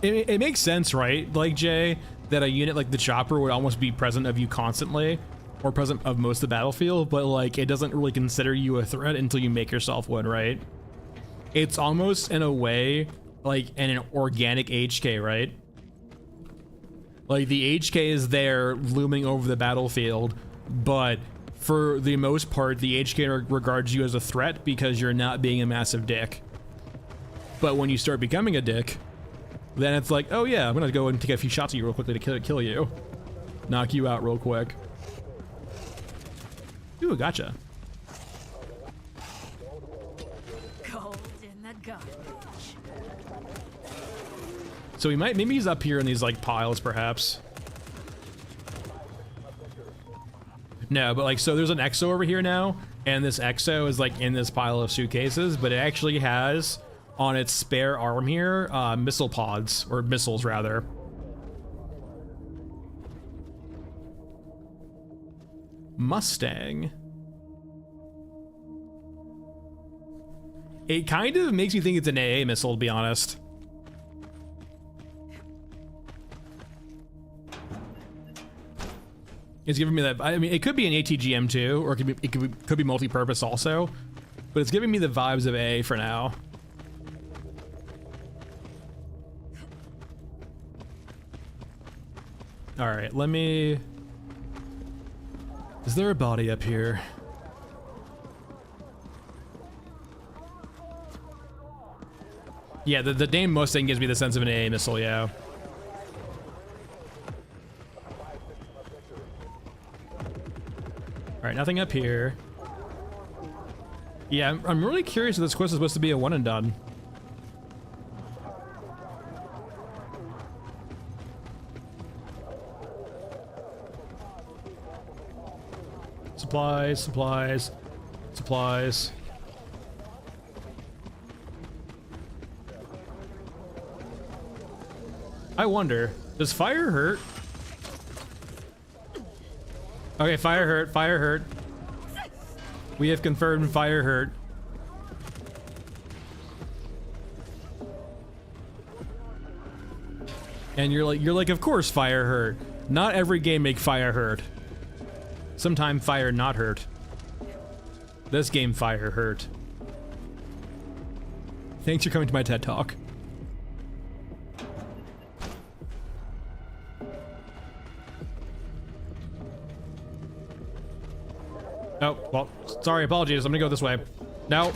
Speaker 1: It makes sense, right? Like, Jay, that a unit like the chopper would almost be present of you constantly, or present of most of the battlefield, but like, it doesn't really consider you a threat until you make yourself one, right? It's almost, in a way, like an organic HK, right? Like, the HK is there looming over the battlefield, but for the most part, the HK regards you as a threat because you're not being a massive dick. But when you start becoming a dick, then it's like, oh yeah, I'm gonna go and take a few shots at you real quickly to kill you. Knock you out real quick. Ooh, gotcha.
Speaker 2: Gold in the garbage.
Speaker 1: So he might, maybe he's up here in these like piles, perhaps. No, but like, so there's an EXO over here now, and this EXO is like in this pile of suitcases, but it actually has on its spare arm here, missile pods, or missiles rather. Mustang. It kind of makes me think it's an AA missile, to be honest. It's giving me that. I mean, it could be an ATGM too, or it could be multi-purpose also, but it's giving me the vibes of AA for now. All right, let me. Is there a body up here? Yeah, the Dame Mustang gives me the sense of an AA missile, yeah. All right, nothing up here. Yeah, I'm really curious if this quest is supposed to be a one and done. Supplies, supplies, supplies. I wonder, does fire hurt? Okay, fire hurt, fire hurt. We have confirmed fire hurt. And you're like, of course fire hurt. Not every game make fire hurt. Sometimes fire not hurt. This game fire hurt. Thanks for coming to my TED Talk. Oh, well, sorry, apologies. I'm gonna go this way. No.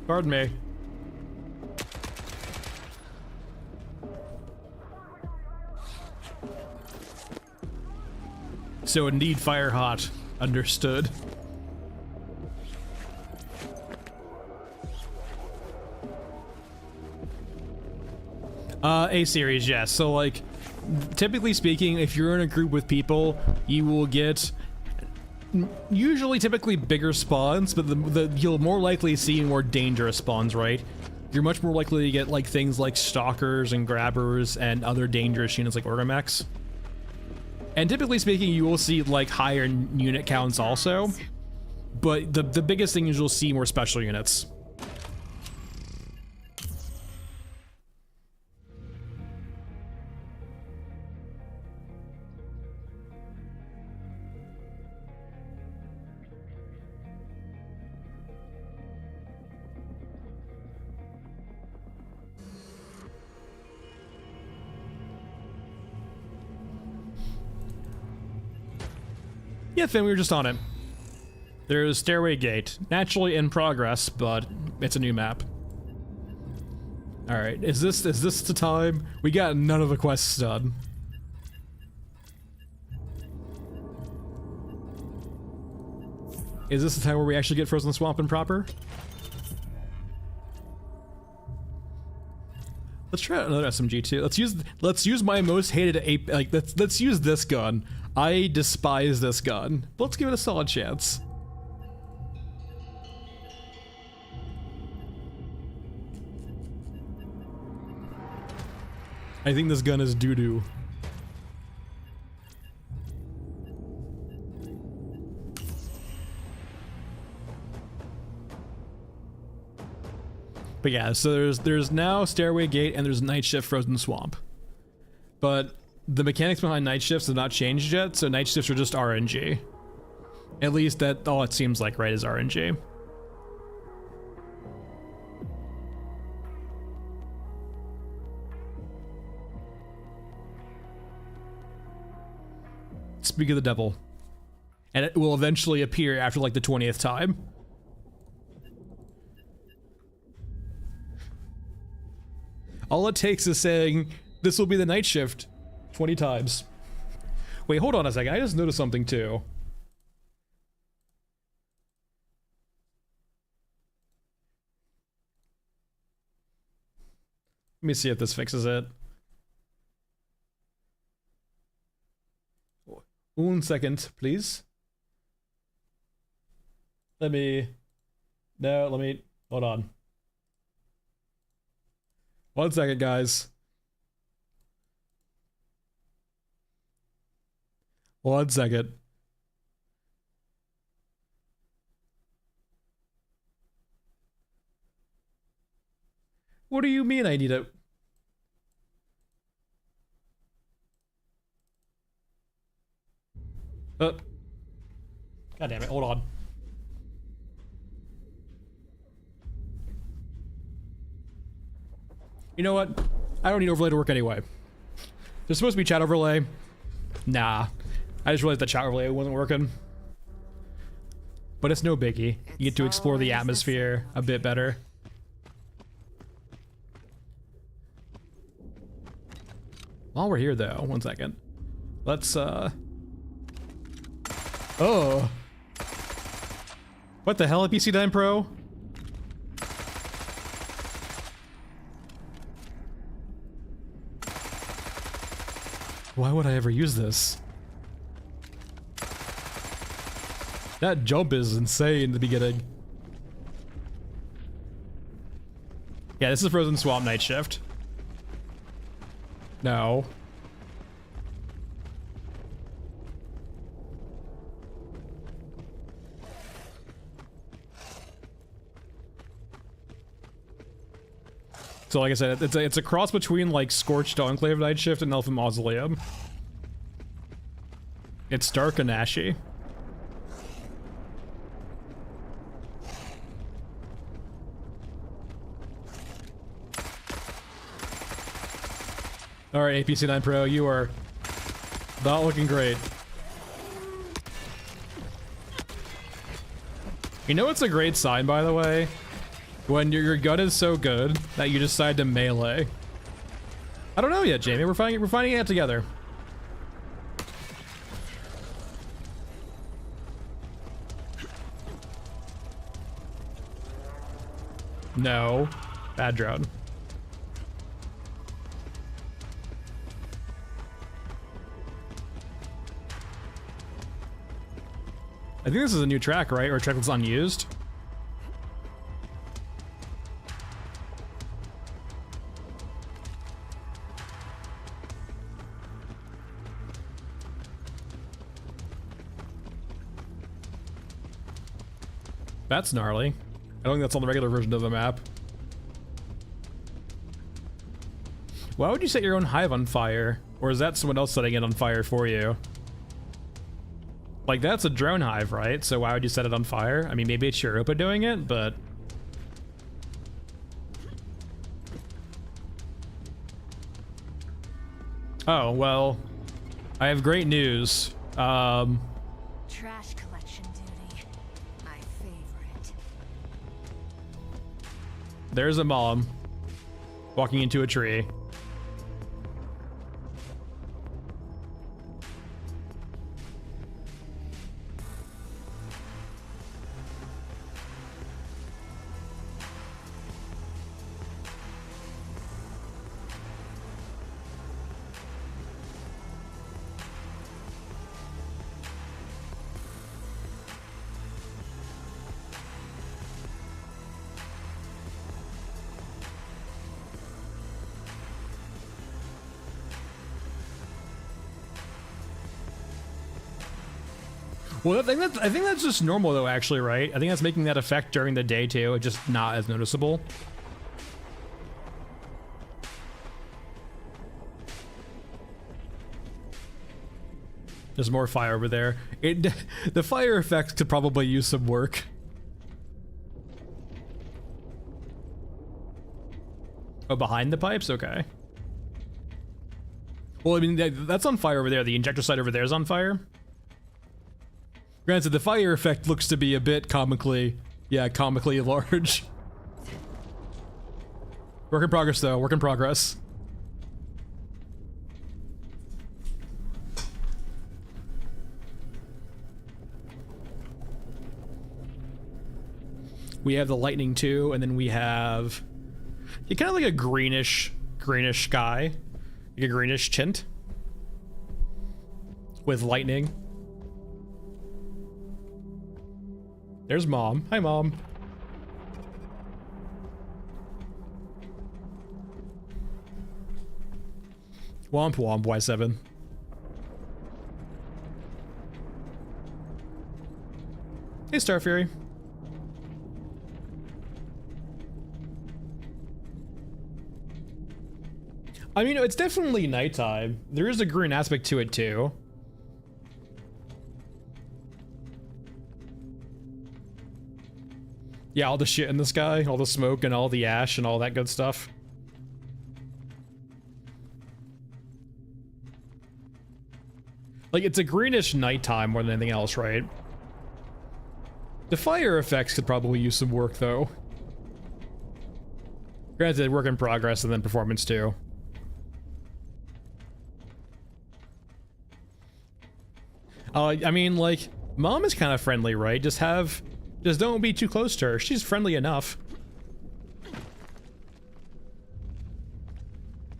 Speaker 1: Pardon me. So indeed, fire hot. Understood. A series, yes. So like, typically speaking, if you're in a group with people, you will get usually typically bigger spawns, but you'll more likely see more dangerous spawns, right? You're much more likely to get like things like stalkers and grabbers and other dangerous units like Mechs. And typically speaking, you will see like higher unit counts also, but the biggest thing is you'll see more special units. Yeah, Finn, we were just on it. There's Stairway Gate. Naturally in progress, but it's a new map. Alright, is this the time? We got none of the quests done. Is this the time where we actually get Frozen Swamp and proper? Let's try another SMG too. Let's use my most hated let's use this gun. I despise this gun. But let's give it a solid chance. I think this gun is doo-doo. But yeah, so there's now Stairway Gate and there's Night Shift Frozen Swamp. But the mechanics behind night shifts have not changed yet, so night shifts are just RNG. At least that all it seems like, right, is RNG. Speak of the devil. And it will eventually appear after like the 20th time. All it takes is saying, this will be the night shift 20 times. Wait, hold on a second. I just noticed something too. Let me see if this fixes it. 1 second, please. Let me... Hold on. 1 second, guys. 1 second. What do you mean I need it? God damn it, hold on. You know what? I don't need overlay to work anyway. There's supposed to be chat overlay. Nah. I just realized the chat overlay wasn't working. But it's no biggie. You get to explore the atmosphere a bit better. While we're here though, 1 second. Let's Oh. What the hell, PC 9 Pro? Why would I ever use this? That jump is insane in the beginning. Yeah, this is Frozen Swamp Night Shift. No. So like I said, it's a cross between like Scorched Enclave Night Shift and Elfin Mausoleum. It's dark and ashy. Alright, APC 9 Pro, you are not looking great. You know what's a great sign, by the way? When your gun is so good that you decide to melee. I don't know yet, Jamie. We're finding it out together. No. Bad drone. I think this is a new track, right? Or a track that's unused. That's gnarly. I don't think that's on the regular version of the map. Why would you set your own hive on fire? Or is that someone else setting it on fire for you? Like, that's a drone hive, right? So why would you set it on fire? I mean, maybe it's Europa doing it, but... Oh, well... I have great news.
Speaker 2: Trash collection duty. My favorite.
Speaker 1: There's a mom walking into a tree. Well, I think that's just normal though, actually, right? I think that's making that effect during the day too. It's just not as noticeable. There's more fire over there. The fire effects could probably use some work. Oh, behind the pipes? Okay. Well, I mean, that's on fire over there. The injector site over there is on fire. Granted, the fire effect looks to be a bit comically large. Work in progress, though. Work in progress. We have the lightning too, and then we have kind of like a greenish sky, like a greenish tint with lightning. There's Mom. Hi, Mom. Womp womp, Y7. Hey, Star Fury. I mean, it's definitely nighttime. There is a green aspect to it too. Yeah, all the shit in the sky, all the smoke and all the ash and all that good stuff. Like, it's a greenish nighttime more than anything else, right? The fire effects could probably use some work, though. Granted, work in progress and then performance too. I mean, like, Mom is kind of friendly, right? Just don't be too close to her. She's friendly enough.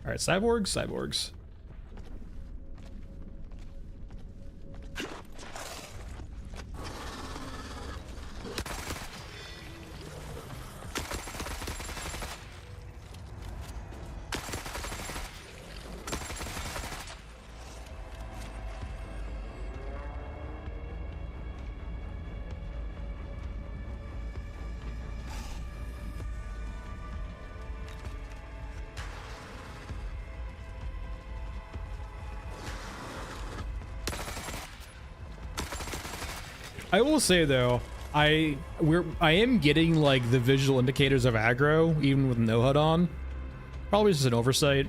Speaker 1: All right, cyborgs. I will say though, I am getting like the visual indicators of aggro even with no HUD on. Probably just an oversight,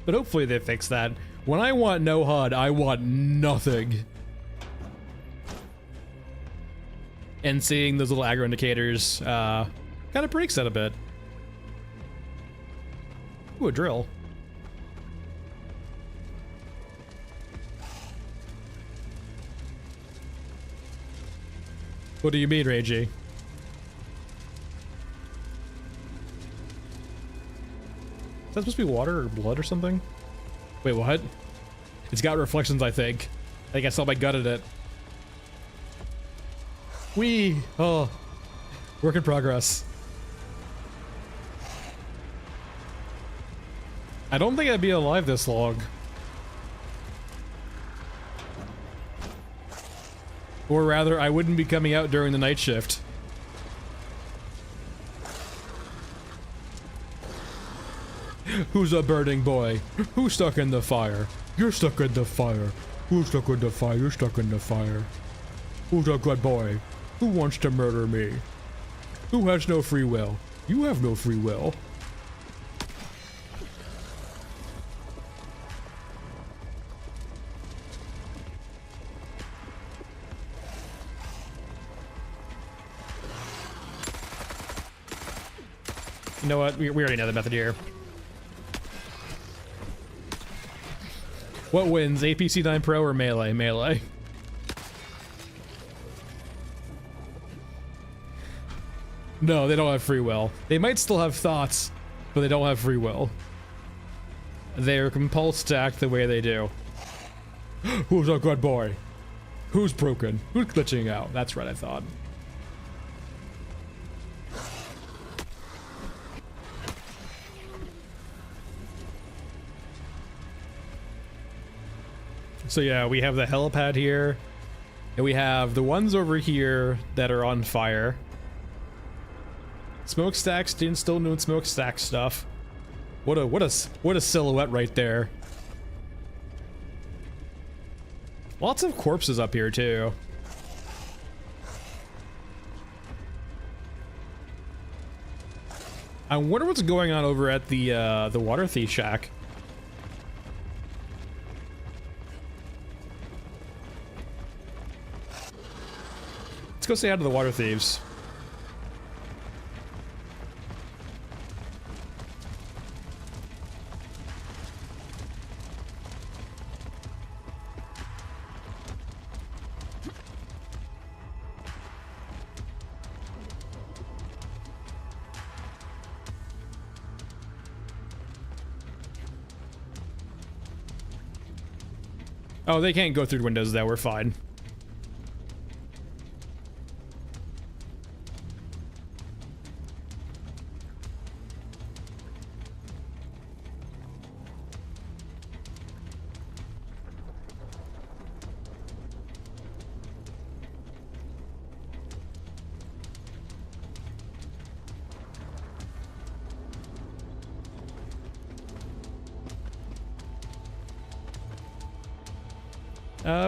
Speaker 1: but hopefully they fix that. When I want no HUD, I want nothing. And seeing those little aggro indicators kind of breaks that a bit. Ooh, a drill. What do you mean, Ragey? Is that supposed to be water or blood or something? Wait, what? It's got reflections, I think. I think I saw my gut at it. Whee! Oh. Work in progress. I don't think I'd be alive this long. Or rather, I wouldn't be coming out during the night shift. Who's a burning boy? Who's stuck in the fire? You're stuck in the fire. Who's stuck in the fire? You're stuck in the fire. Who's a good boy? Who wants to murder me? Who has no free will? You have no free will. You know what? We already know the method here. What wins, APC-9 Pro or Melee? Melee. No, they don't have free will. They might still have thoughts, but they don't have free will. They are compulsed to act the way they do. Who's a good boy? Who's broken? Who's glitching out? That's right, I thought. So yeah, we have the helipad here. And we have the ones over here that are on fire. Smokestacks, still doing smokestack stuff. What a silhouette right there. Lots of corpses up here too. I wonder what's going on over at the water thief shack. Let's go say hi to the water thieves. Oh, they can't go through windows though, we're fine.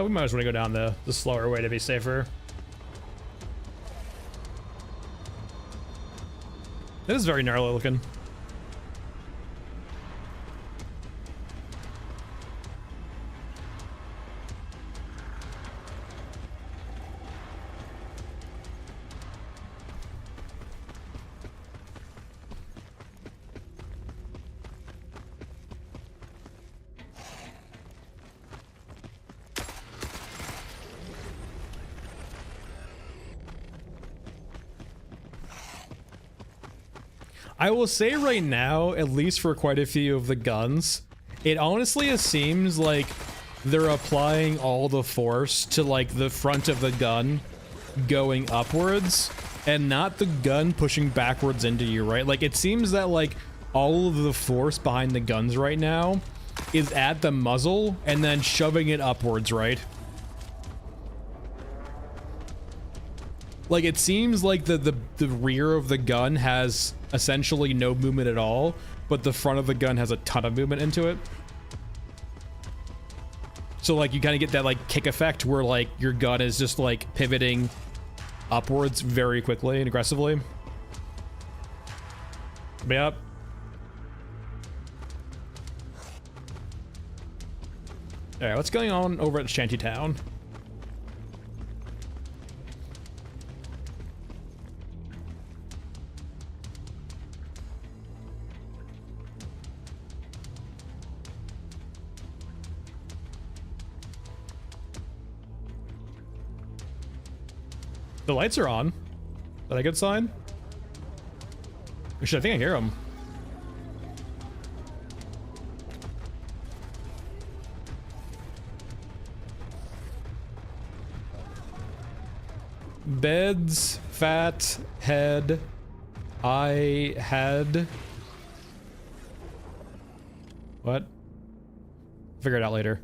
Speaker 1: We might as well go down the slower way to be safer. It is very gnarly looking. I will say right now, at least for quite a few of the guns, it honestly seems like they're applying all the force to like the front of the gun going upwards and not the gun pushing backwards into you, right? Like it seems that like all of the force behind the guns right now is at the muzzle and then shoving it upwards, right? Like it seems like the rear of the gun has essentially no movement at all, but the front of the gun has a ton of movement into it. So like you kind of get that like kick effect where like your gun is just like pivoting upwards very quickly and aggressively. Yep. Alright, what's going on over at Shantytown? The lights are on. Is that a good sign? Actually, I think I hear them. Beds, fat, head, I had. What? Figure it out later.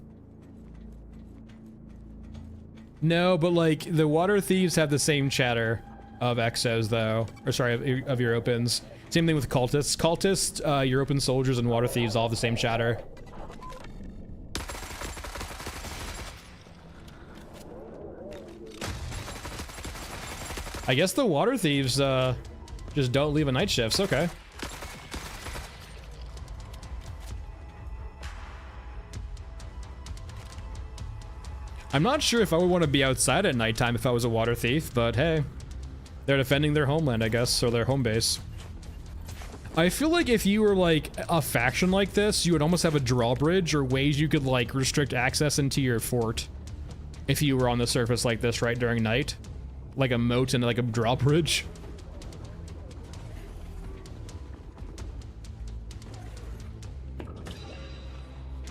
Speaker 1: No, but like the water thieves have the same chatter of exos though, or sorry, of Europans. Same thing with cultists. Cultists, European soldiers, and water thieves all have the same chatter. I guess the water thieves just don't leave a night shifts. Okay. I'm not sure if I would want to be outside at nighttime if I was a water thief, but hey, they're defending their homeland, I guess, or their home base. I feel like if you were like a faction like this, you would almost have a drawbridge or ways you could like restrict access into your fort if you were on the surface like this, right, during night. Like a moat and like a drawbridge.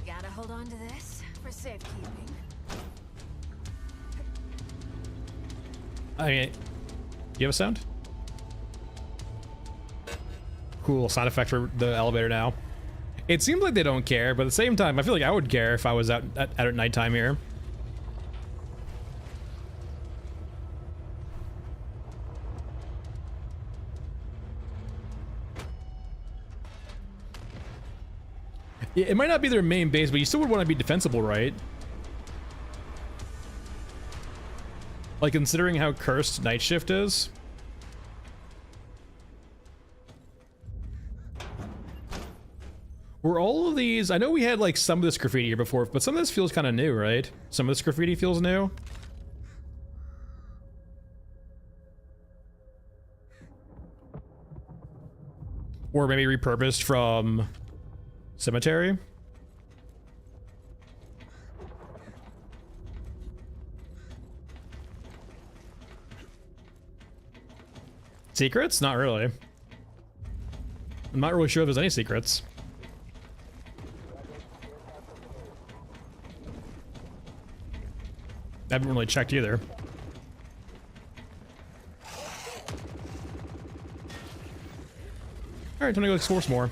Speaker 2: Gotta hold on to this for safekeeping.
Speaker 1: Do you have a sound? Cool, sound effect for the elevator now. It seems like they don't care, but at the same time, I feel like I would care if I was out at nighttime here. Yeah, it might not be their main base, but you still would want to be defensible, right? Like, considering how cursed Night Shift is. Were all of these... I know we had, like, some of this graffiti here before, but some of this feels kind of new, right? Some of this graffiti feels new. Or maybe repurposed from Cemetery. Secrets? Not really. I'm not really sure if there's any secrets. I haven't really checked either. Alright, time to go explore some more.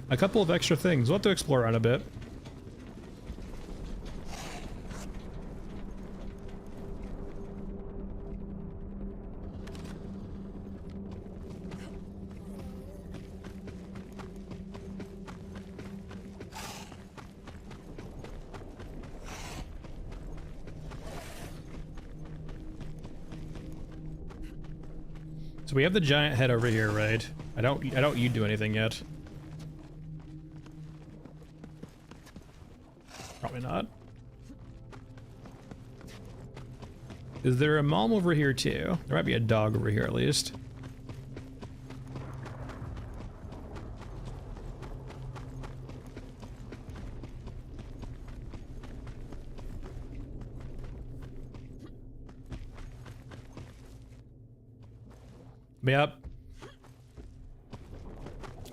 Speaker 1: A couple of extra things. We'll have to explore around a bit. So we have the giant head over here, right? I don't you do anything yet. Probably not. Is there a mom over here too? There might be a dog over here at least. Yep.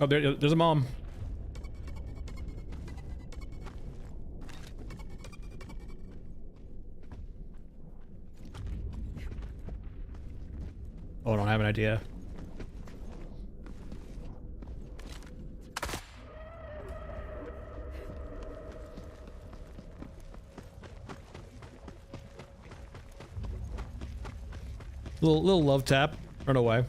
Speaker 1: Oh, there's a mom. Oh, I don't have an idea. Little love tap. Run away.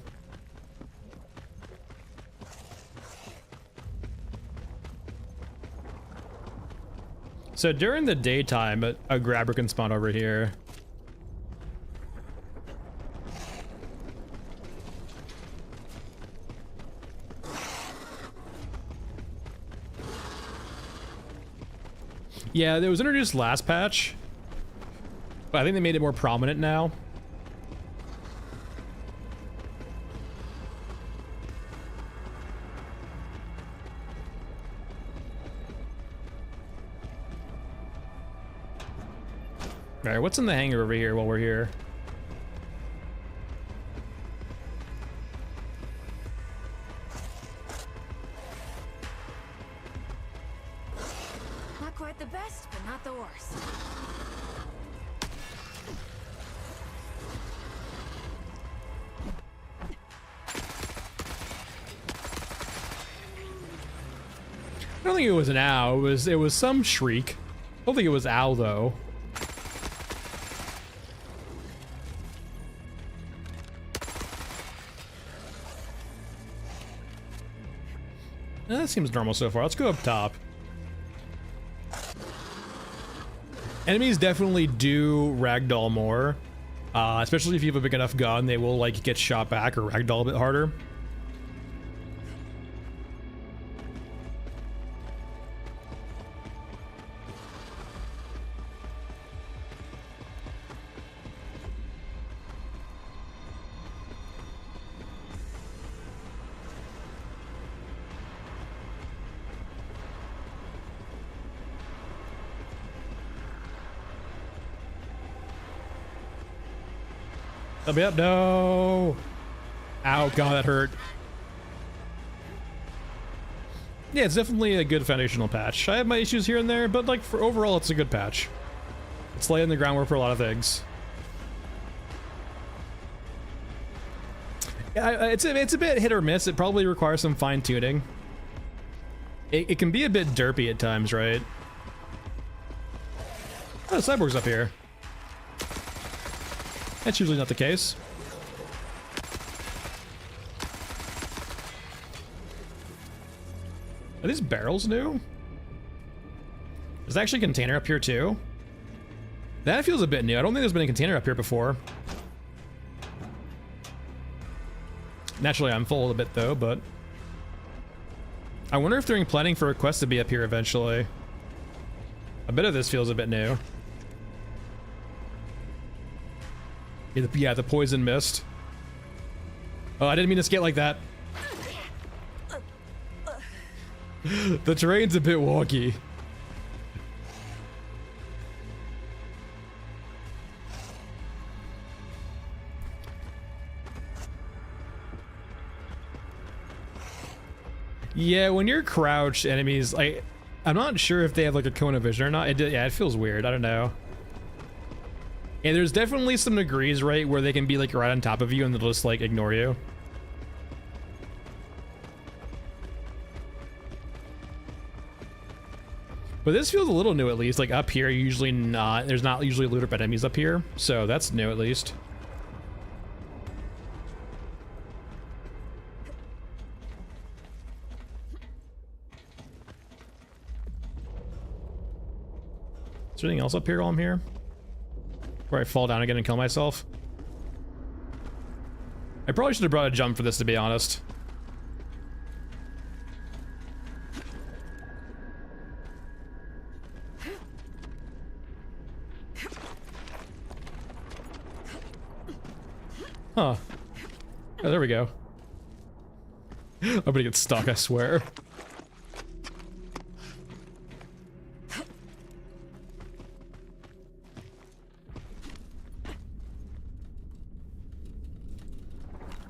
Speaker 1: So during the daytime, a grabber can spawn over here. Yeah, it was introduced last patch, but I think they made it more prominent now. Alright, what's in the hangar over here while we're here?
Speaker 2: Not quite the best, but not the worst.
Speaker 1: I don't think it was an owl. It was some shriek. I don't think it was owl though. That seems normal so far. Let's go up top. Enemies definitely do ragdoll more, especially if you have a big enough gun. They will like get shot back or ragdoll a bit harder. Let me up, no! Ow, God, that hurt. Yeah, it's definitely a good foundational patch. I have my issues here and there, but like for overall, it's a good patch. It's laying the groundwork for a lot of things. Yeah, it's a bit hit or miss. It probably requires some fine tuning. It can be a bit derpy at times, right? Oh, the cyborg's up here. That's usually not the case. Are these barrels new? There's actually a container up here too. That feels a bit new. I don't think there's been a container up here before. Naturally, I'm full a bit though, but I wonder if they're planning for a quest to be up here eventually. A bit of this feels a bit new. Yeah, the poison mist. Oh, I didn't mean to skate like that. The terrain's a bit wonky. Yeah, when you're crouched, enemies, I'm not sure if they have like a cone of vision or not. Yeah, it feels weird. I don't know. And there's definitely some degrees, right, where they can be like right on top of you and they'll just like ignore you. But this feels a little new at least. Like up here, usually not. There's not usually loot up enemies up here, so that's new at least. Is there anything else up here while I'm here? Where I fall down again and kill myself? I probably should have brought a jump for this, to be honest. Huh. Oh, there we go. I'm gonna get stuck, I swear.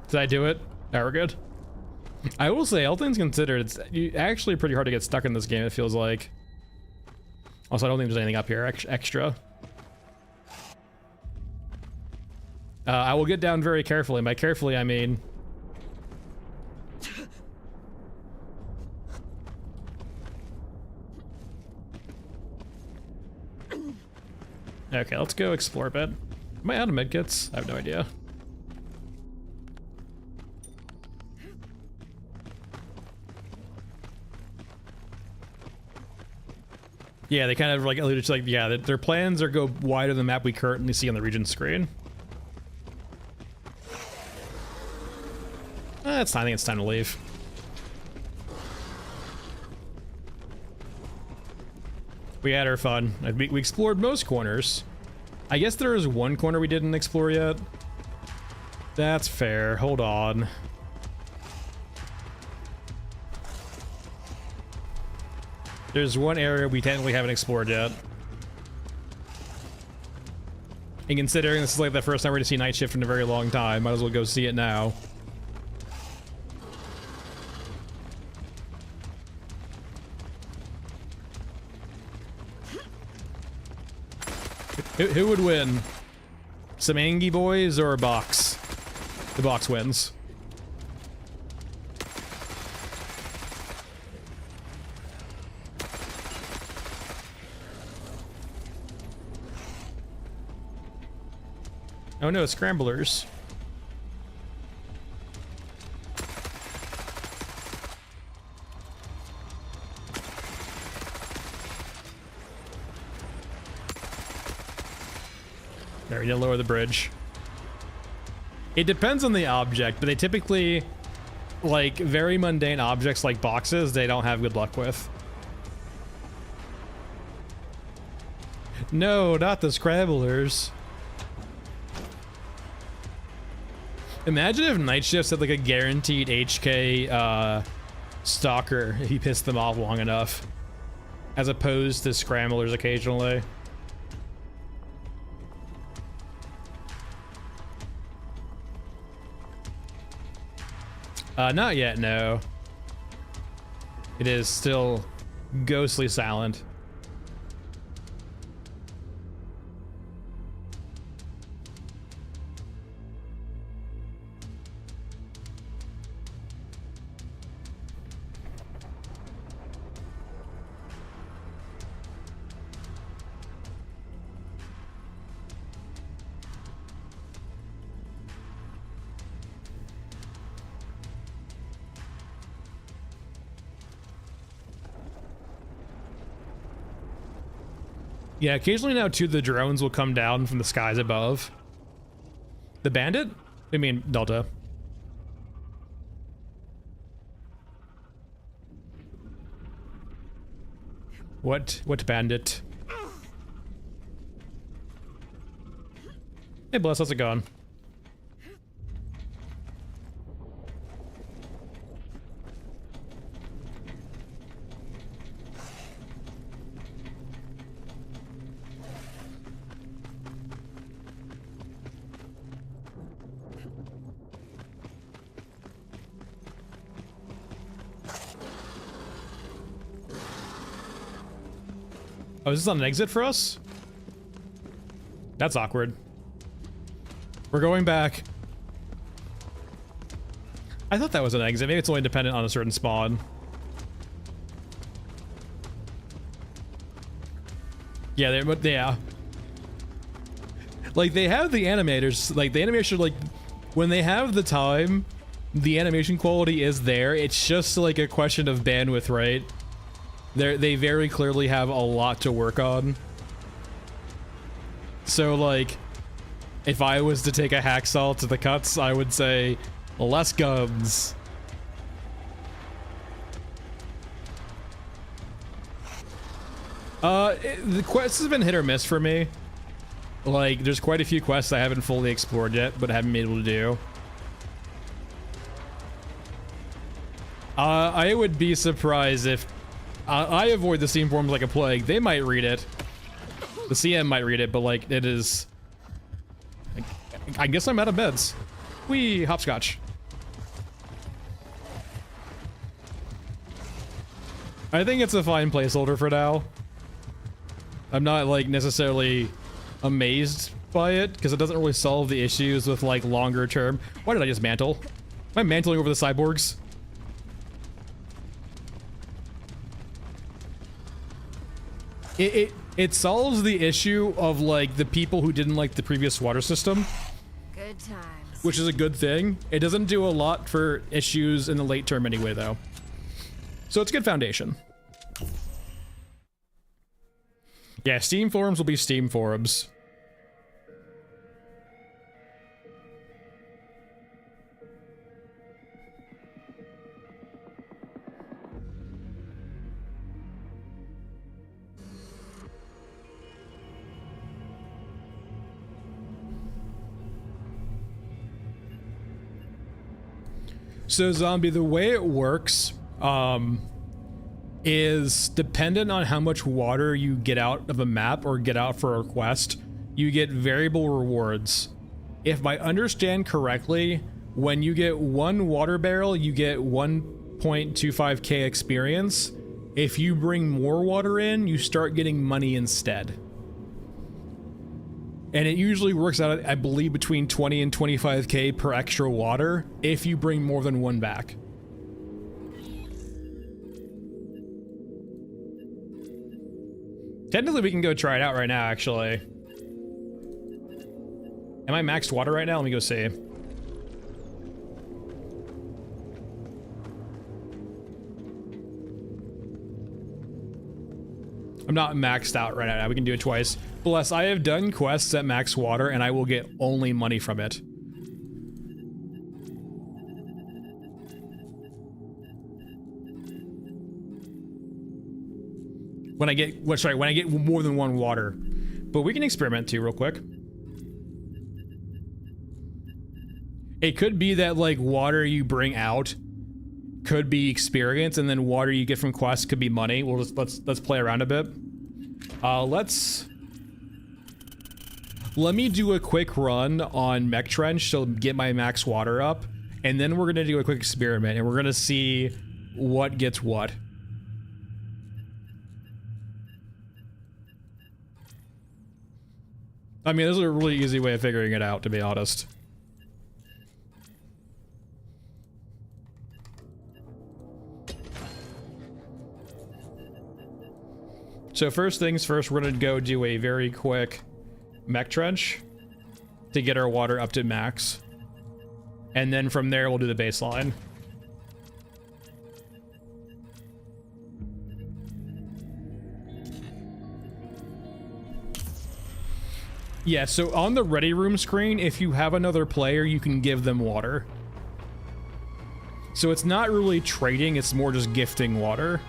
Speaker 1: Did I do it? Oh, we're good. I will say, all things considered, it's actually pretty hard to get stuck in this game, it feels like. Also, I don't think there's anything up here extra. I will get down very carefully. By carefully, I mean... Okay, let's go explore a bit. Am I out of medkits? I have no idea. Yeah, they kind of like alluded to like, yeah, their plans are go wider than the map we currently see on the region screen. I think it's time to leave. We had our fun. We explored most corners. I guess there is one corner we didn't explore yet. That's fair. Hold on. There's one area we technically haven't explored yet. And considering this is like the first time we're going to see Night Shift in a very long time, might as well go see it now. Who would win? Some Angie boys or a box? The box wins. Oh no, scramblers. There, we need to lower the bridge. It depends on the object, but they typically, like, very mundane objects like boxes, they don't have good luck with. No, not the scramblers. Imagine if Night Shifts had like a guaranteed HK stalker if he pissed them off long enough, as opposed to scramblers occasionally. Not yet, no. It is still ghostly silent. Yeah, occasionally now too, the drones will come down from the skies above. The bandit? I mean, Delta. What bandit? Hey, Bless, how's it going? Oh, is this on an exit for us? That's awkward. We're going back. I thought that was an exit. Maybe it's only dependent on a certain spawn. Yeah, yeah. Like, they have the animators, like, the animation, like, when they have the time, the animation quality is there. It's just, like, a question of bandwidth, right? They very clearly have a lot to work on. So, like, if I was to take a hacksaw to the cuts, I would say, less guns. The quests have been hit or miss for me. Like, there's quite a few quests I haven't fully explored yet, but haven't been able to do. I would be surprised if... I avoid the Steam forums like a plague. They might read it. The CM might read it, but, like, it is... I guess I'm out of beds. Whee! Hopscotch. I think it's a fine placeholder for now. I'm not, like, necessarily amazed by it, because it doesn't really solve the issues with, like, longer term. Why did I just mantle? Am I mantling over the cyborgs? It solves the issue of, like, the people who didn't like the previous water system.
Speaker 2: Good times.
Speaker 1: Which is a good thing. It doesn't do a lot for issues in the late term anyway, though. So it's a good foundation. Yeah, Steam forums will be Steam forums. So, Zombie, the way it works is dependent on how much water you get out of a map or get out for a quest. You get variable rewards. If I understand correctly, when you get one water barrel, you get 1.25k experience. If you bring more water in, you start getting money instead. And it usually works out, I believe, between 20 and 25k per extra water if you bring more than one back. Technically, we can go try it out right now, actually. Am I maxed water right now? Let me go see. I'm not maxed out right now. We can do it twice. Bless, I have done quests at max water and I will get only money from it. When I get, when I get more than one water. But we can experiment too real quick. It could be that, like, water you bring out could be experience, and then water you get from quests could be money. We'll just let's play around a bit. Let me do a quick run on Mech Trench to get my max water up, and then we're gonna do a quick experiment, and we're gonna see what gets what. I mean, this is a really easy way of figuring it out, to be honest. So first things first, we're gonna go do a very quick Mech Trench to get our water up to max. And then from there, we'll do the baseline. Yeah, so on the ready room screen, if you have another player, you can give them water. So it's not really trading, it's more just gifting water.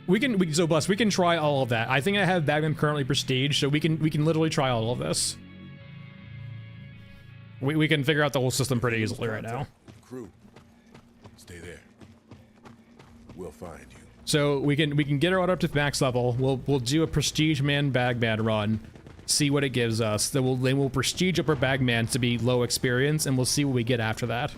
Speaker 1: We can try all of that. I think I have Bagman currently prestige, so we can literally try all of this. We can figure out the whole system pretty easily right now.
Speaker 3: Crew, stay there. We'll find you.
Speaker 1: So we can get our auto up to max level. We'll do a prestige man bagman run, see what it gives us. Then we'll prestige up our bagman to be low experience, and we'll see what we get after that.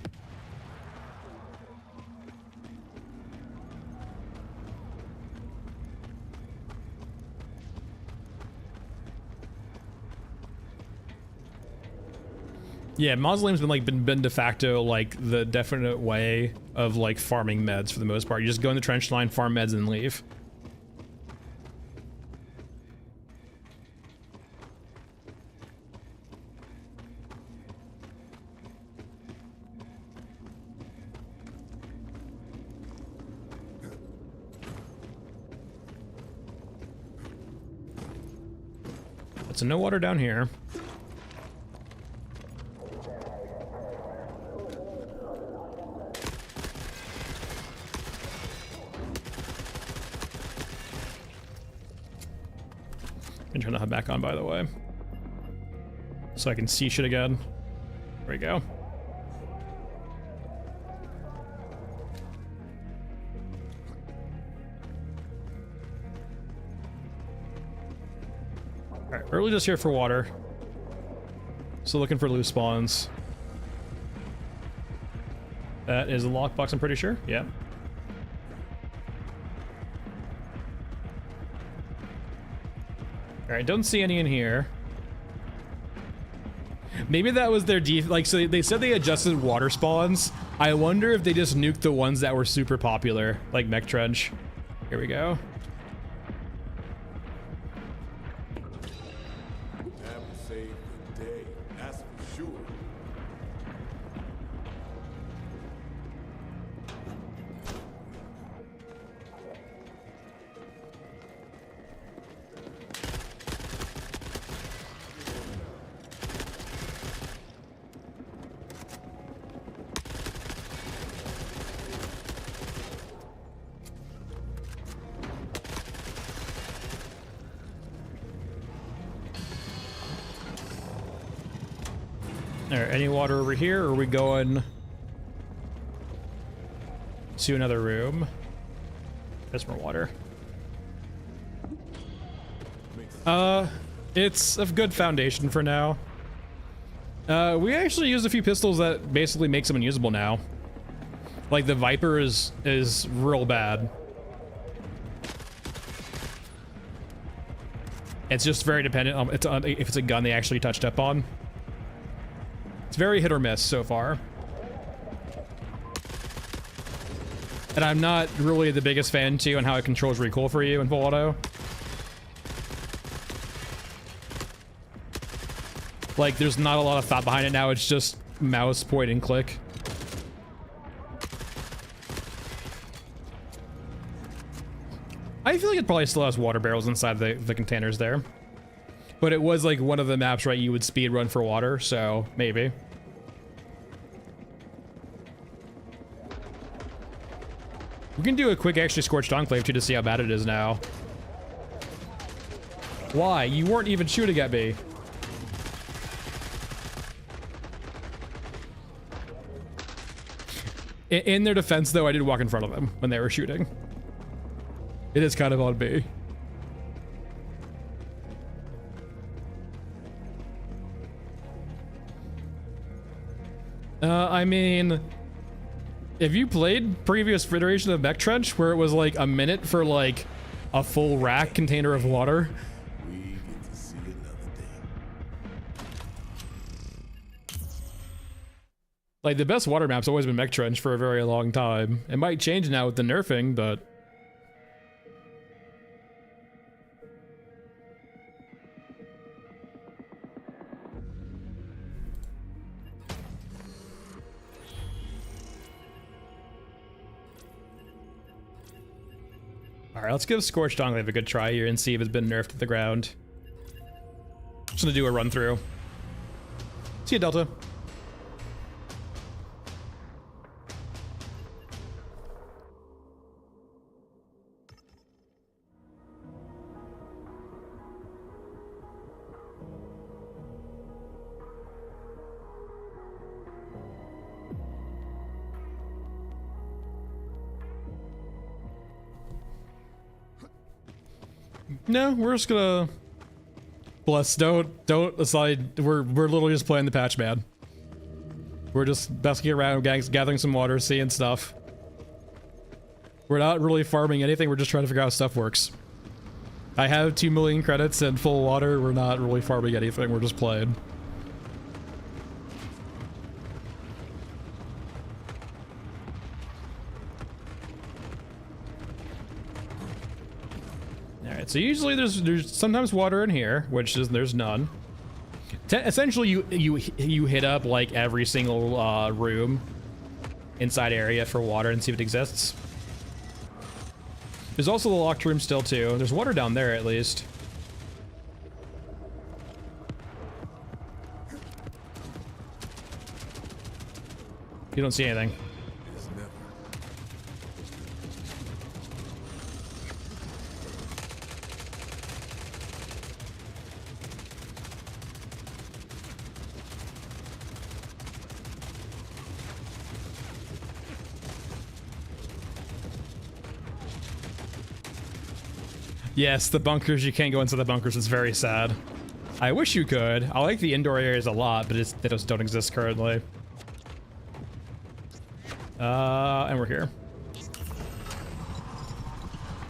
Speaker 1: Yeah, Mausoleum's been de facto like the definite way of like farming meds for the most part. You just go in the trench line, farm meds, and leave. So no water down here. And turn the HUD back on, by the way, so I can see shit again. There we go. Alright, we're really just here for water. So looking for loose spawns. That is a lockbox, I'm pretty sure. Yeah. Alright, don't see any in here. Maybe that was their like, so they said they adjusted water spawns. I wonder if they just nuked the ones that were super popular, like Mech Trench. Here we go.
Speaker 3: That will save the day, that's for sure.
Speaker 1: Alright, any water over here, or are we going to another room? There's more water. It's a good foundation for now. We actually used a few pistols that basically makes them unusable now. Like the Viper is real bad. It's just very dependent on if it's a gun they actually touched up on. It's very hit or miss so far. And I'm not really the biggest fan too on how it controls recoil for you in full auto. Like, there's not a lot of thought behind it now, it's just mouse, point, and click. I feel like it probably still has water barrels inside the containers there. But it was like one of the maps, right, you would speed run for water, so maybe. We can do a quick actually Scorched Enclave too to see how bad it is now. Why? You weren't even shooting at me. In their defense though, I did walk in front of them when they were shooting. It is kind of on me. I mean, have you played previous iteration of Mech Trench where it was like a minute for like a full rack container of water?
Speaker 3: We get to see another day.
Speaker 1: Like, the best water map's always been Mech Trench for a very long time. It might change now with the nerfing, but... All right, let's give Scorched Enclave a good try here and see if it's been nerfed to the ground. Just gonna do a run through. See you, Delta. No, we're just gonna don't aside. We're literally just playing the patch, man. We're just basking around, gathering some water, seeing stuff. We're not really farming anything. We're just trying to figure out how stuff works. I have 2 million credits and full water. We're not really farming anything. We're just playing. Alright, so usually there's sometimes water in here, which is there's none. Essentially, you hit up like every single room inside area for water and see if it exists. There's also the locked room still too. There's water down there at least. You don't see anything. Yes, the bunkers, you can't go into the bunkers, it's very sad. I wish you could. I like the indoor areas a lot, but they just don't exist currently. And we're here.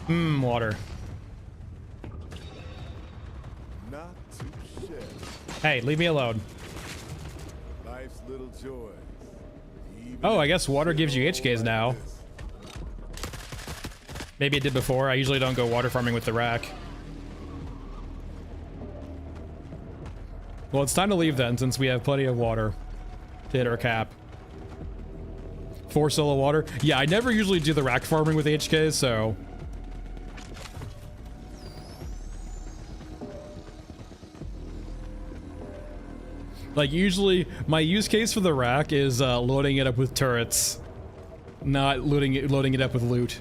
Speaker 1: Water.
Speaker 3: Not too shabby.
Speaker 1: Hey, leave me alone.
Speaker 3: Life's little joys.
Speaker 1: Oh, I guess water gives you HKs now. Maybe it did before. I usually don't go water farming with the rack. Well, it's time to leave then, since we have plenty of water to hit our cap. 4 solo water. Yeah, I never usually do the rack farming with HKs, so... Like, usually, my use case for the rack is loading it up with turrets. Not loading it up with loot.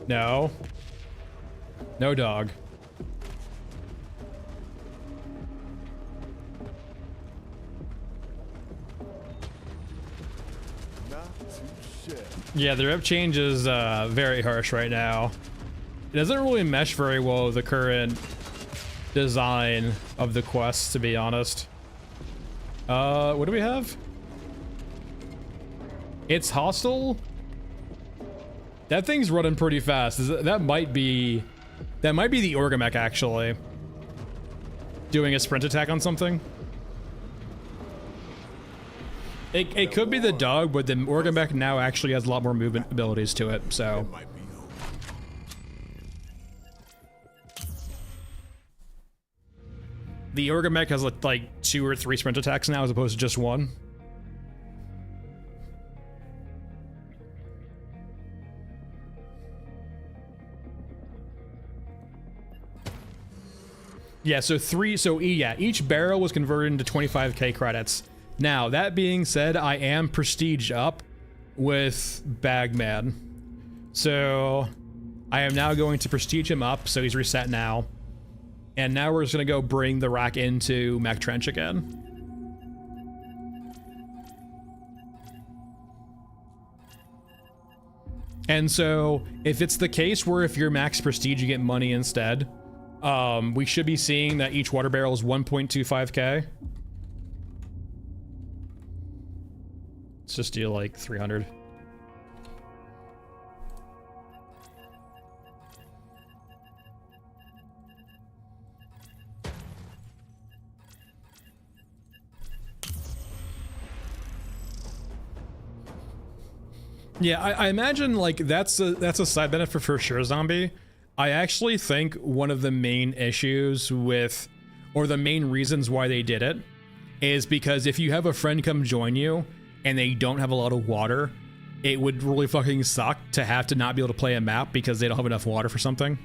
Speaker 1: No. No dog.
Speaker 3: Not too shabby.
Speaker 1: Yeah, the rep change is very harsh right now. It doesn't really mesh very well with the current design of the quests, to be honest. What do we have? It's hostile. That thing's running pretty fast. That might be the Mech actually. Doing a sprint attack on something. It could be the dog, but the Mech now actually has a lot more movement abilities to it, so.
Speaker 3: Might be over.
Speaker 1: The Mech has like 2 or 3 sprint attacks now as opposed to just 1. Yeah, each barrel was converted into 25k credits. Now, that being said, I am prestiged up with Bagman. So, I am now going to prestige him up, so he's reset now. And now we're just gonna go bring the rack into Mech Trench again. And so, if it's the case where if you're max prestige, you get money instead, we should be seeing that each water barrel is 1.25k. Let's just do like 300. Yeah, I imagine like that's a side benefit for sure, Zombie. I actually think one of the main issues with, or the main reasons why they did it, is because if you have a friend come join you, and they don't have a lot of water, it would really fucking suck to have to not be able to play a map because they don't have enough water for something.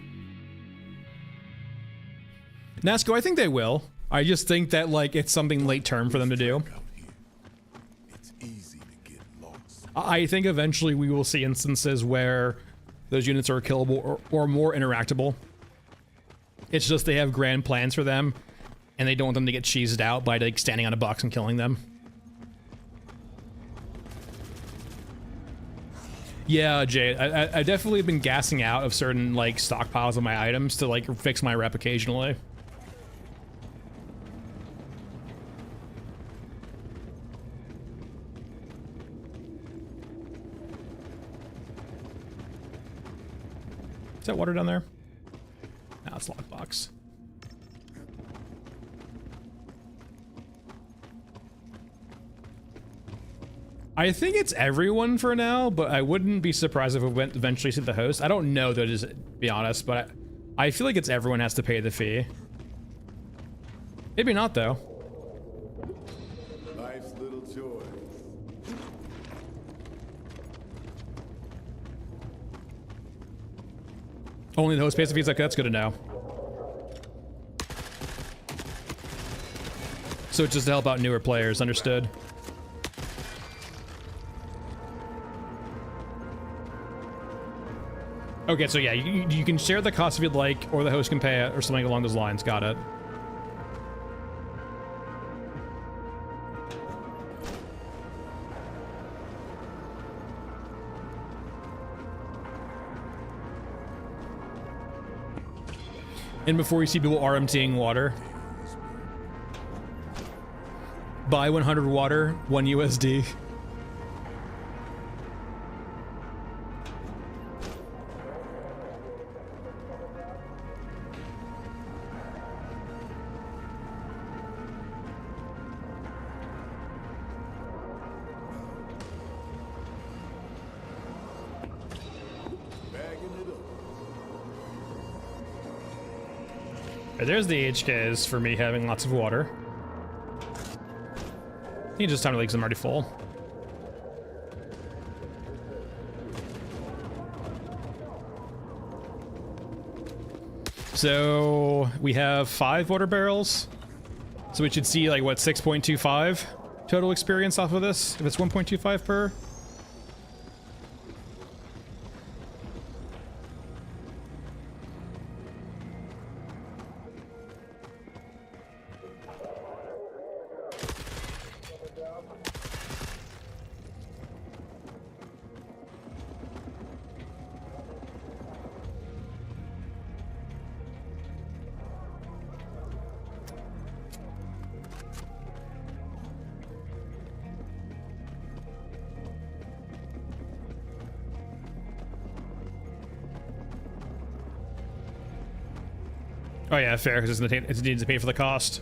Speaker 1: Nasco, I think they will. I just think that like it's something late term for them to do.
Speaker 3: It's easy to get lost.
Speaker 1: I think eventually we will see instances where those units are killable or more interactable. It's just they have grand plans for them, and they don't want them to get cheesed out by like standing on a box and killing them. Yeah, Jade, I definitely been gassing out of certain like stockpiles of my items to like fix my rep occasionally. Is that water down there? No, it's lockbox. I think it's everyone for now, but I wouldn't be surprised if we went eventually see the host. I don't know that, to be honest, but I feel like it's everyone has to pay the fee. Maybe not though.
Speaker 3: Life's little joys.
Speaker 1: Only the host pays the fees. Okay, that's good to know. So it's just to help out newer players, understood. Okay, so yeah, you can share the cost if you'd like, or the host can pay it, or something along those lines. Got it. And before you see people RMTing water, buy 100 water, 1 USD. There's the HKs for me having lots of water. I think just time to leave because I'm already full. So we have 5 water barrels. So we should see like what, 6.25 total experience off of this if it's 1.25 per. Oh yeah, fair, because it needs to pay for the cost.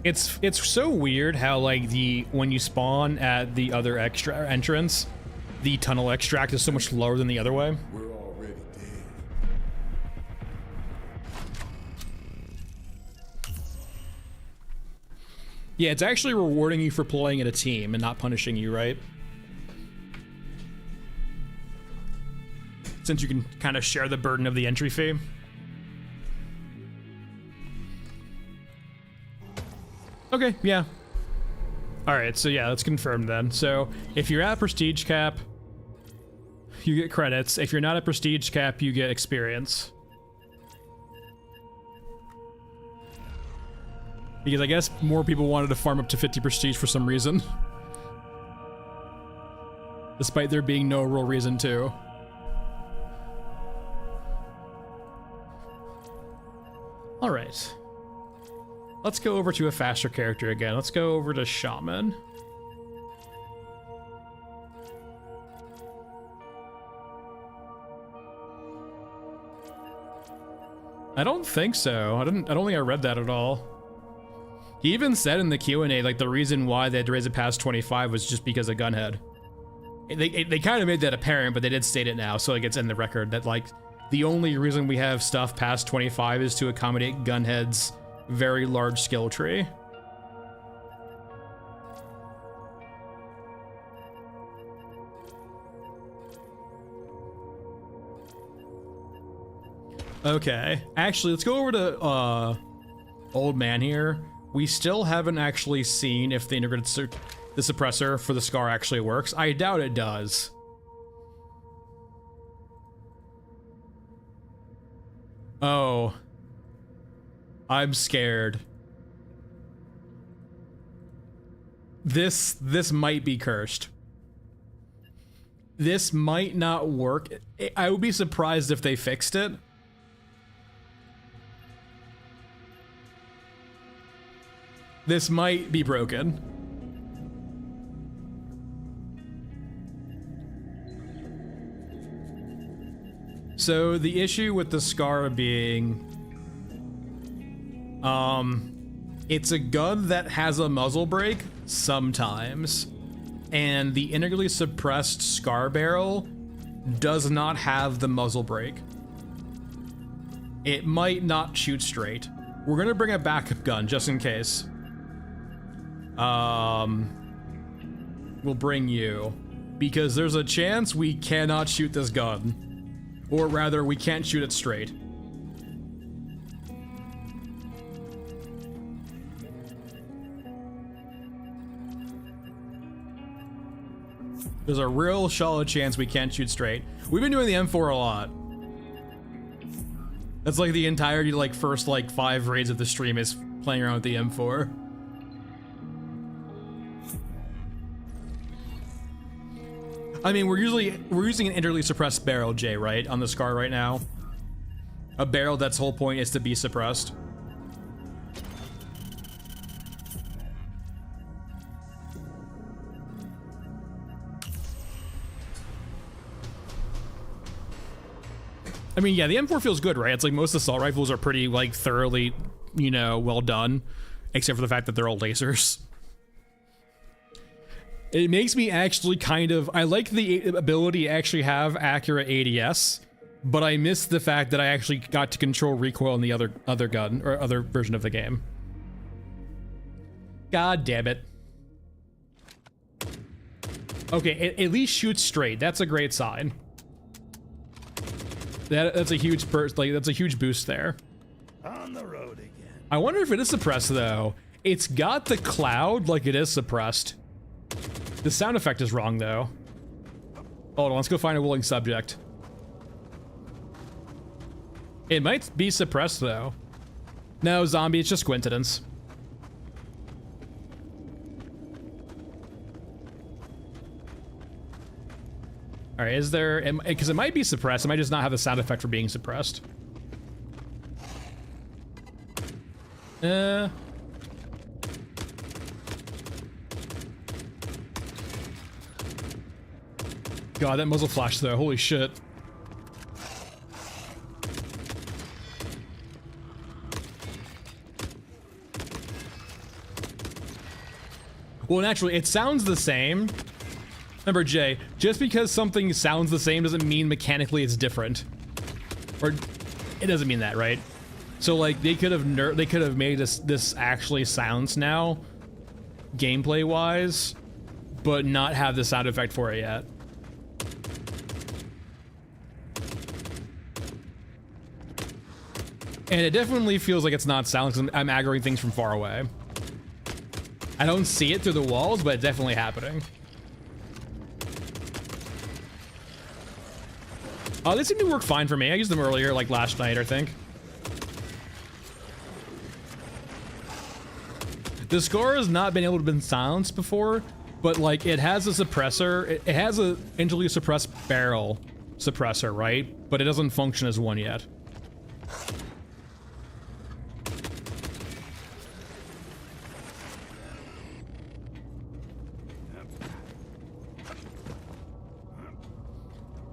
Speaker 1: It's so weird how like when you spawn at the other extra entrance, the tunnel extract is so much lower than the other way.
Speaker 3: We're already dead.
Speaker 1: Yeah, it's actually rewarding you for playing in a team and not punishing you, right? Since you can kind of share the burden of the entry fee. Okay, yeah. All right, so yeah, let's confirm then. So if you're at prestige cap, you get credits. If you're not at prestige cap, you get experience. Because I guess more people wanted to farm up to 50 prestige for some reason. Despite there being no real reason to. All right. Let's go over to a faster character again. Let's go over to Shaman. I don't think so. I don't think I read that at all. He even said in the Q&A, like, the reason why they had to raise it past 25 was just because of Gunhead. They kind of made that apparent, but they did state it now, so like it's in the record that like The only reason we have stuff past 25 is to accommodate Gunhead's very large skill tree. Okay, actually, let's go over to Old Man here. We still haven't actually seen if the integrated the suppressor for the Scar actually works. I doubt it does. Oh, I'm scared. This might be cursed. This might not work. I would be surprised if they fixed it. This might be broken. So the issue with the Scar being, it's a gun that has a muzzle brake sometimes, and the integrally suppressed Scar barrel does not have the muzzle brake. It might not shoot straight. We're gonna bring a backup gun just in case. We'll bring you, because there's a chance we cannot shoot this gun, or rather we can't shoot it straight. There's a real solid chance we can't shoot straight. We've been doing the M4 a lot. That's like the entirety, like first like 5 raids of the stream is playing around with the M4. I mean, we're using an internally suppressed barrel, Jay, right? On the Scar right now. A barrel that's whole point is to be suppressed. I mean, yeah, the M4 feels good, right? It's like most assault rifles are pretty, like, thoroughly, you know, well done. Except for the fact that they're all lasers. It makes me actually kind of... I like the ability to actually have accurate ADS, but I miss the fact that I actually got to control recoil in the other gun, or other version of the game. God damn it. Okay, at least shoot straight. That's a great sign. That's a huge that's a huge boost there.
Speaker 5: On the road again.
Speaker 1: I wonder if it is suppressed though. It's got the cloud like it is suppressed. The sound effect is wrong though. Hold on, let's go find a willing subject. It might be suppressed though. No, zombie, it's just coincidence. All right, is there, because it might be suppressed, it might just not have the sound effect for being suppressed. God, that muzzle flash though, holy shit. Well, naturally, it sounds the same. Remember, Jay, just because something sounds the same doesn't mean mechanically it's different. Or, it doesn't mean that, right? So, like, they could have made this actually sounds now, gameplay-wise, but not have the sound effect for it yet. And it definitely feels like it's not sound because I'm aggroing things from far away. I don't see it through the walls, but it's definitely happening. Oh, they seem to work fine for me. I used them earlier, like last night, I think. The Scar has not been able to be silenced before, but like it has a suppressor. It has a internally suppressed barrel suppressor, right? But it doesn't function as one yet.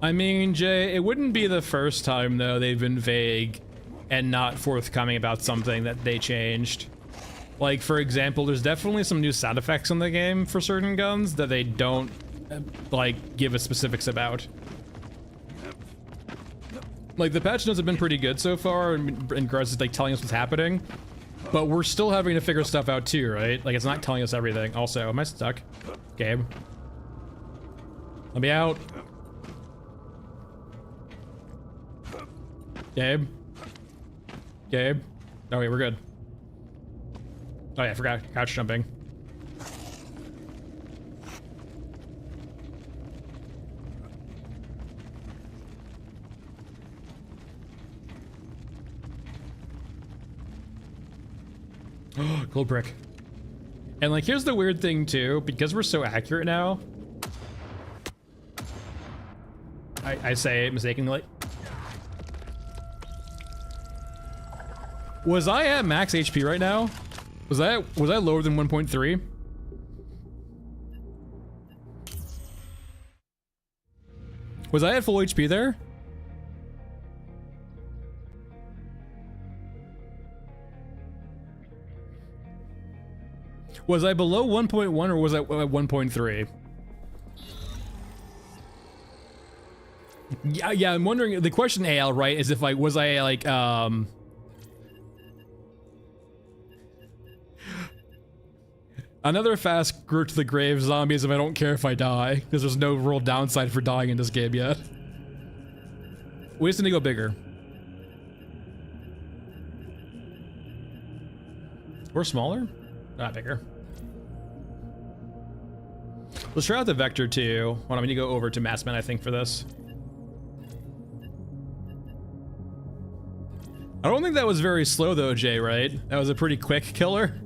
Speaker 1: I mean, Jay, it wouldn't be the first time, though, they've been vague and not forthcoming about something that they changed. Like, for example, there's definitely some new sound effects in the game for certain guns that they don't, like, give us specifics about. Like, the patch notes have been pretty good so far in regards to, like, telling us what's happening. But we're still having to figure stuff out too, right? Like, it's not telling us everything. Also, am I stuck? Gabe? Let me out. Gabe? Gabe? Oh wait, we're good. Oh yeah, I forgot couch jumping. Gold brick. And like, here's the weird thing too, because we're so accurate now. I say it mistakenly. Was I at max HP right now? Was I lower than 1.3? Was I at full HP there? Was I below 1.1 or was I at 1.3? Yeah, I'm wondering, the question, AL, right, is if was I like, another fast route to the grave zombies if I don't care if I die, because there's no real downside for dying in this game yet. We just need to go bigger. Or smaller? Not bigger. Let's try out the vector too. Hold on, we need to go over to Massman, I think, for this. I don't think that was very slow though, Jay, right? That was a pretty quick killer.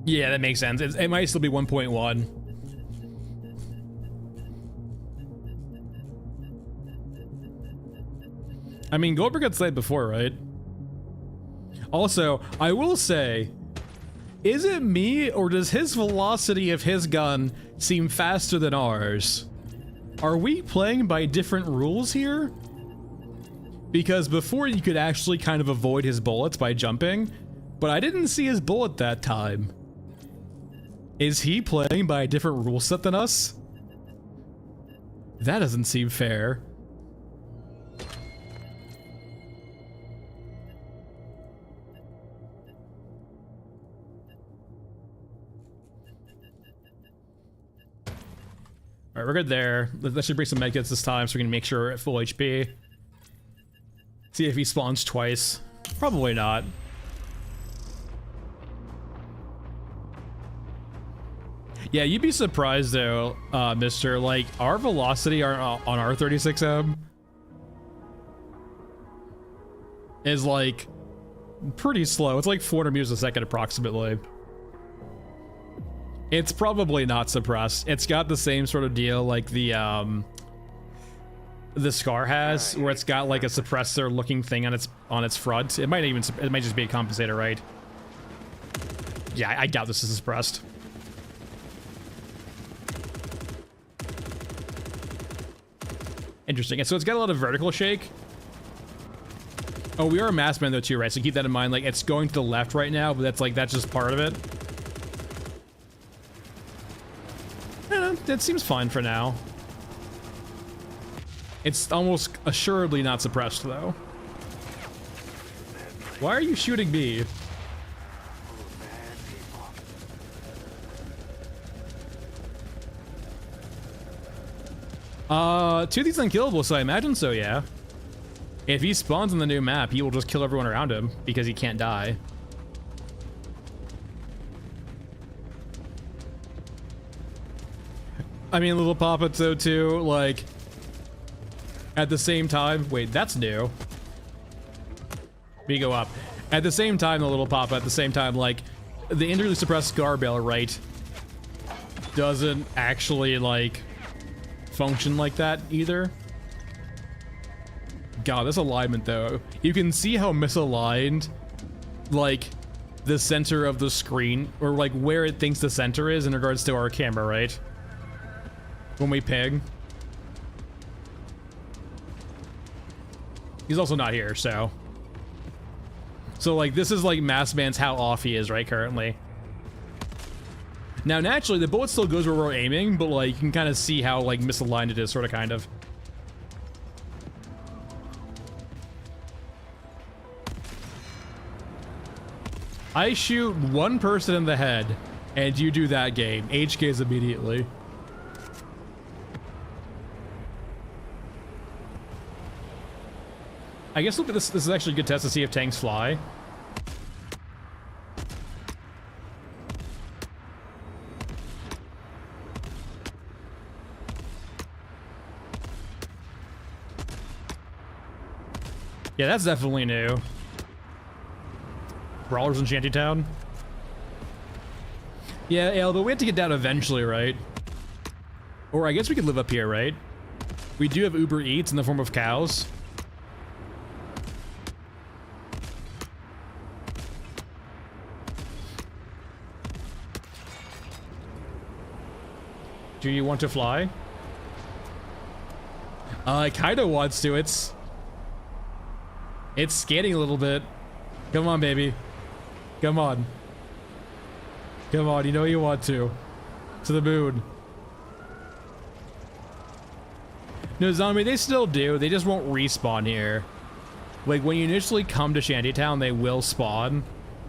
Speaker 1: Yeah, that makes sense. It might still be 1.1. I mean, Goldberg got slayed before, right? Also, I will say, is it me or does his velocity of his gun seem faster than ours? Are we playing by different rules here? Because before you could actually kind of avoid his bullets by jumping, but I didn't see his bullet that time. Is he playing by a different rule set than us? That doesn't seem fair. Alright, we're good there. That should bring some medkits this time, so we can make sure we're at full HP. See if he spawns twice. Probably not. Yeah, you'd be surprised though, mister. Like, our velocity on our 36M is like pretty slow. It's like 400 meters a second approximately. It's probably not suppressed. It's got the same sort of deal like the Scar has, where it's got like a suppressor looking thing on its front. It might just be a compensator, right? Yeah, I doubt this is suppressed. Interesting. And so it's got a lot of vertical shake. Oh, we are a mass man though too, right? So keep that in mind. Like, it's going to the left right now, but that's just part of it. I don't know, that seems fine for now. It's almost assuredly not suppressed though. Why are you shooting me? Toothy's unkillable, so I imagine so, yeah. If he spawns on the new map, he will just kill everyone around him because he can't die. I mean, Little Papa though too, like, at the same time, wait, that's new. We go up. At the same time, the Little Papa, at the same time, like, the internally suppressed Scar Bale, right, doesn't actually, like, function like that either. God, this alignment though. You can see how misaligned, like, the center of the screen, or like where it thinks the center is in regards to our camera, right? When we ping. He's also not here, so. So like, this is like Massman's how off he is, right, currently. Now, naturally, the bullet still goes where we're aiming, but like, you can kind of see how like misaligned it is, sort of, kind of. I shoot one person in the head, and you do that game. HKs immediately. I guess look at this. This is actually a good test to see if tanks fly. Yeah, that's definitely new. Brawlers in Shantytown. Yeah, but we have to get down eventually, right? Or I guess we could live up here, right? We do have Uber Eats in the form of cows. Do you want to fly? It kinda wants to. It's scanning a little bit. Come on, baby. Come on. Come on, you know you want to. To the moon. No, zombie, they still do. They just won't respawn here. Like, when you initially come to Shantytown, they will spawn.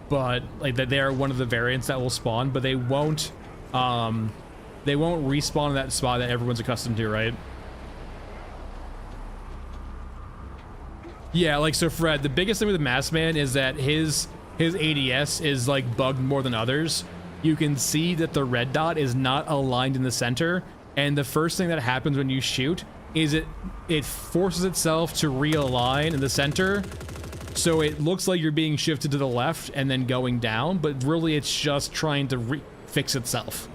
Speaker 1: But, like, they are one of the variants that will spawn, but they won't respawn in that spot that everyone's accustomed to, right? Yeah, like, so Fred, the biggest thing with the Masked Man is that his ADS is, like, bugged more than others. You can see that the red dot is not aligned in the center, and the first thing that happens when you shoot is it forces itself to realign in the center, so it looks like you're being shifted to the left and then going down, but really it's just trying to fix itself.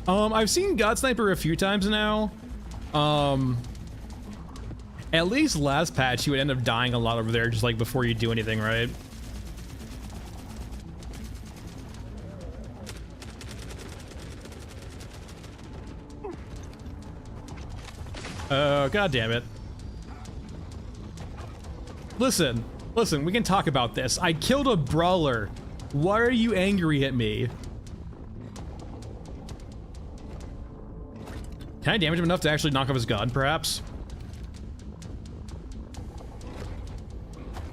Speaker 1: I've seen God Sniper a few times now. At least last patch, you would end up dying a lot over there, just like before you do anything, right? Oh, God damn it. Listen, we can talk about this. I killed a brawler. Why are you angry at me? Can I damage him enough to actually knock off his gun, perhaps?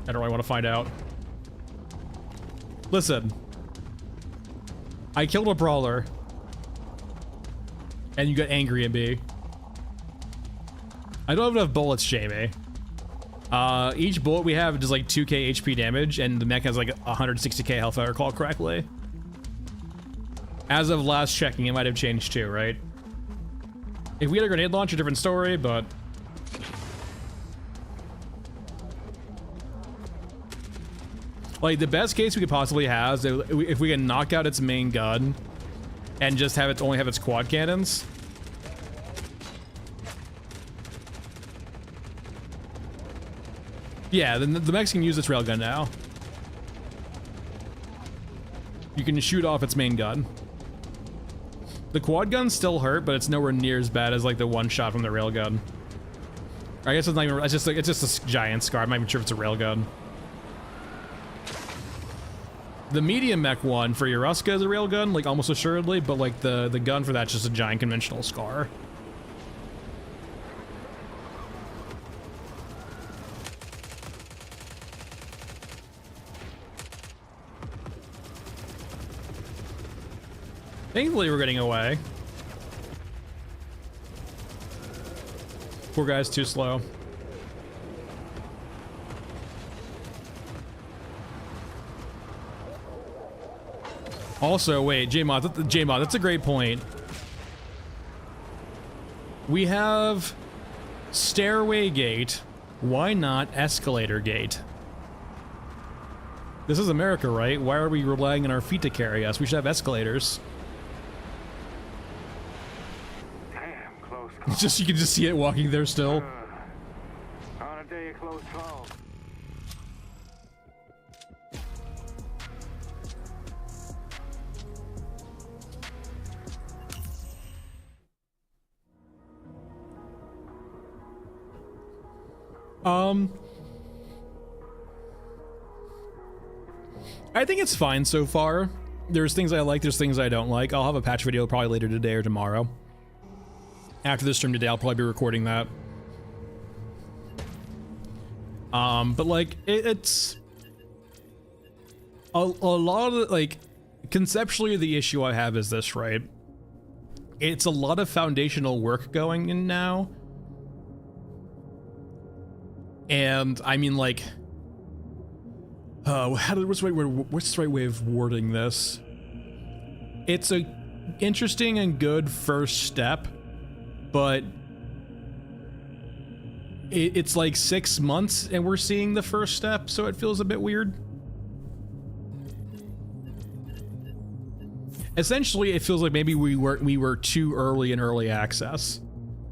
Speaker 1: I don't really want to find out. Listen. I killed a brawler. And you got angry at me. I don't have enough bullets, Jamie. Each bullet we have does like 2k HP damage, and the mech has like 160k health, if I recall correctly. As of last checking, it might have changed too, right? If we had a grenade launcher, different story, but... like, the best case we could possibly have is if we can knock out its main gun and just have it only have its quad cannons. Yeah, then the mechs can use its railgun now. You can shoot off its main gun. The quad guns still hurt, but it's nowhere near as bad as like the one shot from the railgun. I guess it's not even, it's just a giant scar. I'm not even sure if it's a railgun. The medium mech one for Yoruska is a railgun, like almost assuredly, but like the gun for that's just a giant conventional scar. Thankfully, we're getting away. Poor guy's too slow. Also, wait, J-Mod, that's a great point. We have Stairway Gate. Why not Escalator Gate? This is America, right? Why are we relying on our feet to carry us? We should have escalators. It's just, you can just see it walking there still.
Speaker 5: On a day of close call.
Speaker 1: I think it's fine so far. There's things I like, there's things I don't like. I'll have a patch video probably later today or tomorrow. After the stream today, I'll probably be recording that. But like, it's a lot of, like, conceptually the issue I have is this, right? It's a lot of foundational work going in now. And I mean, like, what's the right way of wording this? It's a interesting and good first step, but it's like 6 months and we're seeing the first step, so it feels a bit weird. Essentially, it feels like maybe we were too early in early access.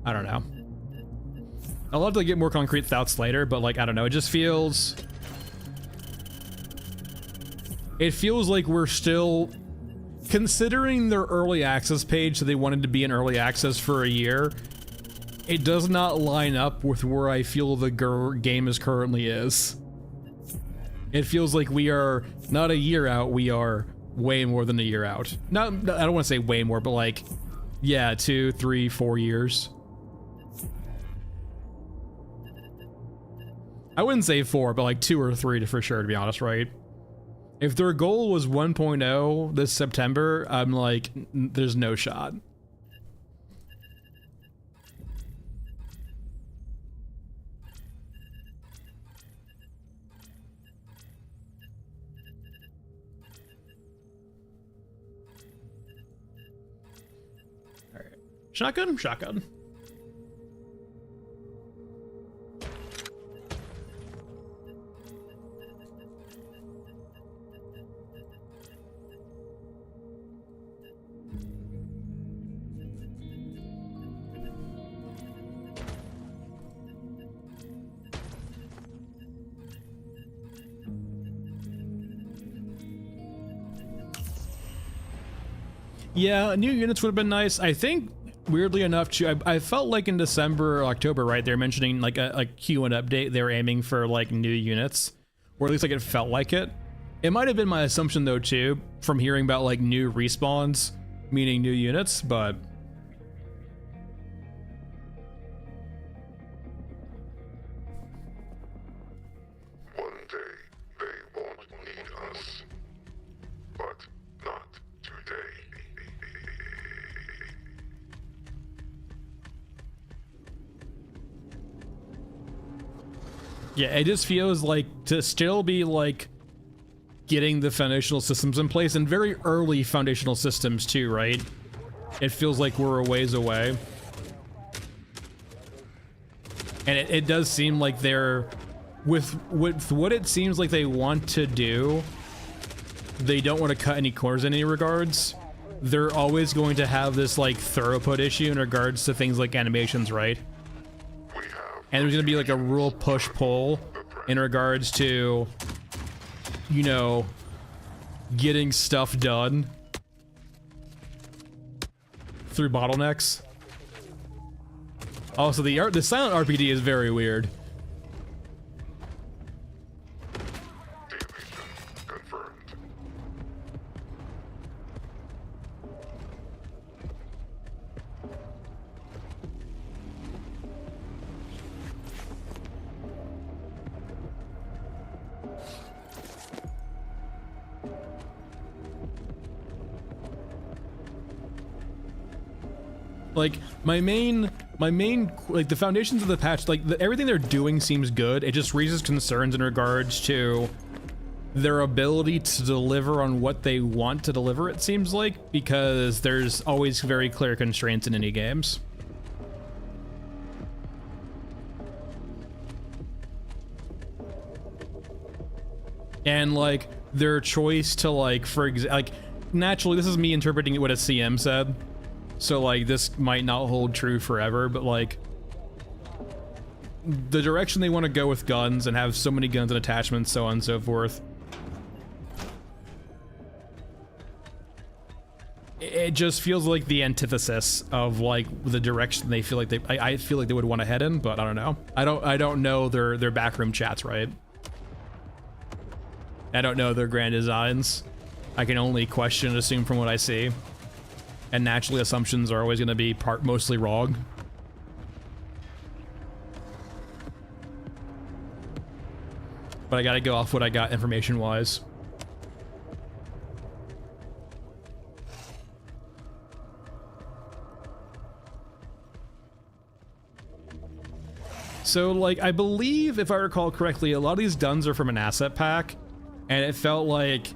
Speaker 1: I don't know. I'll have to get more concrete thoughts later, but like, I don't know, it just feels... It feels like we're still... Considering their early access page, so they wanted to be in early access for a year, it does not line up with where I feel the game is currently is. It feels like we are not a year out, we are way more than a year out. I don't want to say way more, but like, yeah, 2, 3, 4 years. I wouldn't say 4, but like 2 or 3 for sure, to be honest, right? If their goal was 1.0 this September, I'm like, there's no shot. All right, shotgun, shotgun. Yeah, new units would have been nice. I think, weirdly enough, too, I felt like in December or October, right, they're mentioning like a Q1 update. They were aiming for like new units, or at least like it felt like it. It might have been my assumption though too, from hearing about like new respawns, meaning new units, but...
Speaker 4: One day they won't need us, but not today.
Speaker 1: Yeah, it just feels like to still be like getting the foundational systems in place, and very early foundational systems too, right? It feels like we're a ways away. And it does seem like they're, with what it seems like they want to do, they don't want to cut any corners in any regards. They're always going to have this like throughput issue in regards to things like animations, right? And there's gonna be like a real push-pull in regards to, you know, getting stuff done through bottlenecks. Also, the silent RPD is very weird.
Speaker 4: Confirmed.
Speaker 1: Like my main like the foundations of the patch, like everything they're doing seems good. It just raises concerns in regards to their ability to deliver on what they want to deliver, it seems like, because there's always very clear constraints in any games. And like their choice to like, for example, like naturally this is me interpreting what a CM said. So like this might not hold true forever, but like the direction they want to go with guns and have so many guns and attachments, so on and so forth. It just feels like the antithesis of like the direction they feel like I feel like they would want to head in, but I don't know. I don't know their backroom chats, right? I don't know their grand designs. I can only question and assume from what I see. And naturally, assumptions are always going to be mostly wrong. But I gotta go off what I got information-wise. So, like, I believe, if I recall correctly, a lot of these guns are from an asset pack, and it felt like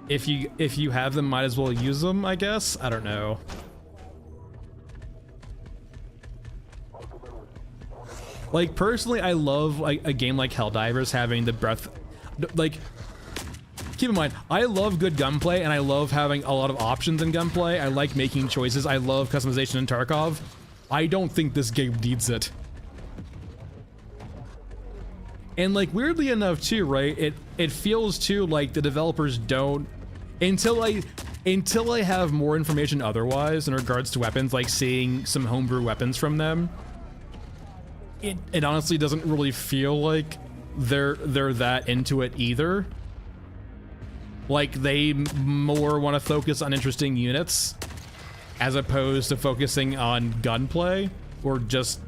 Speaker 1: if you have them, might as well use them, I guess? I don't know. Like, personally, I love, like, a game like Helldivers having the breadth, like, keep in mind, I love good gunplay, and I love having a lot of options in gunplay. I like making choices. I love customization in Tarkov. I don't think this game needs it. And, like, weirdly enough, too, right, it feels, too, like the developers don't, until I have more information otherwise in regards to weapons, like seeing some homebrew weapons from them, it honestly doesn't really feel like they're that into it either. Like, they more want to focus on interesting units as opposed to focusing on gunplay or just,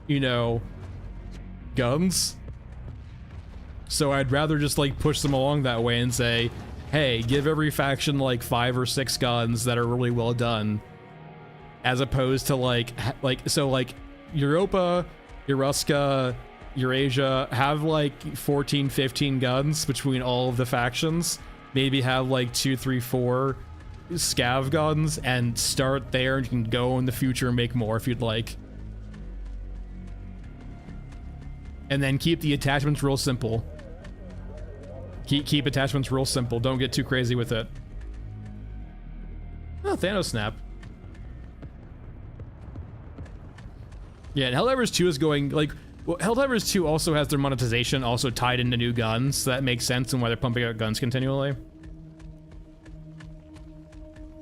Speaker 1: you know, guns. So I'd rather just, like, push them along that way and say, hey, give every faction like 5 or 6 guns that are really well done, as opposed to like Europa, Eruska, Eurasia have like 14, 15 guns between all of the factions. Maybe have like 2, 3, 4 scav guns and start there, and you can go in the future and make more if you'd like. And then keep the attachments real simple. Keep attachments real simple. Don't get too crazy with it. Oh, Thanos snap. Yeah, and Helldivers 2 is going, like, well, Helldivers 2 also has their monetization also tied into new guns, so that makes sense and why they're pumping out guns continually.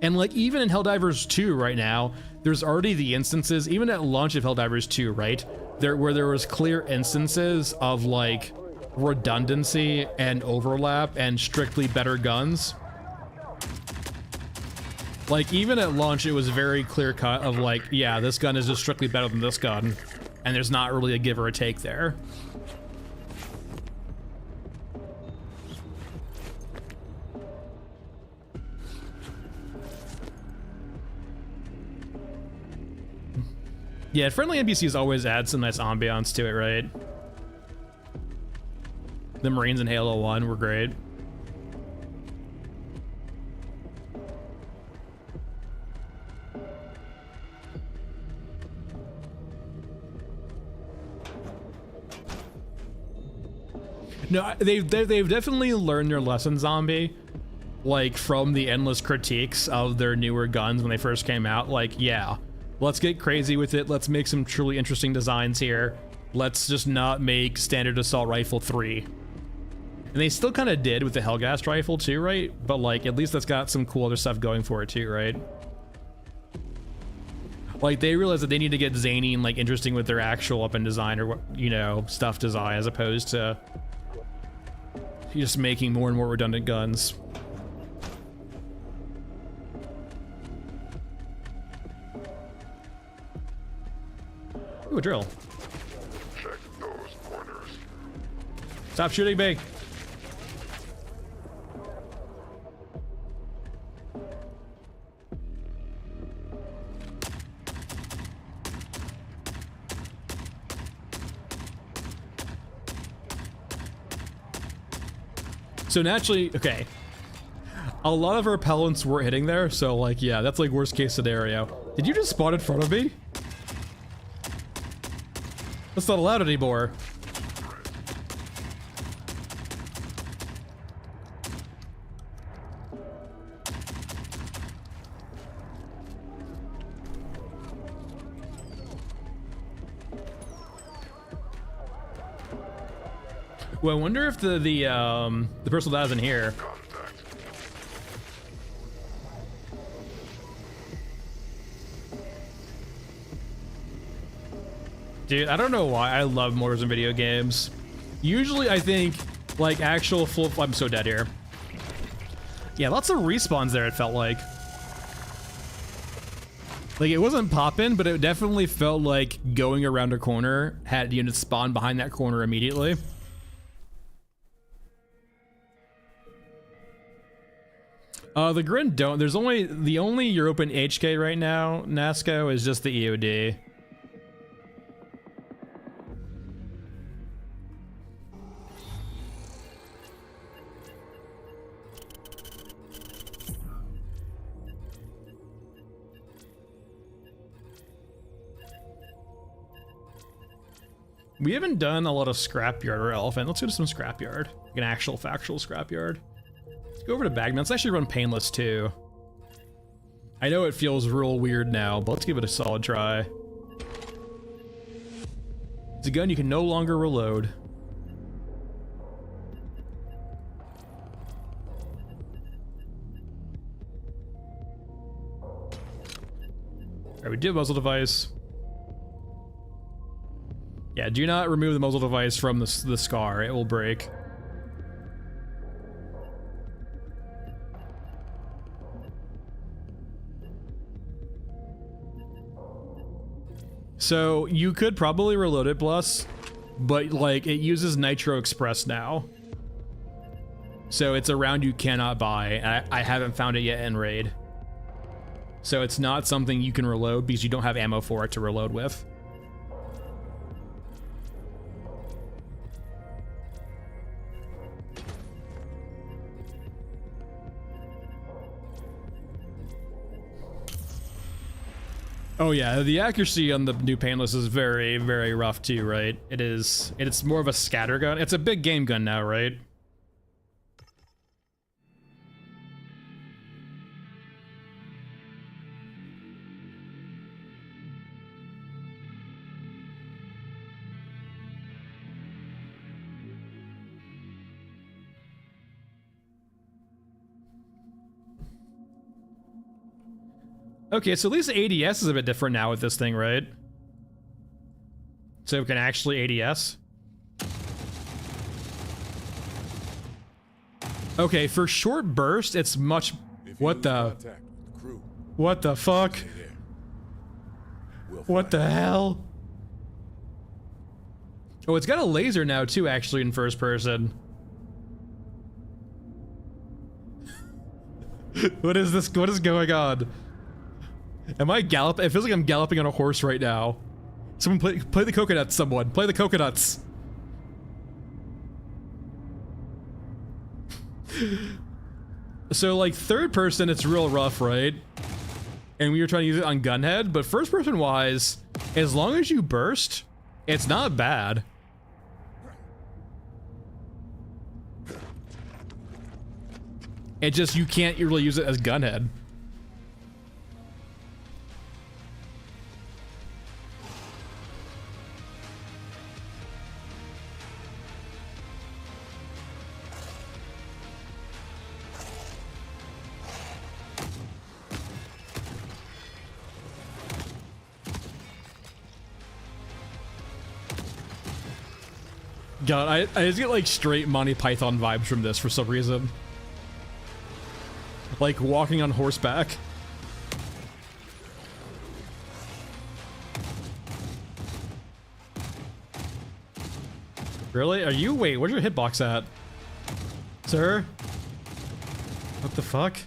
Speaker 1: And, like, even in Helldivers 2 right now, there's already the instances, even at launch of Helldivers 2, right? Where there was clear instances of, like, redundancy and overlap and strictly better guns. Like, even at launch, it was very clear cut of like, yeah, this gun is just strictly better than this gun, and there's not really a give or a take there. Yeah, friendly NPCs always add some nice ambiance to it, right? The Marines in Halo 1 were great. No, they've definitely learned their lesson, Zombie. Like, from the endless critiques of their newer guns when they first came out. Like, yeah, let's get crazy with it. Let's make some truly interesting designs here. Let's just not make Standard Assault Rifle 3. And they still kind of did with the Hellgast Rifle too, right? But, like, at least that's got some cool other stuff going for it too, right? Like, they realized that they need to get zany and, like, interesting with their actual weapon design or, you know, stuff design, as opposed to just making more and more redundant guns. Ooh, a drill.
Speaker 4: Check those corners.
Speaker 1: Stop shooting me. So naturally, okay, a lot of our repellents weren't hitting there, so like, yeah, that's like worst case scenario. Did you just spawn in front of me? That's not allowed anymore. Well, I wonder if the personal that is in here.
Speaker 4: Contact.
Speaker 1: Dude, I don't know why I love mortars in video games. Usually I think like actual full, I'm so dead here. Yeah, lots of respawns there, it felt like. Like, it wasn't popping, but it definitely felt like going around a corner had units spawn behind that corner immediately. The Grin don't. There's only, the only European HK right now, NASCO, is just the EOD. We haven't done a lot of scrapyard or elephant. Let's go to some scrapyard. Like an actual factual scrapyard. Let's go over to Bagman. Let's actually run Painless too. I know it feels real weird now, but let's give it a solid try. It's a gun you can no longer reload. Alright, we do have muzzle device. Yeah, do not remove the muzzle device from the scar. It will break. So you could probably reload it, Bless, but like it uses Nitro Express now. So it's a round you cannot buy. I haven't found it yet in Raid. So it's not something you can reload because you don't have ammo for it to reload with. Oh yeah, the accuracy on the new Painless is very, very rough too, right? It's more of a scatter gun. It's a big game gun now, right? Okay, so at least ADS is a bit different now with this thing, right? So it can actually ADS. Okay, for short burst, it's much... What the fuck? What the hell? Oh, it's got a laser now too, actually, in first person. What is this? What is going on? Am I galloping? It feels like I'm galloping on a horse right now. Someone play the coconuts, someone. Play the coconuts. So like third person, it's real rough, right? And we were trying to use it on Gunhead, but first person wise, as long as you burst, it's not bad. It just, you can't really use it as Gunhead. God, I just get like straight Monty Python vibes from this for some reason. Like walking on horseback. Really? Are you? Wait, where's your hitbox at? Sir? What the fuck?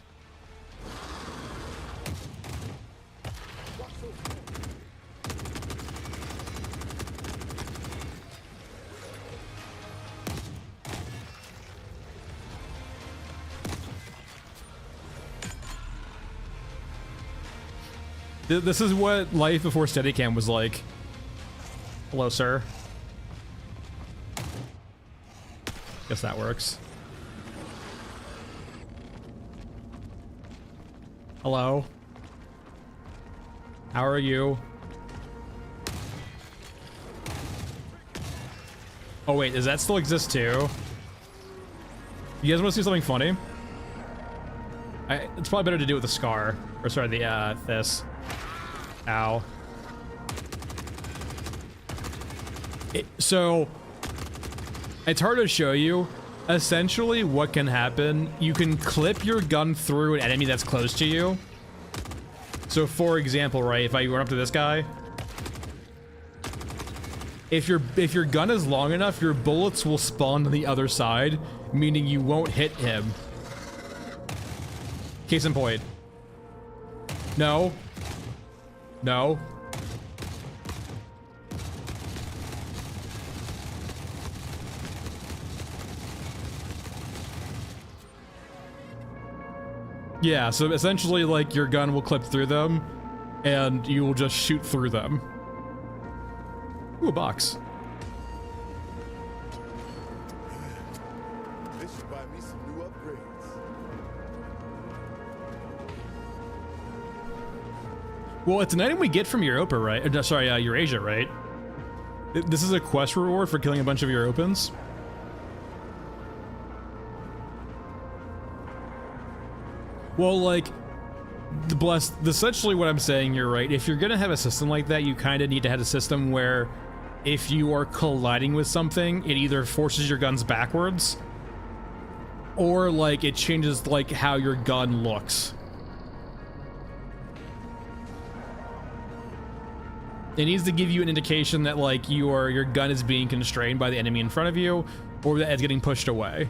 Speaker 1: This is what life before Steadicam was like. Hello, sir. Guess that works. Hello. How are you? Oh wait, does that still exist too? You guys want to see something funny? It's probably better to do with the scar. Or sorry, the, this. Ow. So, it's hard to show you, essentially what can happen, you can clip your gun through an enemy that's close to you. So for example, right, if I run up to this guy, if your gun is long enough, your bullets will spawn to the other side, meaning you won't hit him. Case in point. No. No. Yeah, so essentially, like, your gun will clip through them, and you will just shoot through them. Ooh, a box.
Speaker 3: They should buy me some new upgrades.
Speaker 1: Well, it's an item we get from Europa, right? Sorry, Eurasia, right? This is a quest reward for killing a bunch of Europans. Well, like, essentially what I'm saying, you're right. If you're gonna have a system like that, you kind of need to have a system where if you are colliding with something, it either forces your guns backwards or, like, it changes, like, how your gun looks. It needs to give you an indication that, like, your gun is being constrained by the enemy in front of you, or that it's getting pushed away.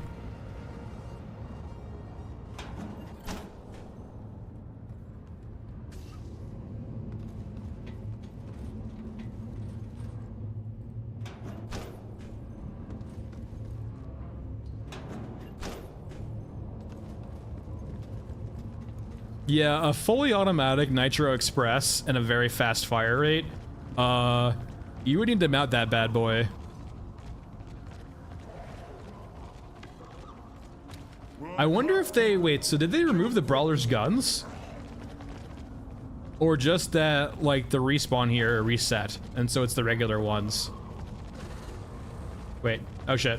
Speaker 1: Yeah, a fully automatic Nitro Express and a very fast fire rate. You would need to mount that bad boy. I wonder if they, wait, so did they remove the Brawler's guns? Or just that, like, the respawn here reset, and so it's the regular ones? Wait, oh shit.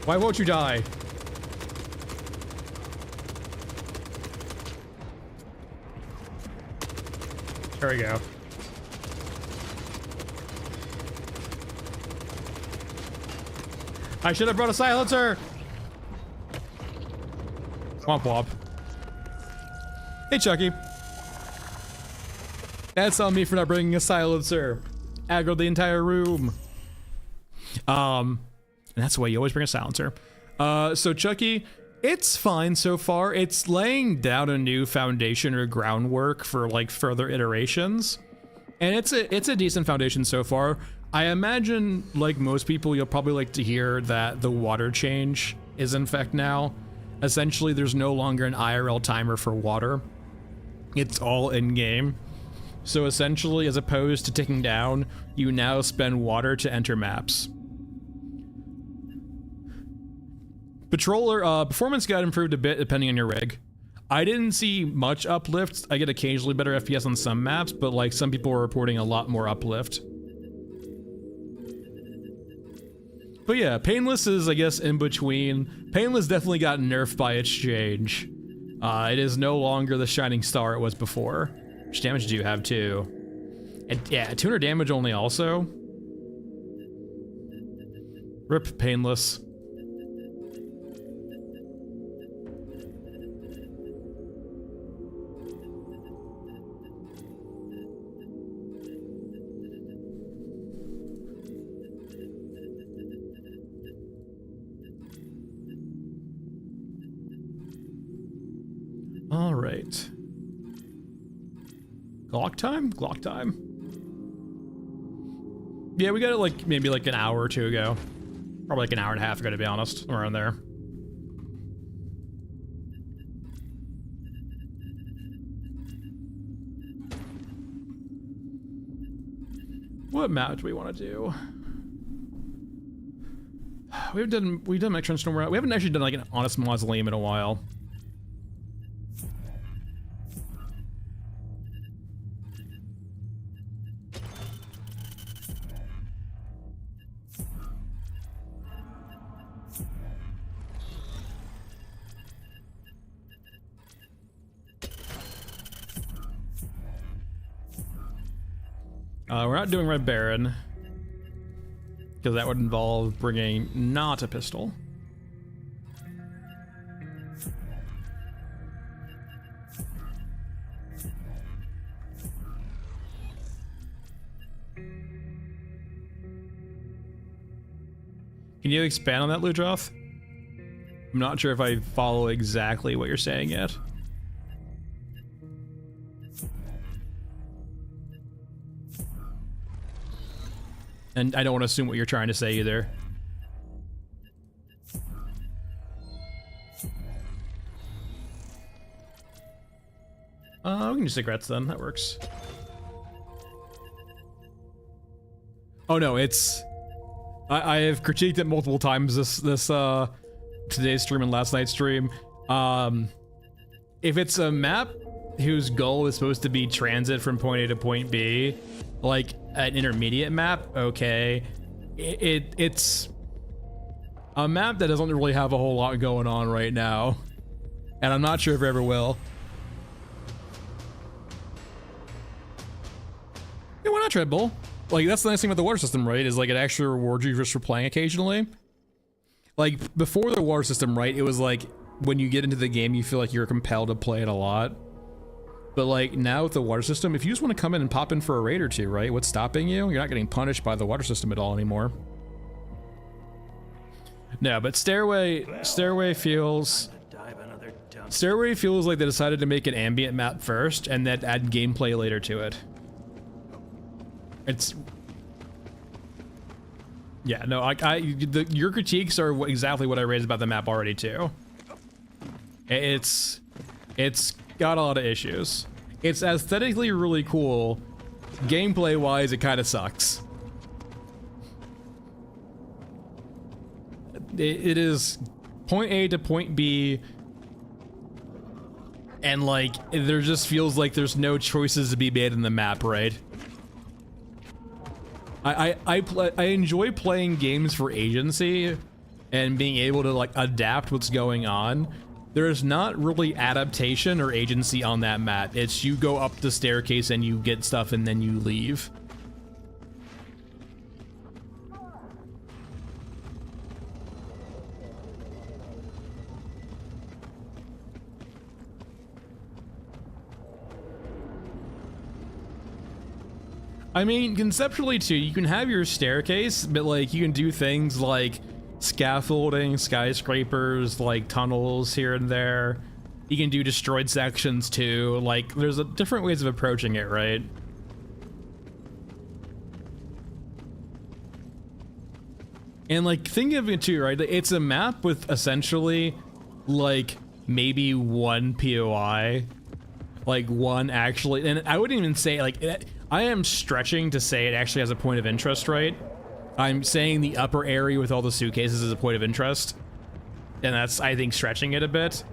Speaker 1: Why won't you die? There we go. I should have brought a silencer! Womp womp. Hey, Chucky. That's on me for not bringing a silencer. Aggroed the entire room. And that's why you always bring a silencer. So Chucky, it's fine so far. It's laying down a new foundation or groundwork for, like, further iterations. And it's a decent foundation so far. I imagine, like most people, you'll probably like to hear that the water change is in effect now. Essentially, there's no longer an IRL timer for water. It's all in-game. So essentially, as opposed to ticking down, you now spend water to enter maps. Patroller, performance got improved a bit depending on your rig. I didn't see much uplift. I get occasionally better FPS on some maps, but, like, some people are reporting a lot more uplift. But yeah, Painless is, I guess, in between. Painless definitely got nerfed by exchange. It is no longer the shining star it was before. How much damage do you have, too? And yeah, 200 damage only also. Rip Painless. All right. Glock time? Glock time. Yeah, we got it like maybe like an hour or two ago. Probably like an hour and a half ago, to be honest. Around there. What map do we want to do? We've done Mech Storm. We haven't actually done like an honest mausoleum in a while. We're not doing Red Baron, because that would involve bringing not a pistol. Can you expand on that, Ludroth? I'm not sure if I follow exactly what you're saying yet. And I don't want to assume what you're trying to say either. We can do cigarettes then, that works. Oh no, it's... I have critiqued it multiple times this today's stream and last night's stream. If it's a map whose goal is supposed to be transit from point A to point B, like an intermediate map, okay. It's a map that doesn't really have a whole lot going on right now, and I'm not sure if it ever will. Yeah, why not Red Bull? Like, that's the nice thing about the water system, right? Is like it actually rewards you just for playing occasionally. Like before the water system, right? It was like when you get into the game, you feel like you're compelled to play it a lot. But like now with the water system, if you just want to come in and pop in for a raid or two, right? What's stopping you? You're not getting punished by the water system at all anymore. No, but Stairway feels like they decided to make an ambient map first and then add gameplay later to it. It's... Yeah, no, your critiques are exactly what I raised about the map already too. It's got a lot of issues. It's aesthetically really cool. Gameplay wise, it kind of sucks. It is point A to point B, and like there just feels like there's no choices to be made in the map, right? I enjoy playing games for agency and being able to like adapt what's going on. There's not really adaptation or agency on that map. It's you go up the staircase and you get stuff and then you leave. I mean, conceptually too, you can have your staircase, but like you can do things like scaffolding, skyscrapers, like tunnels here and there. You can do destroyed sections too. Like there's different ways of approaching it, right? And like think of it too, right? It's a map with essentially like maybe one POI, like one actually, and I wouldn't even say like I am stretching to say it actually has a point of interest, right? I'm saying the upper area with all the suitcases is a point of interest, and that's, I think, stretching it a bit.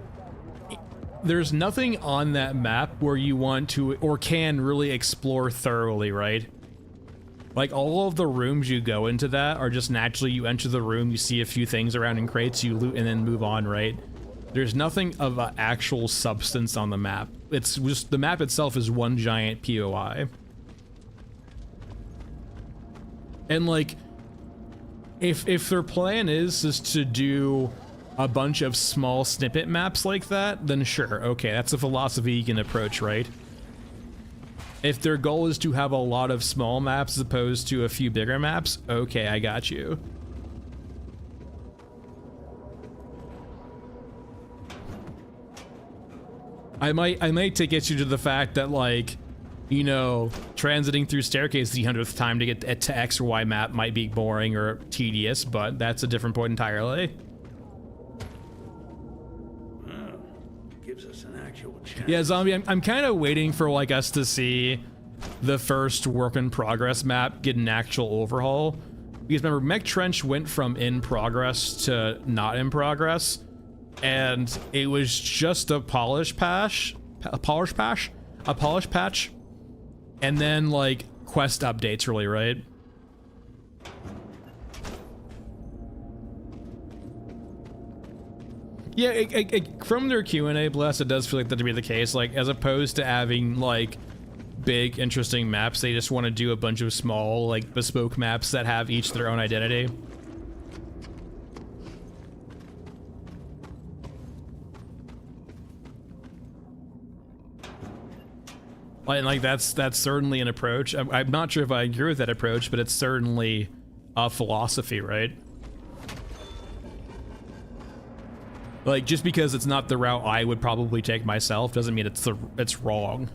Speaker 1: There's nothing on that map where you want to or can really explore thoroughly, right? Like all of the rooms you go into that are just naturally you enter the room, you see a few things around in crates, you loot and then move on, right? There's nothing of actual substance on the map. It's just the map itself is one giant POI. And like, if their plan is to do a bunch of small snippet maps like that, then sure, okay, that's a philosophy you can approach, right? If their goal is to have a lot of small maps as opposed to a few bigger maps, okay, I got you. I might take issue to the fact that, like, you know, transiting through staircase the 100th time to get to X or Y map might be boring or tedious, but that's a different point entirely.
Speaker 5: Gives us an actual chance.
Speaker 1: Yeah, Zombie, I'm kind of waiting for like us to see the first work in progress map get an actual overhaul. Because remember, Mech Trench went from in progress to not in progress, and it was just a polish patch, and then like quest updates, really, right? Yeah, from their Q&A, Bless, it does feel like that to be the case, like as opposed to having like big, interesting maps. They just want to do a bunch of small, like, bespoke maps that have each their own identity. And like that's certainly an approach. I'm not sure if I agree with that approach, but it's certainly a philosophy, right? Like, just because it's not the route I would probably take myself doesn't mean it's wrong.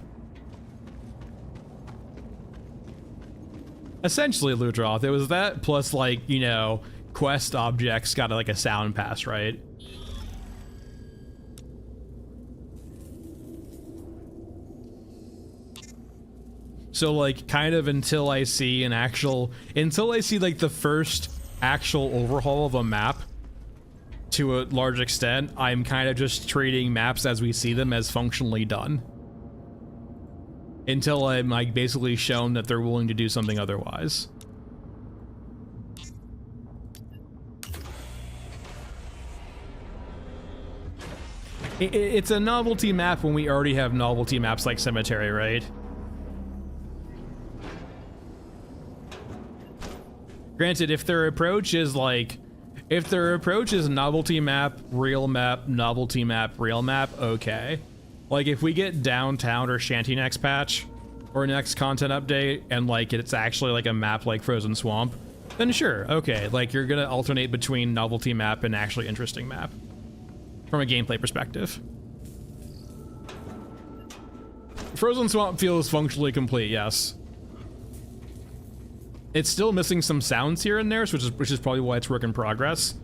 Speaker 1: Essentially, Ludroth, it was that plus, like, you know, quest objects got like a sound pass, right? So, like, kind of until I see like the first actual overhaul of a map to a large extent, I'm kind of just treating maps as we see them as functionally done. Until I'm, like, basically shown that they're willing to do something otherwise. It's a novelty map when we already have novelty maps like Cemetery, right? Granted, if their approach is novelty map, real map, novelty map, real map, okay. Like, if we get downtown or shanty next patch, or next content update, and like it's actually like a map like Frozen Swamp, then sure, okay. Like, you're gonna alternate between novelty map and actually interesting map. From a gameplay perspective. Frozen Swamp feels functionally complete, yes. It's still missing some sounds here and there, which is probably why it's work in progress.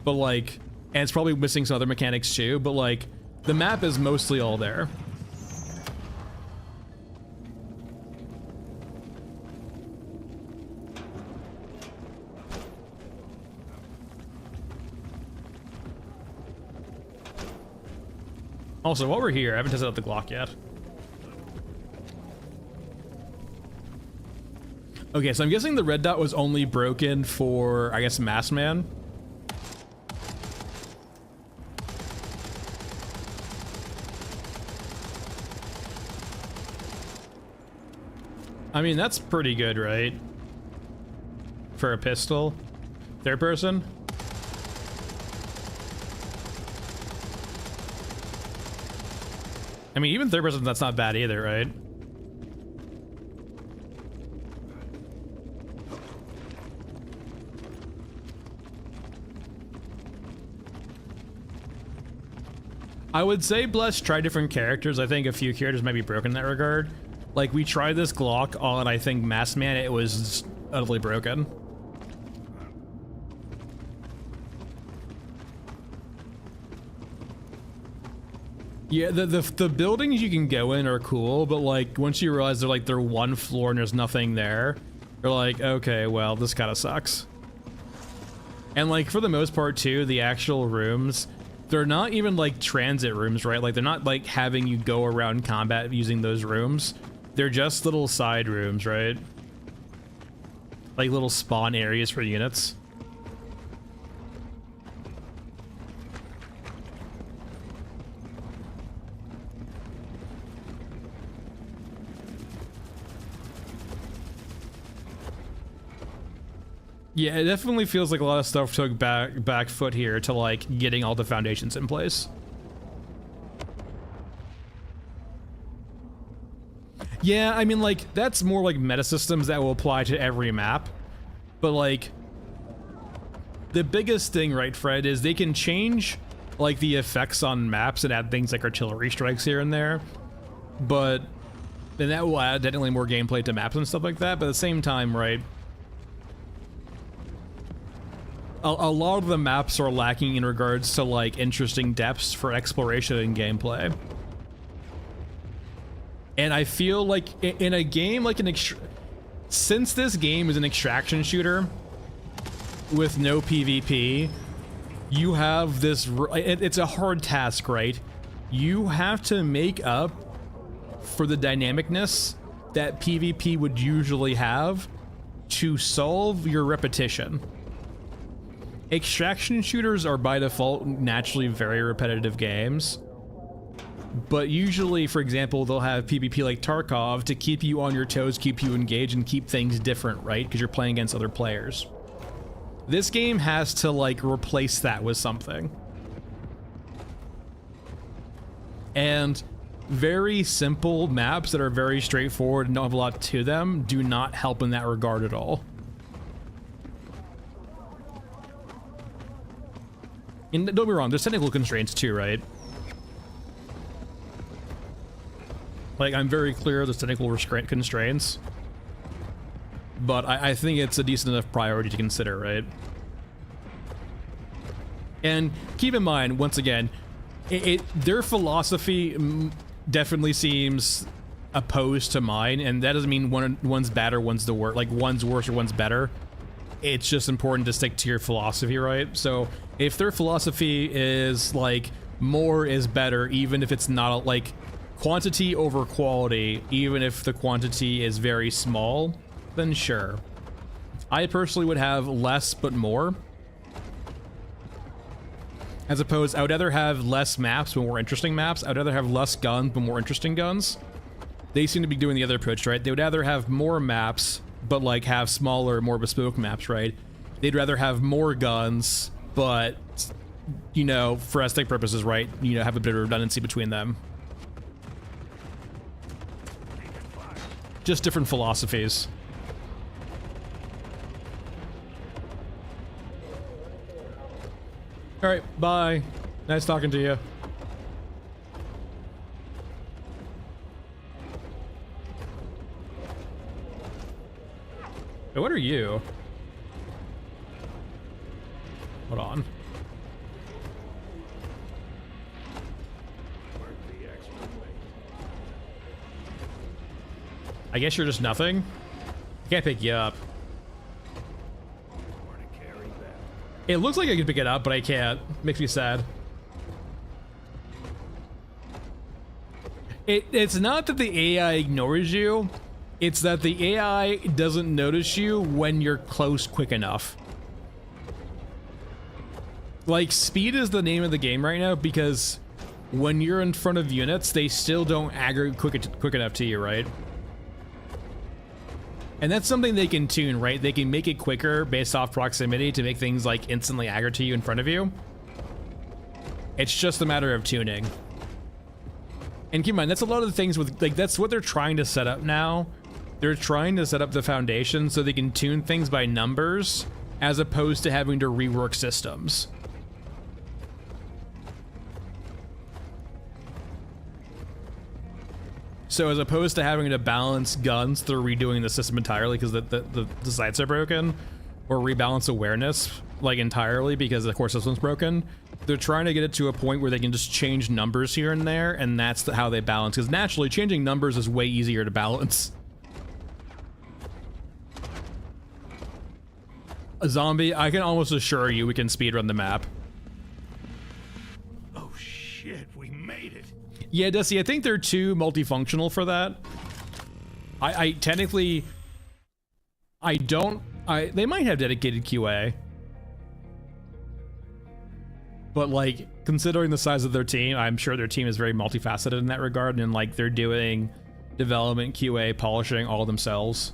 Speaker 1: But like, and it's probably missing some other mechanics too, but like, the map is mostly all there. Also, while we're here, I haven't tested out the Glock yet. Okay, so I'm guessing the red dot was only broken for, I guess, Mass Man. I mean, that's pretty good, right? For a pistol. Third person? I mean, even third person, that's not bad either, right? I would say Bless try different characters. I think a few characters might be broken in that regard. Like, we tried this Glock on, I think, Mass Man, it was utterly broken. Yeah, the buildings you can go in are cool, but like, once you realize they're one floor and there's nothing there, you're like, okay, well, this kind of sucks. And like, for the most part too, the actual rooms, they're not even like transit rooms, right? Like, they're not like having you go around combat using those rooms. They're just little side rooms, right? Like little spawn areas for units. Yeah, it definitely feels like a lot of stuff took back foot here to like getting all the foundations in place. Yeah, I mean, like, that's more like meta systems that will apply to every map. But like, the biggest thing, right, Fred, is they can change like the effects on maps and add things like artillery strikes here and there. But then that will add definitely more gameplay to maps and stuff like that. But at the same time, right, a lot of the maps are lacking in regards to like interesting depths for exploration and gameplay. And I feel like in a game like since this game is an extraction shooter with no PvP, you have this, it's a hard task, right? You have to make up for the dynamicness that PvP would usually have to solve your repetition. Extraction shooters are by default naturally very repetitive games. But usually, for example, they'll have PvP like Tarkov to keep you on your toes, keep you engaged, and keep things different, right? Because you're playing against other players. This game has to like replace that with something. And very simple maps that are very straightforward and don't have a lot to them do not help in that regard at all. And don't be wrong, there's technical constraints too, right? Like, I'm very clear there's technical constraints, but I think it's a decent enough priority to consider, right? And keep in mind, once again, their philosophy definitely seems opposed to mine, and that doesn't mean one's bad or one's the worst, like one's worse or one's better. It's just important to stick to your philosophy, right? So if their philosophy is like more is better, even if it's not like quantity over quality, even if the quantity is very small, then sure. I personally would have less but more. As opposed, I would rather have less maps but more interesting maps. I'd rather have less guns but more interesting guns. They seem to be doing the other approach, right? They would rather have more maps but like have smaller, more bespoke maps, right? They'd rather have more guns but, you know, for aesthetic purposes, right? You know, have a bit of redundancy between them. Just different philosophies. All right, bye. Nice talking to you. Hey, what are you? Hold on. I guess you're just nothing? I can't pick you up. It looks like I can pick it up, but I can't. Makes me sad. It's not that the AI ignores you, it's that the AI doesn't notice you when you're close quick enough. Like, speed is the name of the game right now because when you're in front of units, they still don't aggregate quick enough to you, right? And that's something they can tune, right? They can make it quicker based off proximity to make things like instantly aggro to you in front of you. It's just a matter of tuning. And keep in mind, that's a lot of the things with, like, that's what they're trying to set up now. They're trying to set up the foundation so they can tune things by numbers as opposed to having to rework systems. So as opposed to having to balance guns through redoing the system entirely because the sights are broken, or rebalance awareness like entirely because the core system's broken, they're trying to get it to a point where they can just change numbers here and there, and that's how they balance. Because naturally, changing numbers is way easier to balance. A zombie, I can almost assure you we can speedrun the map.
Speaker 5: Oh shit, we made it.
Speaker 1: Yeah, Desi, I think they're too multifunctional for that. I technically, they might have dedicated QA. But like, considering the size of their team, I'm sure their team is very multifaceted in that regard, and like they're doing development, QA, polishing all themselves.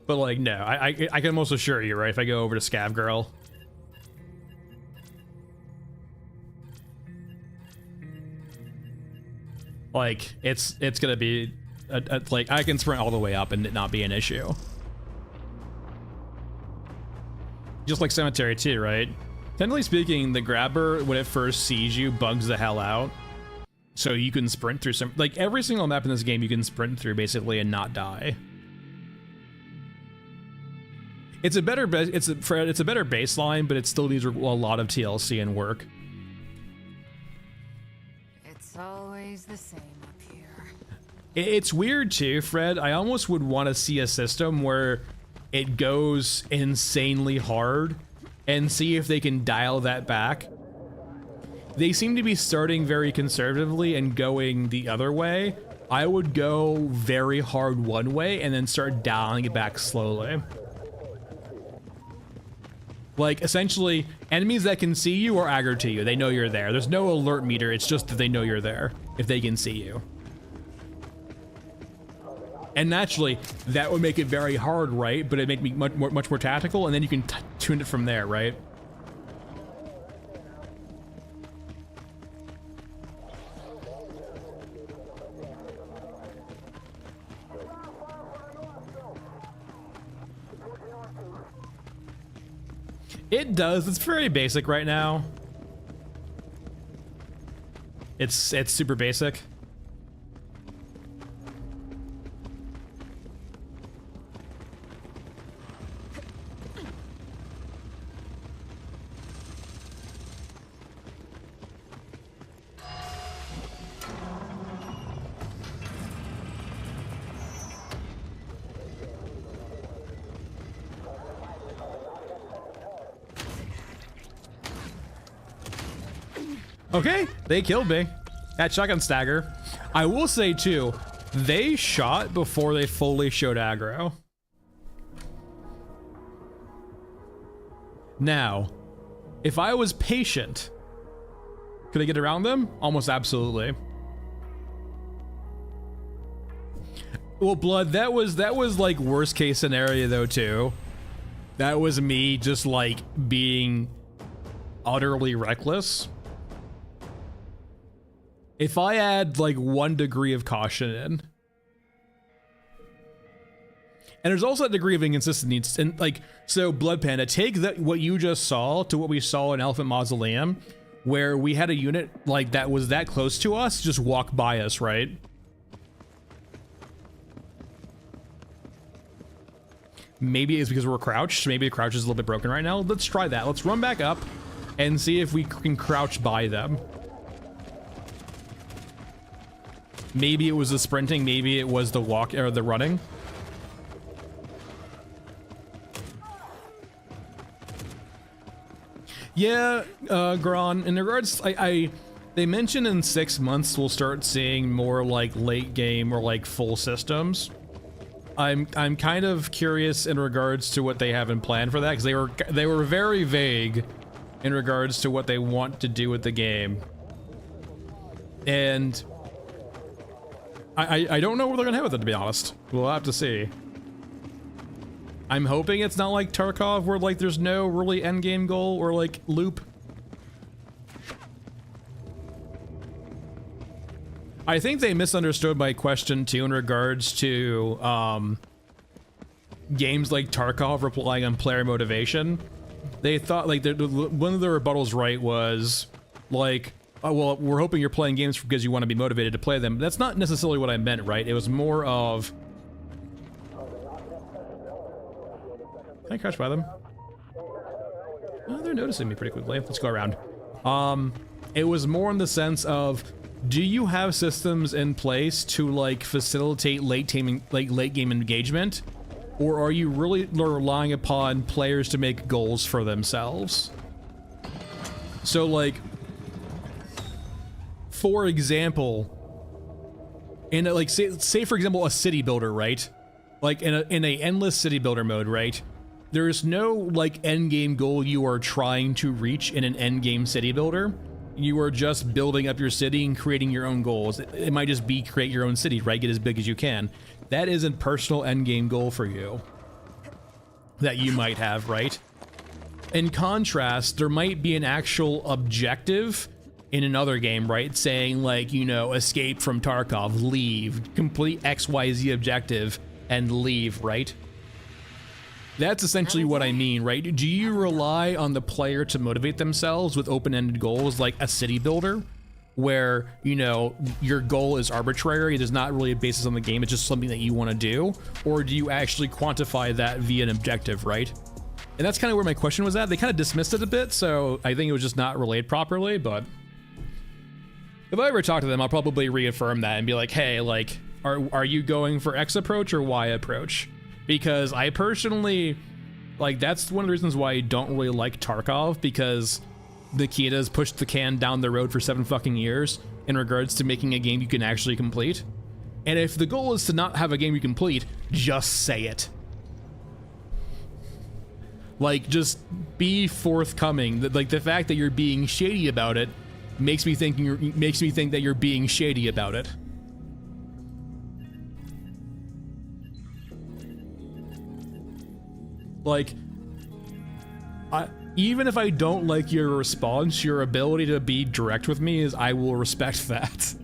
Speaker 1: But like, no, I can almost assure you, right? If I go over to Scav Girl, like it's gonna be like I can sprint all the way up and it not be an issue. Just like Cemetery too, right? Technically speaking, the grabber when it first sees you bugs the hell out, so you can sprint through some, like every single map in this game you can sprint through basically and not die. It's a better baseline, but it still needs a lot of TLC and work.
Speaker 2: It's always the same up here.
Speaker 1: It's weird too, Fred. I almost would want to see a system where it goes insanely hard and see if they can dial that back. They seem to be starting very conservatively and going the other way. I would go very hard one way and then start dialing it back slowly. Like, essentially, enemies that can see you are aggro to you. They know you're there. There's no alert meter. It's just that they know you're there if they can see you. And naturally, that would make it very hard, right? But it'd make me much more tactical, and then you can tune it from there, right? It does. It's very basic right now. It's super basic. Okay, they killed me. That shotgun stagger. I will say too, they shot before they fully showed aggro. Now, if I was patient, could I get around them? Almost absolutely. Well, Blood, that was like worst case scenario though too. That was me just like being utterly reckless. If I add like 1 degree of caution in, and there's also a degree of inconsistency, and like, so Blood Panda, take that what you just saw to what we saw in Elephant Mausoleum, where we had a unit like that was that close to us, just walk by us, right? Maybe it's because we're crouched. Maybe the crouch is a little bit broken right now. Let's try that. Let's run back up and see if we can crouch by them. Maybe it was the sprinting, maybe it was the walk or the running. Yeah, Gron, in regards, they mentioned in 6 months we'll start seeing more like late game or like full systems. I'm kind of curious in regards to what they have in plan for that, because they were very vague in regards to what they want to do with the game. And I don't know where they're gonna head with it, to be honest. We'll have to see. I'm hoping it's not like Tarkov, where like there's no really endgame goal or like loop. I think they misunderstood my question too in regards to games like Tarkov relying on player motivation. They thought like one of the rebuttals, right, was like, oh, well, we're hoping you're playing games because you want to be motivated to play them. That's not necessarily what I meant, right? It was more of... Can I crouch by them? Oh, they're noticing me pretty quickly. Let's go around. It was more in the sense of, do you have systems in place to like facilitate late game engagement? Or are you really relying upon players to make goals for themselves? So like, for example, in a, like say for example a city builder, right? Like in a endless city builder mode, right? There's no like end game goal you are trying to reach in an end game city builder. You are just building up your city and creating your own goals. It might just be create your own city, right? Get as big as you can. That is a personal end game goal for you that you might have, right? In contrast, there might be an actual objective in another game, right? Saying like, you know, escape from Tarkov, leave, complete XYZ objective, and leave, right? That's essentially what I mean, right? Do you rely on the player to motivate themselves with open-ended goals like a city builder, where, you know, your goal is arbitrary, it is not really a basis on the game, it's just something that you want to do? Or do you actually quantify that via an objective, right? And that's kind of where my question was at. They kind of dismissed it a bit, so I think it was just not relayed properly, but if I ever talk to them, I'll probably reaffirm that and be like, hey, like, are you going for X approach or Y approach? Because I personally, like, that's one of the reasons why I don't really like Tarkov, because Nikita's pushed the can down the road for 7 fucking years in regards to making a game you can actually complete. And if the goal is to not have a game you complete, just say it. Like, just be forthcoming. Like, the fact that you're being shady about it makes me think that you're being shady about it. Like, even if I don't like your response, your ability to be direct with me is, I will respect that.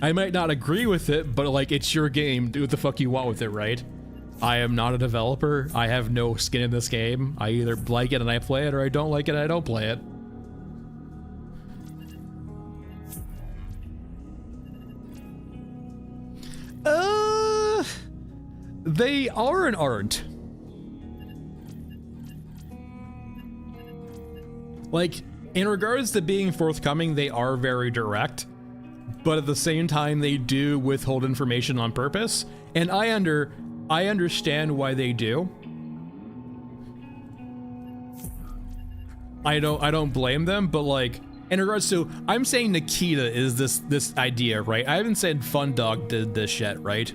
Speaker 1: I might not agree with it, but like, it's your game. Do what the fuck you want with it, right? I am not a developer. I have no skin in this game. I either like it and I play it, or I don't like it and I don't play it. They are and aren't. Like, in regards to being forthcoming, they are very direct, but at the same time, they do withhold information on purpose, and I understand why they do. I don't blame them, but like, in regards to, I'm saying Nikita is this idea, right? I haven't said Fundog did this yet, right?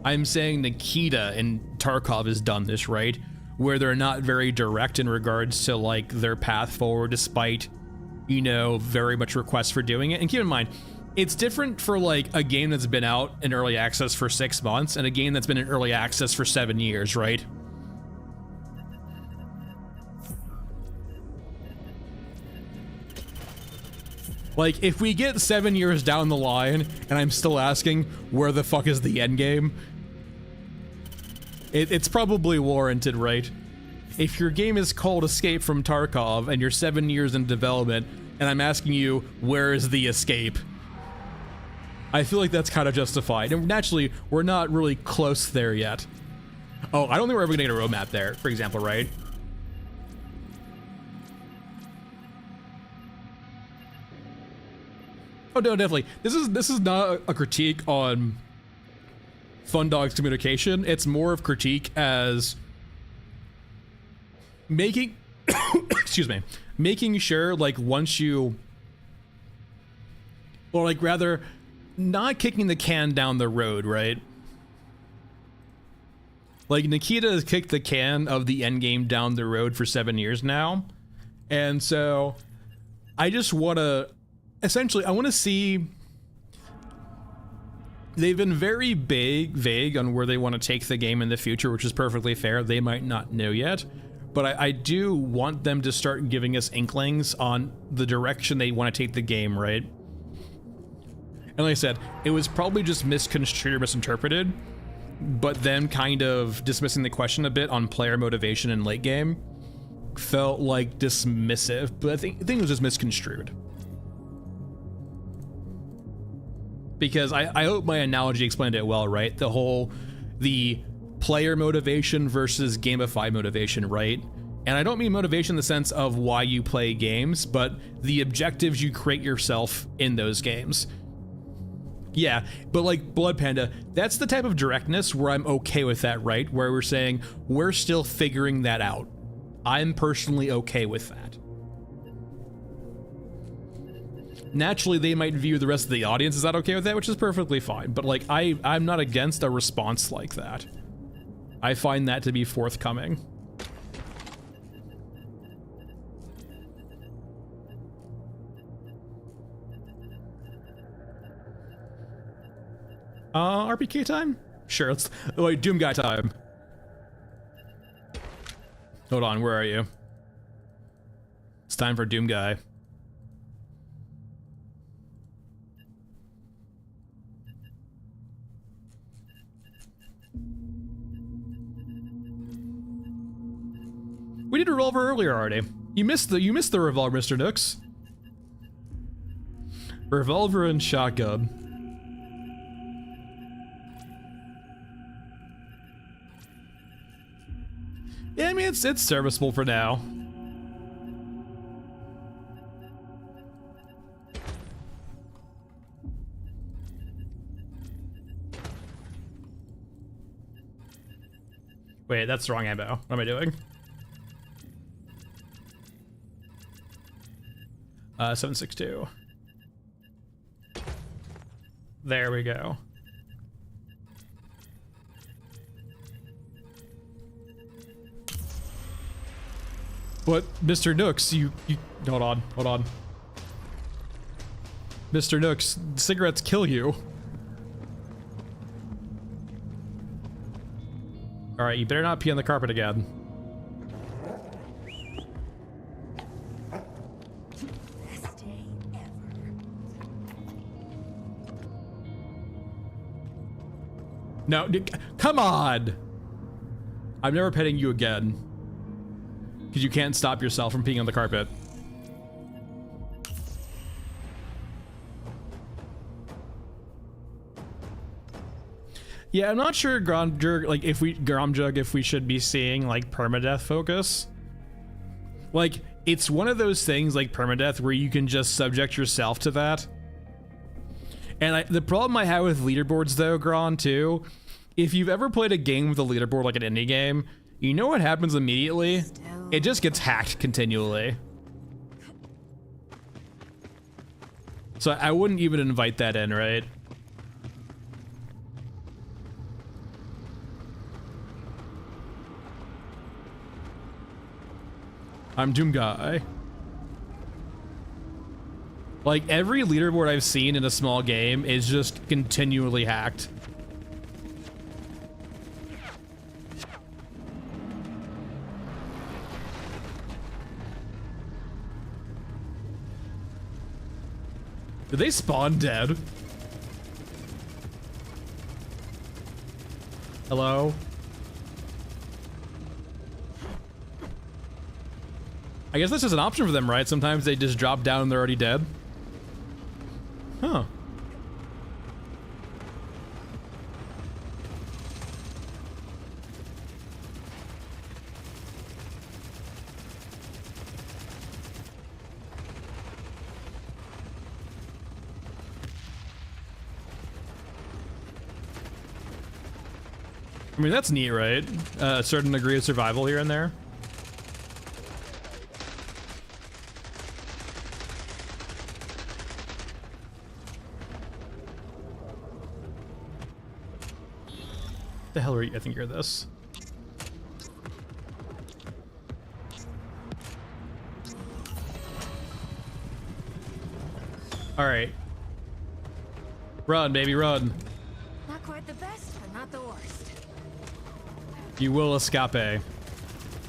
Speaker 1: I'm saying Nikita and Tarkov has done this, right? Where they're not very direct in regards to like their path forward, despite, you know, very much requests for doing it. And keep in mind, it's different for like a game that's been out in early access for 6 months and a game that's been in early access for 7 years, right? Like, if we get 7 years down the line and I'm still asking where the fuck is the end game, it's probably warranted, right? If your game is called Escape from Tarkov and you're 7 years in development and I'm asking you where is the escape, I feel like that's kind of justified. And naturally, we're not really close there yet. Oh, I don't think we're ever gonna get a roadmap there, for example, right? Oh no, definitely. This is not a critique on Fundog's communication. It's more of critique as making excuse me, making sure like once you, or like rather not kicking the can down the road, right? Like, Nikita has kicked the can of the endgame down the road for 7 years now, and so I just want to, essentially, I want to see. They've been very vague on where they want to take the game in the future, which is perfectly fair. They might not know yet, but I do want them to start giving us inklings on the direction they want to take the game, right? And like I said, it was probably just misconstrued or misinterpreted, but them kind of dismissing the question a bit on player motivation in late game felt like dismissive, but I think it was just misconstrued. Because I hope my analogy explained it well, right? The player motivation versus gamified motivation, right? And I don't mean motivation in the sense of why you play games, but the objectives you create yourself in those games. Yeah, but like Blood Panda, that's the type of directness where I'm okay with that, right? Where we're saying, we're still figuring that out. I'm personally okay with that. Naturally, they might view the rest of the audience as not okay with that, which is perfectly fine. But like, I'm not against a response like that. I find that to be forthcoming. RPK time? Sure, let's, wait, Doom Guy time. Hold on, where are you? It's time for Doom Guy. We did a revolver earlier already. You missed the revolver, Mr. Nooks. Revolver and shotgun. Yeah, I mean it's serviceable for now. Wait, that's the wrong ammo. What am I doing? 7.62. There we go. But Mr. Nooks, you hold on. Mr. Nooks, cigarettes kill you. All right, you better not pee on the carpet again.
Speaker 2: Best day ever.
Speaker 1: No, come on. I'm never petting you again. Because you can't stop yourself from peeing on the carpet. Yeah, I'm not sure Gromjug, if we should be seeing like permadeath focus. Like, it's one of those things like permadeath where you can just subject yourself to that. And the problem I have with leaderboards though, Gron, too, if you've ever played a game with a leaderboard like an indie game, you know what happens immediately? It just gets hacked continually. So I wouldn't even invite that in, right? I'm Doom Guy. Like, every leaderboard I've seen in a small game is just continually hacked. Did they spawn dead? Hello? I guess that's just an option for them, right? Sometimes they just drop down and they're already dead. Huh. I mean, that's neat, right? A certain degree of survival here and there. The hell are you? I think you're this. All right. Run, baby, run.
Speaker 2: Not quite the best, but not the worst.
Speaker 1: You will escape.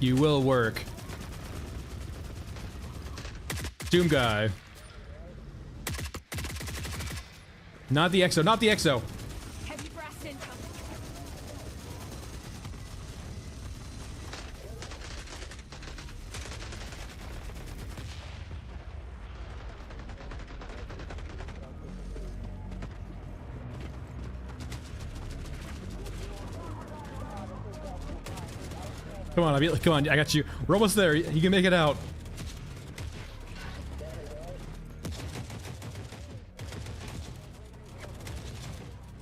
Speaker 1: You will work. Doom Guy. Not the EXO, not the EXO.
Speaker 2: Heavy brass incoming.
Speaker 1: Come on, come on, I got you. We're almost there. You can make it out.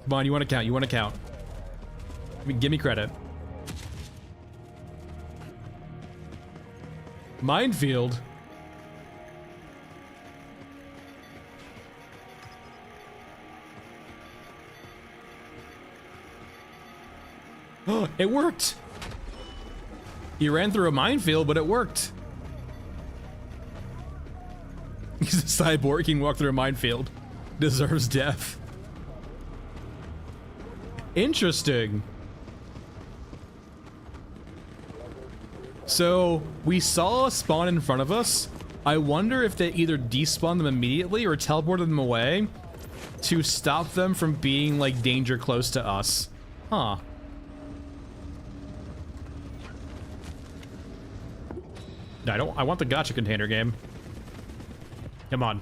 Speaker 1: Come on, you want to count, you want to count. Give me credit. Minefield? Oh, it worked! He ran through a minefield, but it worked. He's a cyborg, he can walk through a minefield. Deserves death. Interesting. So, we saw a spawn in front of us. I wonder if they either despawned them immediately or teleported them away to stop them from being, like, danger close to us. Huh. No, I want the gotcha container game. Come on.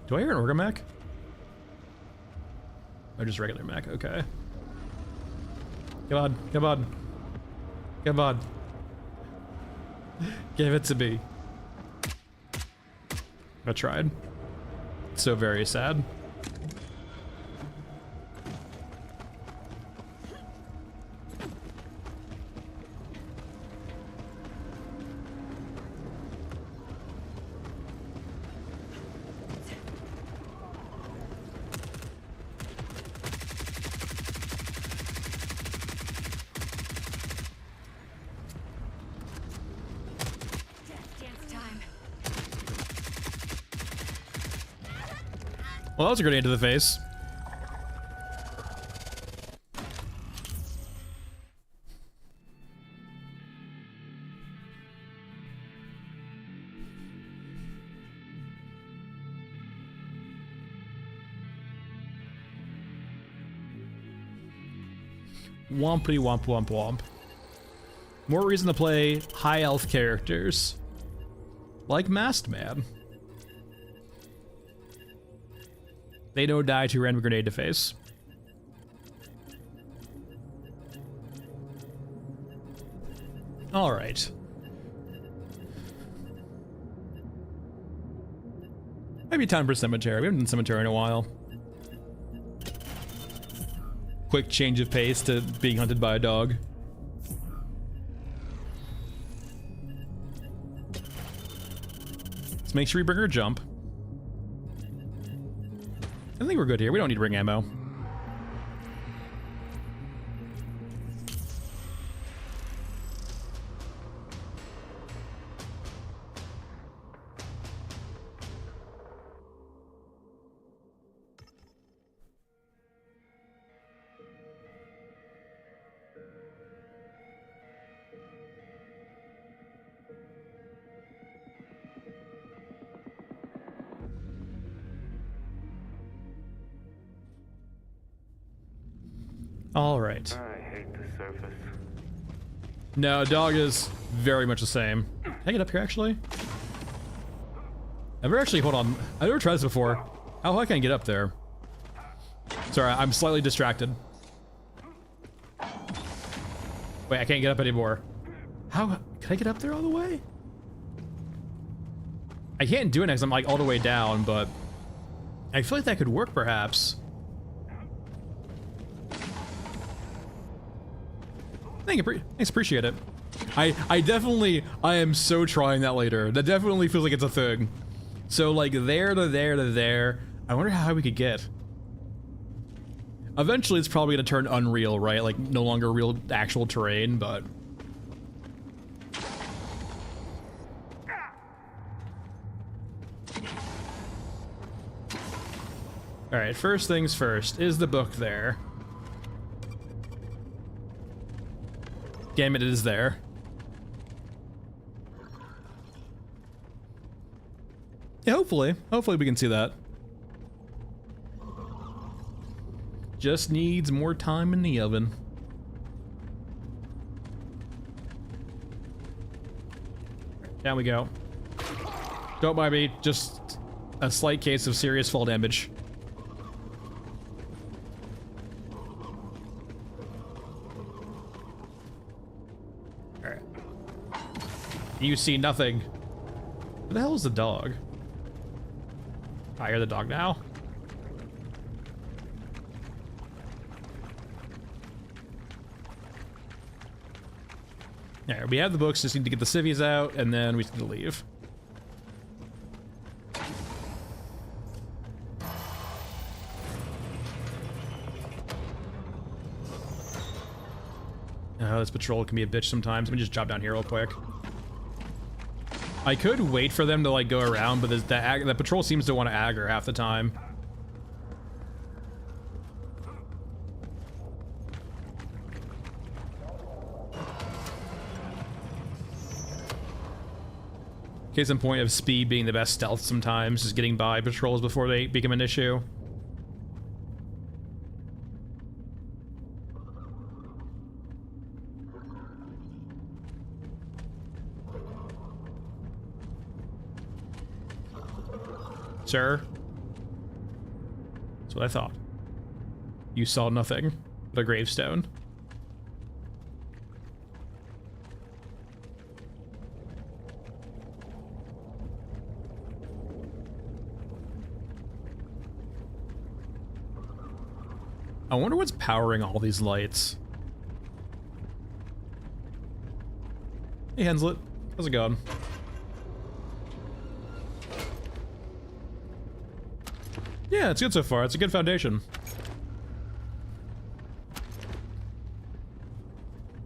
Speaker 1: Do I hear an orga mech? Or just regular mech? Okay. Come on, come on. Come on. Give it to me. I tried. So very sad. Well, that was a grenade to the face. Wompity womp womp womp. More reason to play high health characters. Like Masked Man. They don't die to random grenade to face. Alright. Maybe time for cemetery. We haven't done cemetery in a while. Quick change of pace to being hunted by a dog. Let's make sure we bring her jump. I think we're good here. We don't need to bring ammo. All right.
Speaker 6: I hate the surface.
Speaker 1: No, dog is very much the same. Can I get up here, actually? I've never actually, hold on. I've never tried this before. How high can I get up there? Sorry, I'm slightly distracted. Wait, I can't get up anymore. How, can I get up there all the way? I can't do it because I'm like all the way down, but I feel like that could work perhaps. Thanks, appreciate it. I am so trying that later. That definitely feels like it's a thing. So like there to there to there. I wonder how high we could get. Eventually it's probably gonna turn unreal, right? Like no longer real actual terrain, but. All right, first things first. Is the book there? Damn it, it is there. Yeah, hopefully we can see that. Just needs more time in the oven. Down we go. Don't mind me, just a slight case of serious fall damage. You see nothing. Where the hell is the dog? I hear the dog now. There, we have the books, just need to get the civvies out, and then we need to leave. Oh, this patrol can be a bitch sometimes. Let me just drop down here real quick. I could wait for them to like go around, but the patrol seems to want to aggro half the time. Case in point of speed being the best stealth sometimes, just getting by patrols before they become an issue. Sir? That's what I thought. You saw nothing but a gravestone. I wonder what's powering all these lights. Hey Henslet, how's it going? Yeah, it's good so far. It's a good foundation.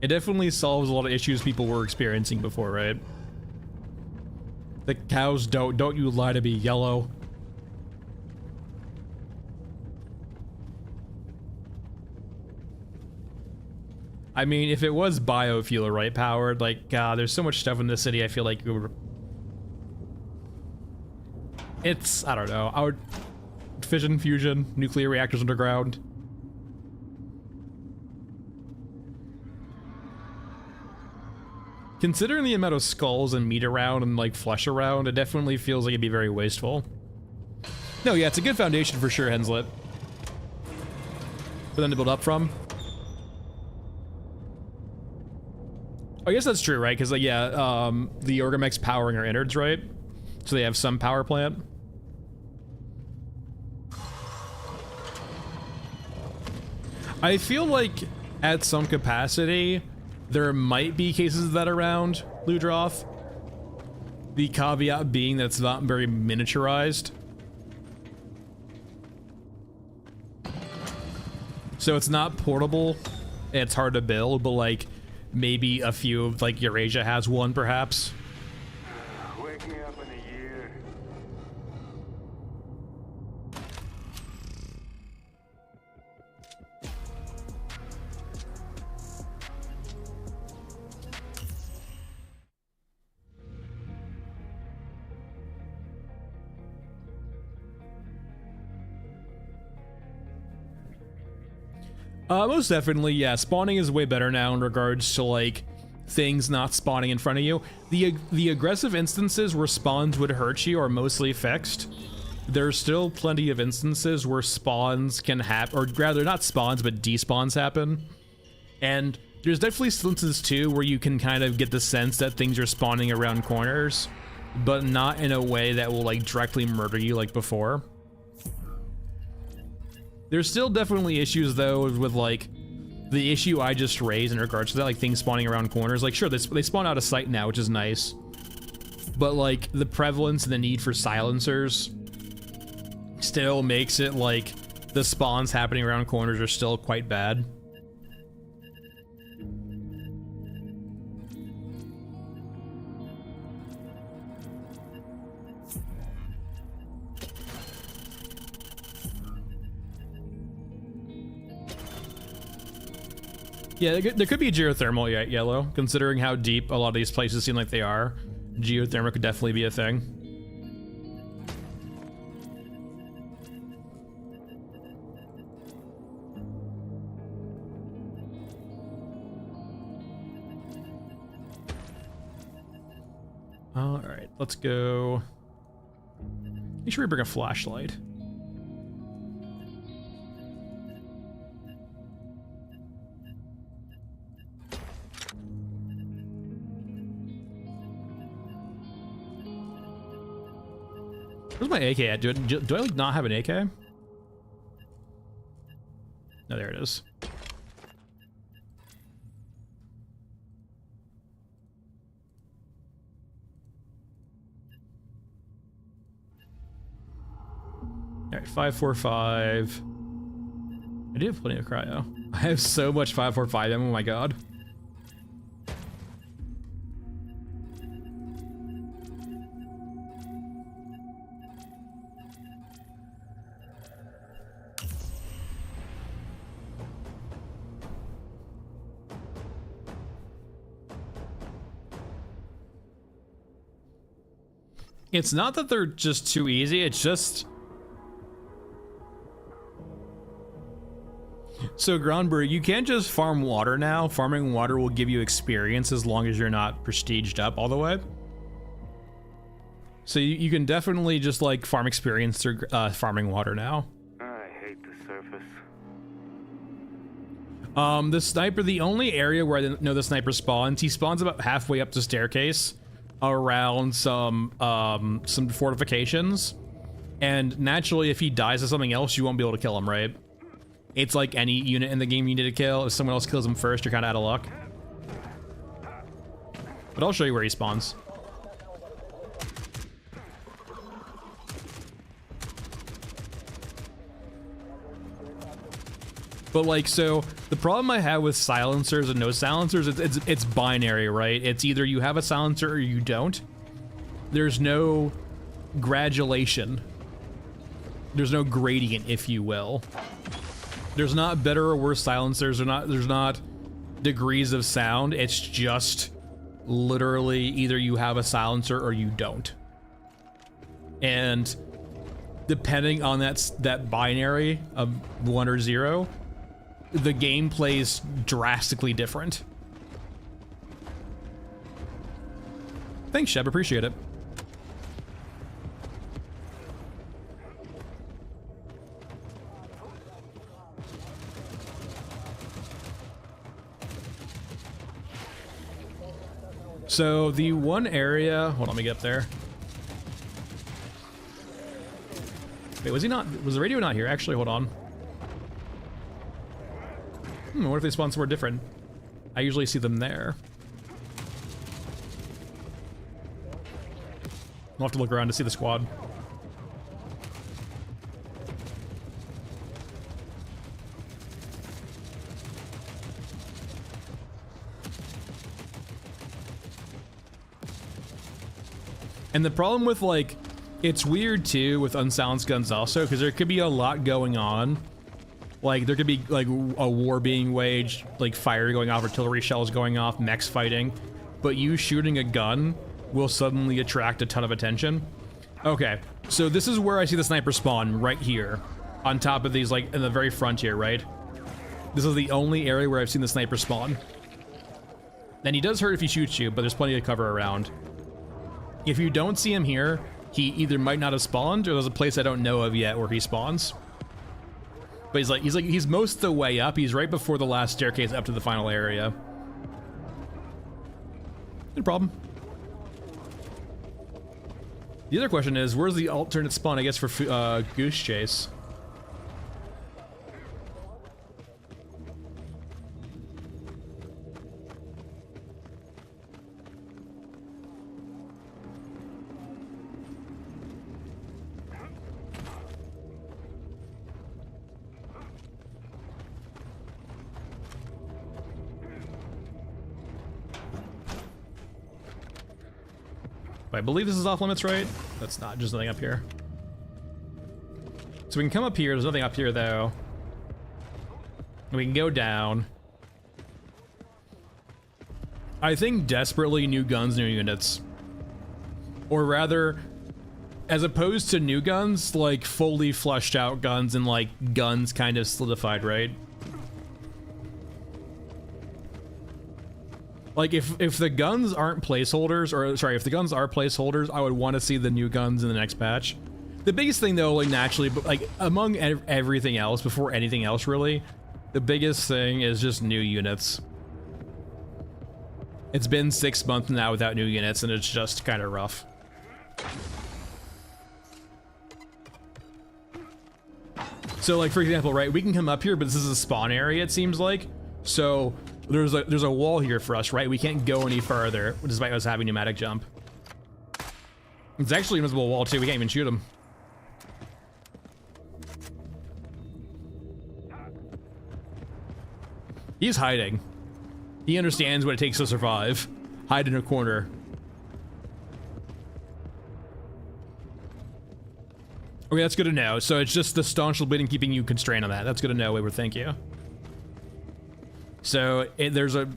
Speaker 1: It definitely solves a lot of issues people were experiencing before, right? The cows don't you lie to me, yellow. I mean, if it was biofuel, right, powered, like, there's so much stuff in this city, I feel like it's, I don't know, fission, fusion, nuclear reactors underground. Considering the amount of skulls and meat around and, like, flesh around, it definitely feels like it'd be very wasteful. No, yeah, it's a good foundation for sure, Henslet. For them to build up from. I guess that's true, right? Because, like, yeah, the Orgamech's powering our innards, right? So they have some power plant. I feel like, at some capacity, there might be cases of that around Ludroth. The caveat being that it's not very miniaturized. So it's not portable, and it's hard to build, but, like, maybe a few of, like, Eurasia has one, perhaps.
Speaker 4: Wake me up in a year.
Speaker 1: Most definitely, yeah. Spawning is way better now in regards to, like, things not spawning in front of you. The aggressive instances where spawns would hurt you are mostly fixed. There's still plenty of instances where spawns can happen, or rather not spawns, but despawns happen. And there's definitely instances too where you can kind of get the sense that things are spawning around corners, but not in a way that will, like, directly murder you like before. There's still definitely issues though with, like, the issue I just raised in regards to that, like, things spawning around corners. Like, sure, they spawn out of sight now, which is nice, but, like, the prevalence and the need for silencers still makes it like the spawns happening around corners are still quite bad. Yeah, there could be geothermal yet, Yellow, considering how deep a lot of these places seem like they are. Geothermal could definitely be a thing. Alright, let's go. Make sure we bring a flashlight. Where's my AK at? Do I like not have an AK? No, there it is. Alright, 545. I do have plenty of cryo. I have so much 545 ammo, oh my god. It's not that they're just too easy, it's just... So, Groundberg, you can't just farm water now. Farming water will give you experience as long as you're not prestiged up all the way. So you can definitely just, like, farm experience through farming water now.
Speaker 4: I hate the surface.
Speaker 1: The sniper, the only area where I know the sniper spawns, he spawns about halfway up the staircase around some fortifications. And naturally, if he dies to something else, you won't be able to kill him, right? It's like any unit in the game you need to kill. If someone else kills him first, you're kind of out of luck. But I'll show you where he spawns. But, like, so the problem I have with silencers and no silencers, it's binary, right? It's either you have a silencer or you don't. There's no gradulation. There's no gradient, if you will. There's not better or worse silencers. There's not degrees of sound. It's just literally either you have a silencer or you don't. And depending on that binary of 1 or 0, the game plays drastically different. Thanks, Sheb, appreciate it. So the one area, hold on, let me get up there. Wait, was the radio not here? Actually, hold on. What if they spawn somewhere different? I usually see them there. I'll have to look around to see the squad. And the problem with, like, it's weird too with unsilenced guns also, because there could be a lot going on. Like, there could be, like, a war being waged, like fire going off, artillery shells going off, mechs fighting, but you shooting a gun will suddenly attract a ton of attention. Okay, so this is where I see the sniper spawn, right here, on top of these, like, in the very front here, right? This is the only area where I've seen the sniper spawn. And he does hurt if he shoots you, but there's plenty of cover around. If you don't see him here, he either might not have spawned, or there's a place I don't know of yet where he spawns. But he's most of the way up. He's right before the last staircase up to the final area. No problem. The other question is, where's the alternate spawn, I guess, for Goose Chase? I believe this is off limits, right? That's not, just nothing up here. So we can come up here, there's nothing up here though. We can go down. I think desperately new guns, new units. Or rather, as opposed to new guns, like fully fleshed out guns and like guns kind of solidified, right? Like, if the guns aren't placeholders, or sorry, if the guns are placeholders, I would want to see the new guns in the next patch. The biggest thing though, like naturally, but like among everything else, before anything else really, the biggest thing is just new units. It's been 6 months now without new units, and it's just kind of rough. So like, for example, right, we can come up here, but this is a spawn area, it seems like. So there's a wall here for us, right? We can't go any further, despite us having pneumatic jump. It's actually an invisible wall too, we can't even shoot him. He's hiding. He understands what it takes to survive. Hide in a corner. Okay, that's good to know. So it's just the staunch bleeding keeping you constrained on that. That's good to know, Wayward, thank you. So there's a,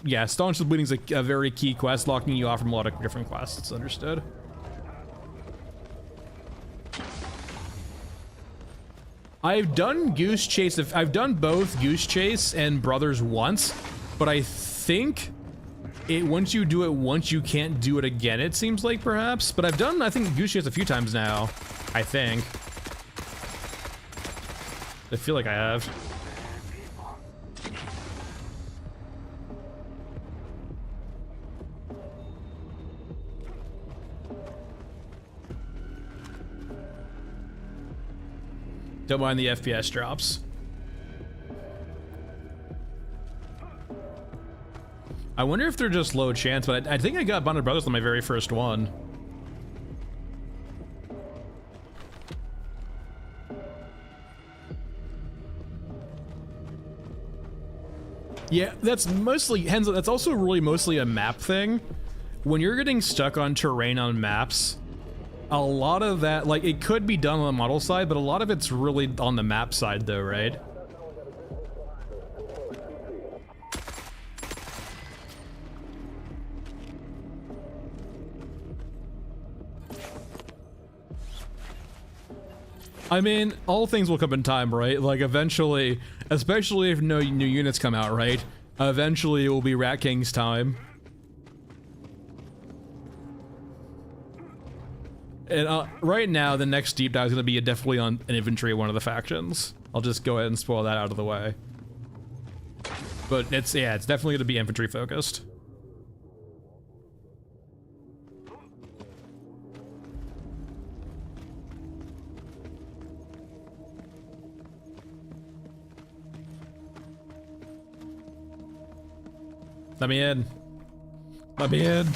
Speaker 1: yeah, staunch bleeding is a very key quest, locking you off from a lot of different quests, understood. I've done Goose Chase, I've done both Goose Chase and Brothers once, but I think once you do it once, you can't do it again, it seems like, perhaps. But I've done, I think, Goose Chase a few times now, I think. I feel like I have. Don't mind the FPS drops. I wonder if they're just low chance, but I think I got Bonded Brothers on my very first one. Yeah, that's mostly, Henzo, that's also really mostly a map thing. When you're getting stuck on terrain on maps, a lot of that, like, it could be done on the model side, but a lot of it's really on the map side though, right? I mean, all things will come in time, right? Like, eventually, especially if no new units come out, right? Eventually, it will be Rat King's time. And right now, the next deep dive is going to be definitely on an infantry of one of the factions. I'll just go ahead and spoil that out of the way. But it's definitely going to be infantry focused. Let me in. Let me in.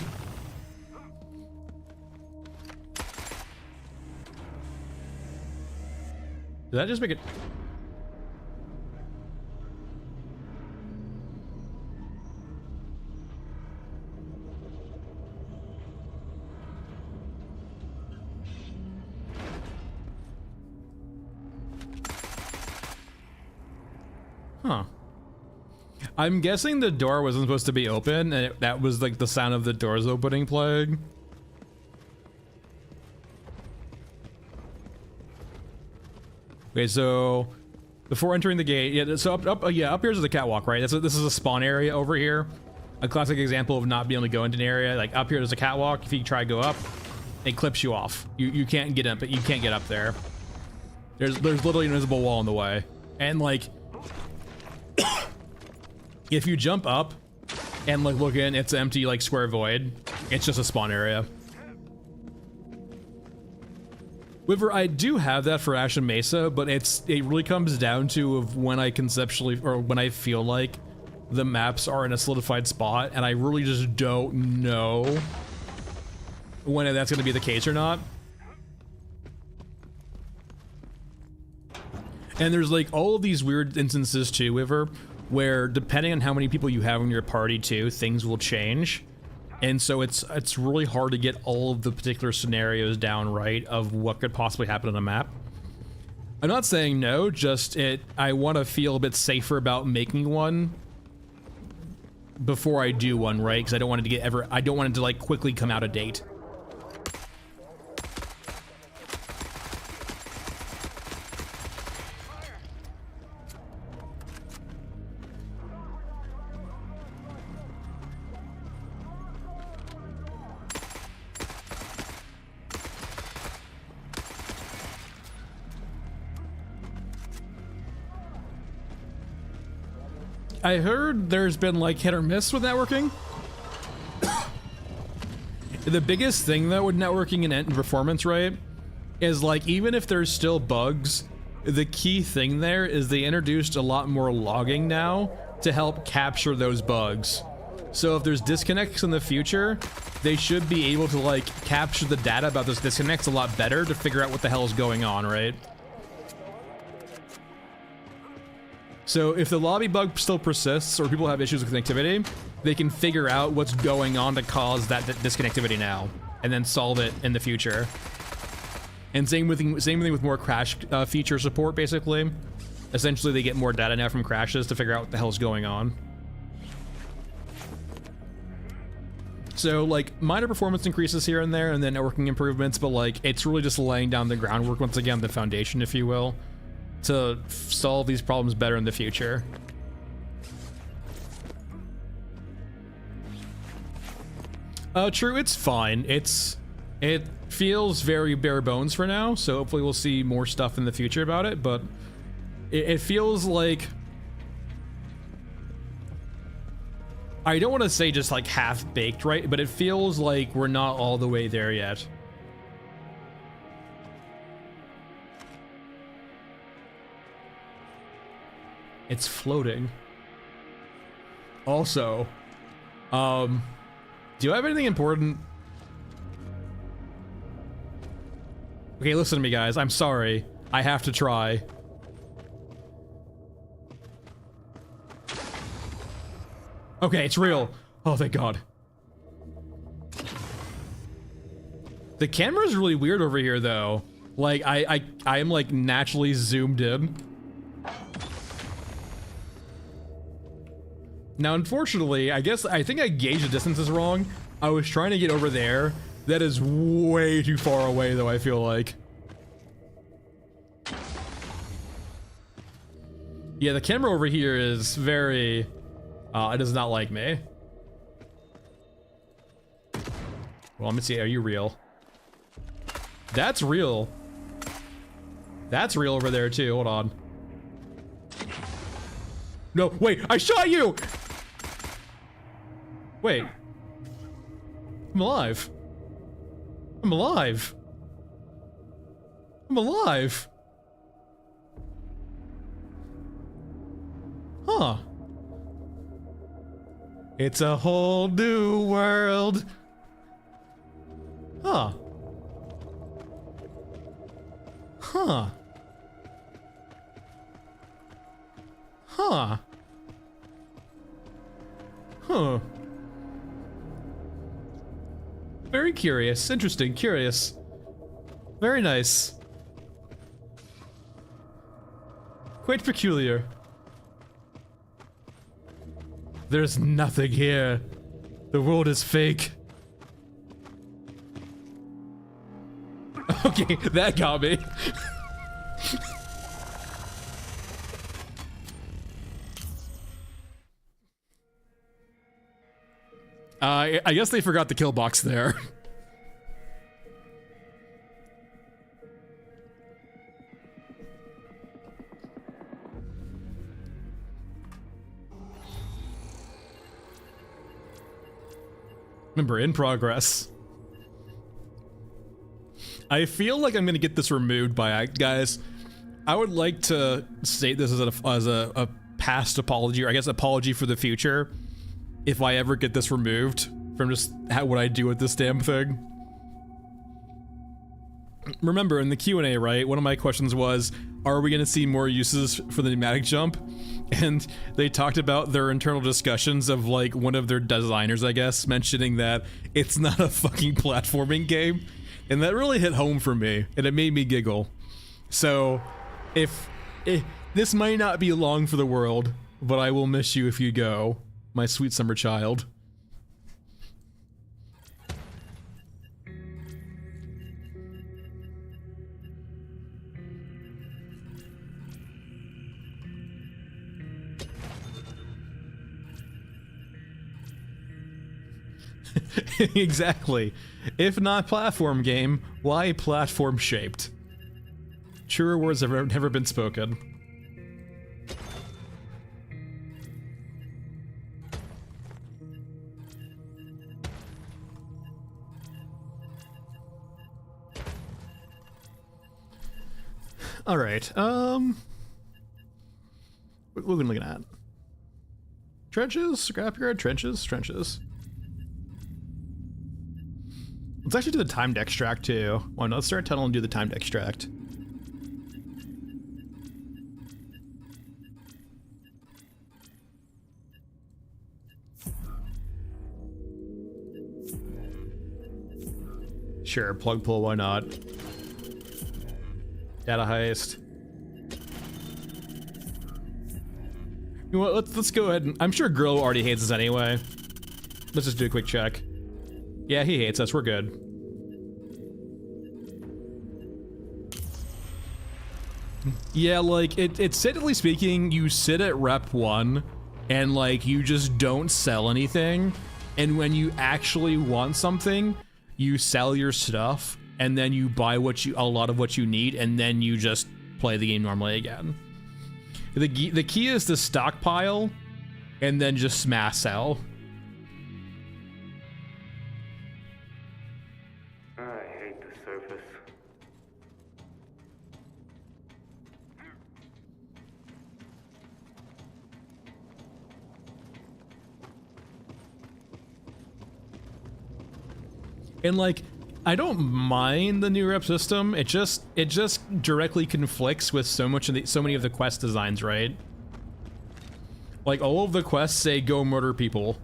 Speaker 1: Did that just make it? Huh. I'm guessing the door wasn't supposed to be open, and that was like the sound of the doors opening playing. Okay, so before entering the gate, yeah, so up here's the catwalk, right? This is a spawn area over here. A classic example of not being able to go into an area. Like up here, there's a catwalk. If you try to go up, it clips you off. You can't get up, but you can't get up there. There's literally an invisible wall in the way, and like if you jump up and like look in, it's an empty like square void. It's just a spawn area. However, I do have that for Ash and Mesa, but it really comes down to of when I conceptually, or when I feel like the maps are in a solidified spot, and I really just don't know when that's going to be the case or not. And there's like all of these weird instances too, Wiver, where depending on how many people you have in your party too, things will change. And so it's really hard to get all of the particular scenarios down right of what could possibly happen on a map. I'm not saying no, just I want to feel a bit safer about making one before I do one, right? Because I don't want it to like quickly come out of date. I heard there's been like hit or miss with networking. The biggest thing though with networking and performance, right, is like even if there's still bugs, the key thing there is they introduced a lot more logging now to help capture those bugs. So if there's disconnects in the future, they should be able to like capture the data about those disconnects a lot better to figure out what the hell is going on, right? So if the lobby bug still persists or people have issues with connectivity, they can figure out what's going on to cause that disconnectivity now and then solve it in the future. And same thing with more crash feature support, basically. Essentially, they get more data now from crashes to figure out what the hell's going on. So like minor performance increases here and there and then networking improvements, but like it's really just laying down the groundwork once again, the foundation, if you will, to solve these problems better in the future. True, it's fine. It feels very bare bones for now, so hopefully we'll see more stuff in the future about it, but it feels like, I don't want to say just like half-baked, right? But it feels like we're not all the way there yet. It's floating. Also, do you have anything important? Okay, listen to me, guys. I'm sorry. I have to try. Okay, it's real. Oh, thank God. The camera's really weird over here, though. Like, I am like naturally zoomed in. Now, unfortunately, I think I gauged the distances wrong. I was trying to get over there. That is way too far away, though, I feel like. Yeah, the camera over here is very, it does not like me. Well, let me see, are you real? That's real. That's real over there too, hold on. No, wait, I shot you! Wait. I'm alive. I'm alive. I'm alive. Huh. It's a whole new world. Huh. Huh. Huh. Huh. Very curious. Interesting. Curious. Very nice. Quite peculiar. There's nothing here. The world is fake. Okay, that got me. I guess they forgot the kill box there. Remember, in progress. I feel like I'm gonna get this removed by guys. I would like to state this as a past apology, or I guess apology for the future, if I ever get this removed from just what I do with this damn thing. Remember in the Q&A, right? One of my questions was, are we gonna see more uses for the pneumatic jump? And they talked about their internal discussions of like one of their designers, I guess, mentioning that it's not a fucking platforming game. And that really hit home for me, and it made me giggle. So, if this might not be long for the world, but I will miss you if you go, my sweet summer child. Exactly. If not platform game, why platform shaped? Truer words have never been spoken. All right. What are we looking at? Trenches, scrapyard, trenches. Let's actually do the timed extract too. Well, no, let's start a tunnel and do the timed extract. Sure, plug pull, why not? Data heist. You know what, let's go ahead and, I'm sure Girl already hates us anyway. Let's just do a quick check. Yeah, he hates us, we're good. Yeah, like, it's statically speaking, you sit at rep 1, and like, you just don't sell anything, and when you actually want something, you sell your stuff, and then you buy a lot of what you need, and then you just play the game normally again. The key is to stockpile, and then just smash sell. And like, I don't mind the new rep system. It just directly conflicts with so many of the quest designs, right? Like all of the quests say go murder people.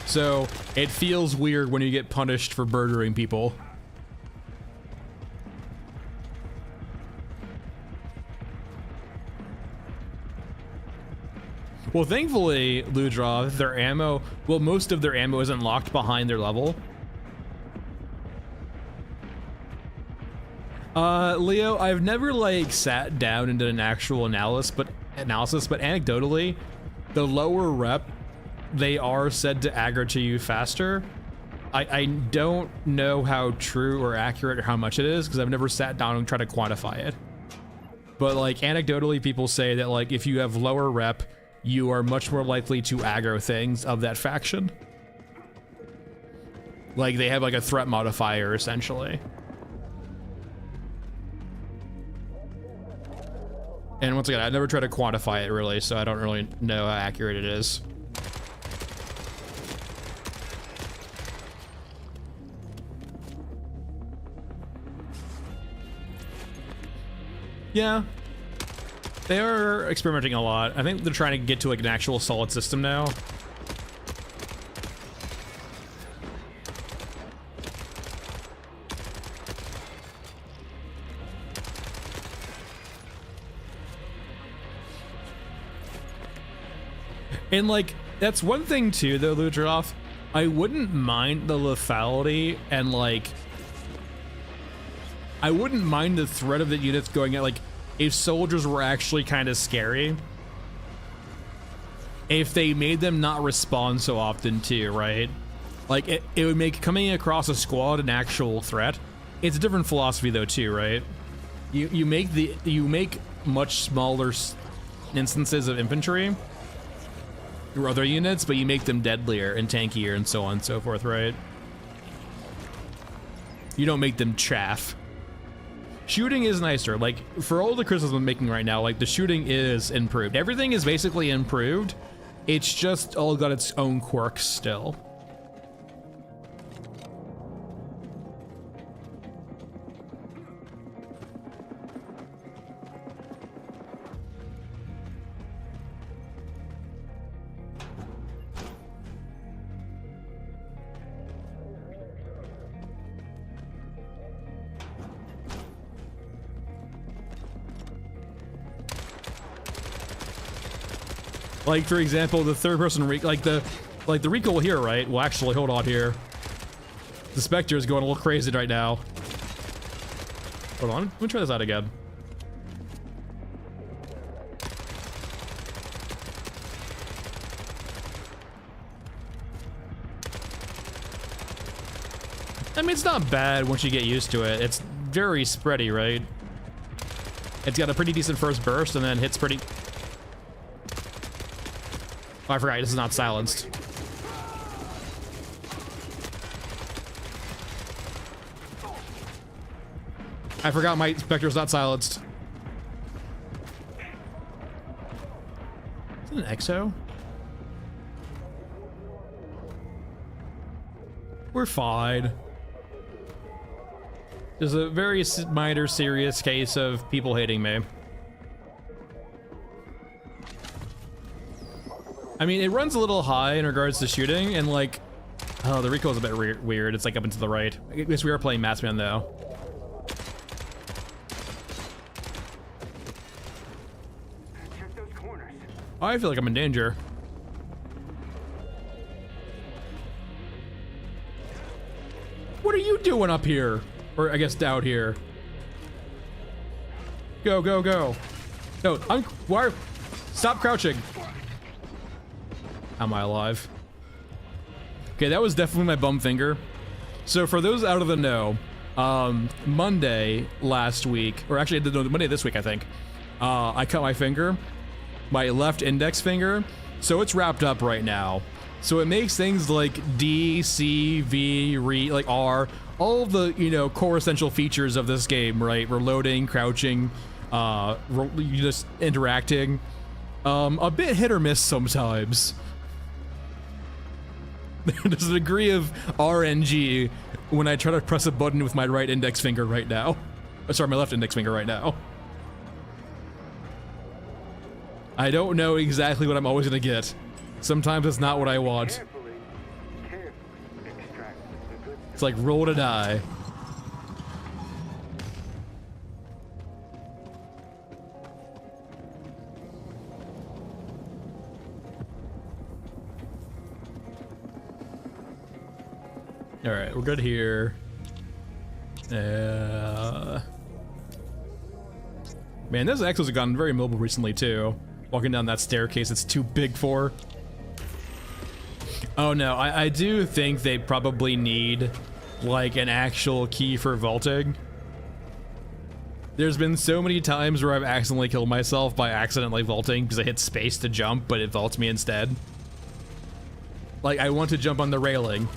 Speaker 1: So it feels weird when you get punished for murdering people. Well, thankfully, Ludra, their ammo, well, most of their ammo isn't locked behind their level. Leo, I've never like sat down and did an actual analysis, but anecdotally, the lower rep, they are said to aggro to you faster. I don't know how true or accurate or how much it is because I've never sat down and tried to quantify it. But like anecdotally, people say that like if you have lower rep, you are much more likely to aggro things of that faction. Like they have like a threat modifier essentially. And once again, I never tried to quantify it really, so I don't really know how accurate it is. Yeah, they are experimenting a lot. I think they're trying to get to like an actual solid system now. And like, that's one thing too though, Lutroff. I wouldn't mind the lethality and like, I wouldn't mind the threat of the units going at like, if soldiers were actually kind of scary. If they made them not respawn so often too, right? Like it would make coming across a squad an actual threat. It's a different philosophy though too, right? You make much smaller instances of infantry or other units, but you make them deadlier and tankier and so on and so forth, right? You don't make them chaff. Shooting is nicer. Like, for all the criticism I'm making right now, like, the shooting is improved. Everything is basically improved. It's just all got its own quirks still. Like, for example, the third-person the recoil here, right? Well, actually, hold on here. The Spectre is going a little crazy right now. Hold on, let me try this out again. I mean, it's not bad once you get used to it. It's very spready, right? It's got a pretty decent first burst and then hits pretty... Oh, I forgot, this is not silenced. I forgot my Spectre's not silenced. Is it an EXO? We're fine. There's a very minor, serious case of people hating me. I mean, it runs a little high in regards to shooting, and like, oh, the recoil's a bit weird. It's like up and to the right. I guess we are playing Massman though.
Speaker 4: Check those corners.
Speaker 1: Oh, I feel like I'm in danger. What are you doing up here? Or I guess down here. Go, go, go. No, why? Stop crouching. Am I alive? Okay, that was definitely my bum finger. So for those out of the know, Monday last week, or actually no, Monday this week, I think, I cut my finger, my left index finger, so it's wrapped up right now. So it makes things like D, C, V, like R, all of the, you know, core essential features of this game, right? Reloading, crouching, just interacting, a bit hit or miss sometimes. There's a degree of RNG when I try to press a button with my right index finger right now. Sorry, my left index finger right now. I don't know exactly what I'm always gonna get. Sometimes it's not what I want.
Speaker 4: Carefully extract the good
Speaker 1: It's like roll to die. All right, we're good here. Man, those exos have gotten very mobile recently too. Walking down that staircase it's too big for. Oh no, I do think they probably need like an actual key for vaulting. There's been so many times where I've accidentally killed myself by accidentally vaulting because I hit space to jump, but it vaults me instead. Like, I want to jump on the railing.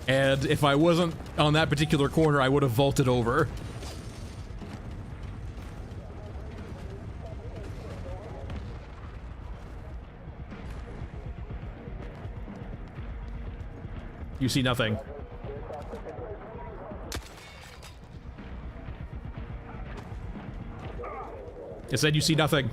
Speaker 1: And if I wasn't on that particular corner, I would have vaulted over. You see nothing. I said you see nothing.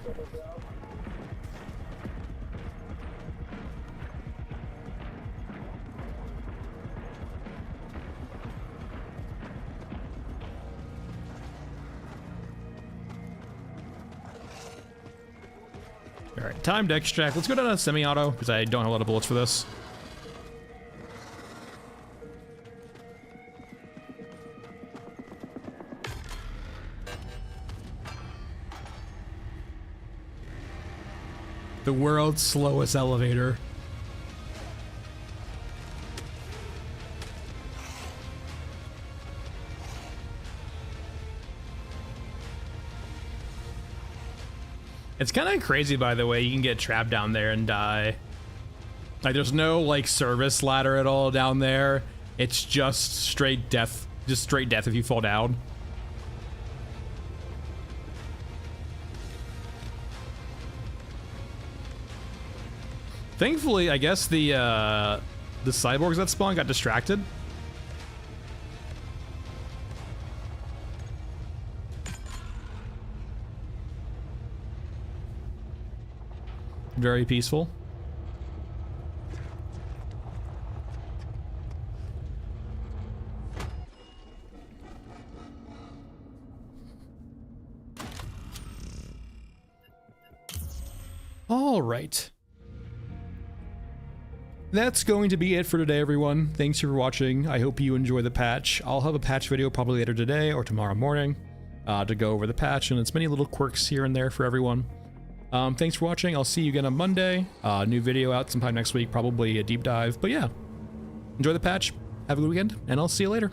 Speaker 1: All right, timed extract. Let's go down to semi-auto because I don't have a lot of bullets for this. The world's slowest elevator. It's kind of crazy, by the way, you can get trapped down there and die. Like, there's no, like, service ladder at all down there. It's just straight death. Just straight death if you fall down. Thankfully, I guess the cyborgs that spawned got distracted. Very peaceful. All right. That's going to be it for today, everyone. Thanks for watching. I hope you enjoy the patch. I'll have a patch video probably later today or tomorrow morning to go over the patch and its many little quirks here and there for everyone. Thanks for watching. I'll see you again on Monday. New video out sometime next week, probably a deep dive. But yeah, enjoy the patch. Have a good weekend, and I'll see you later.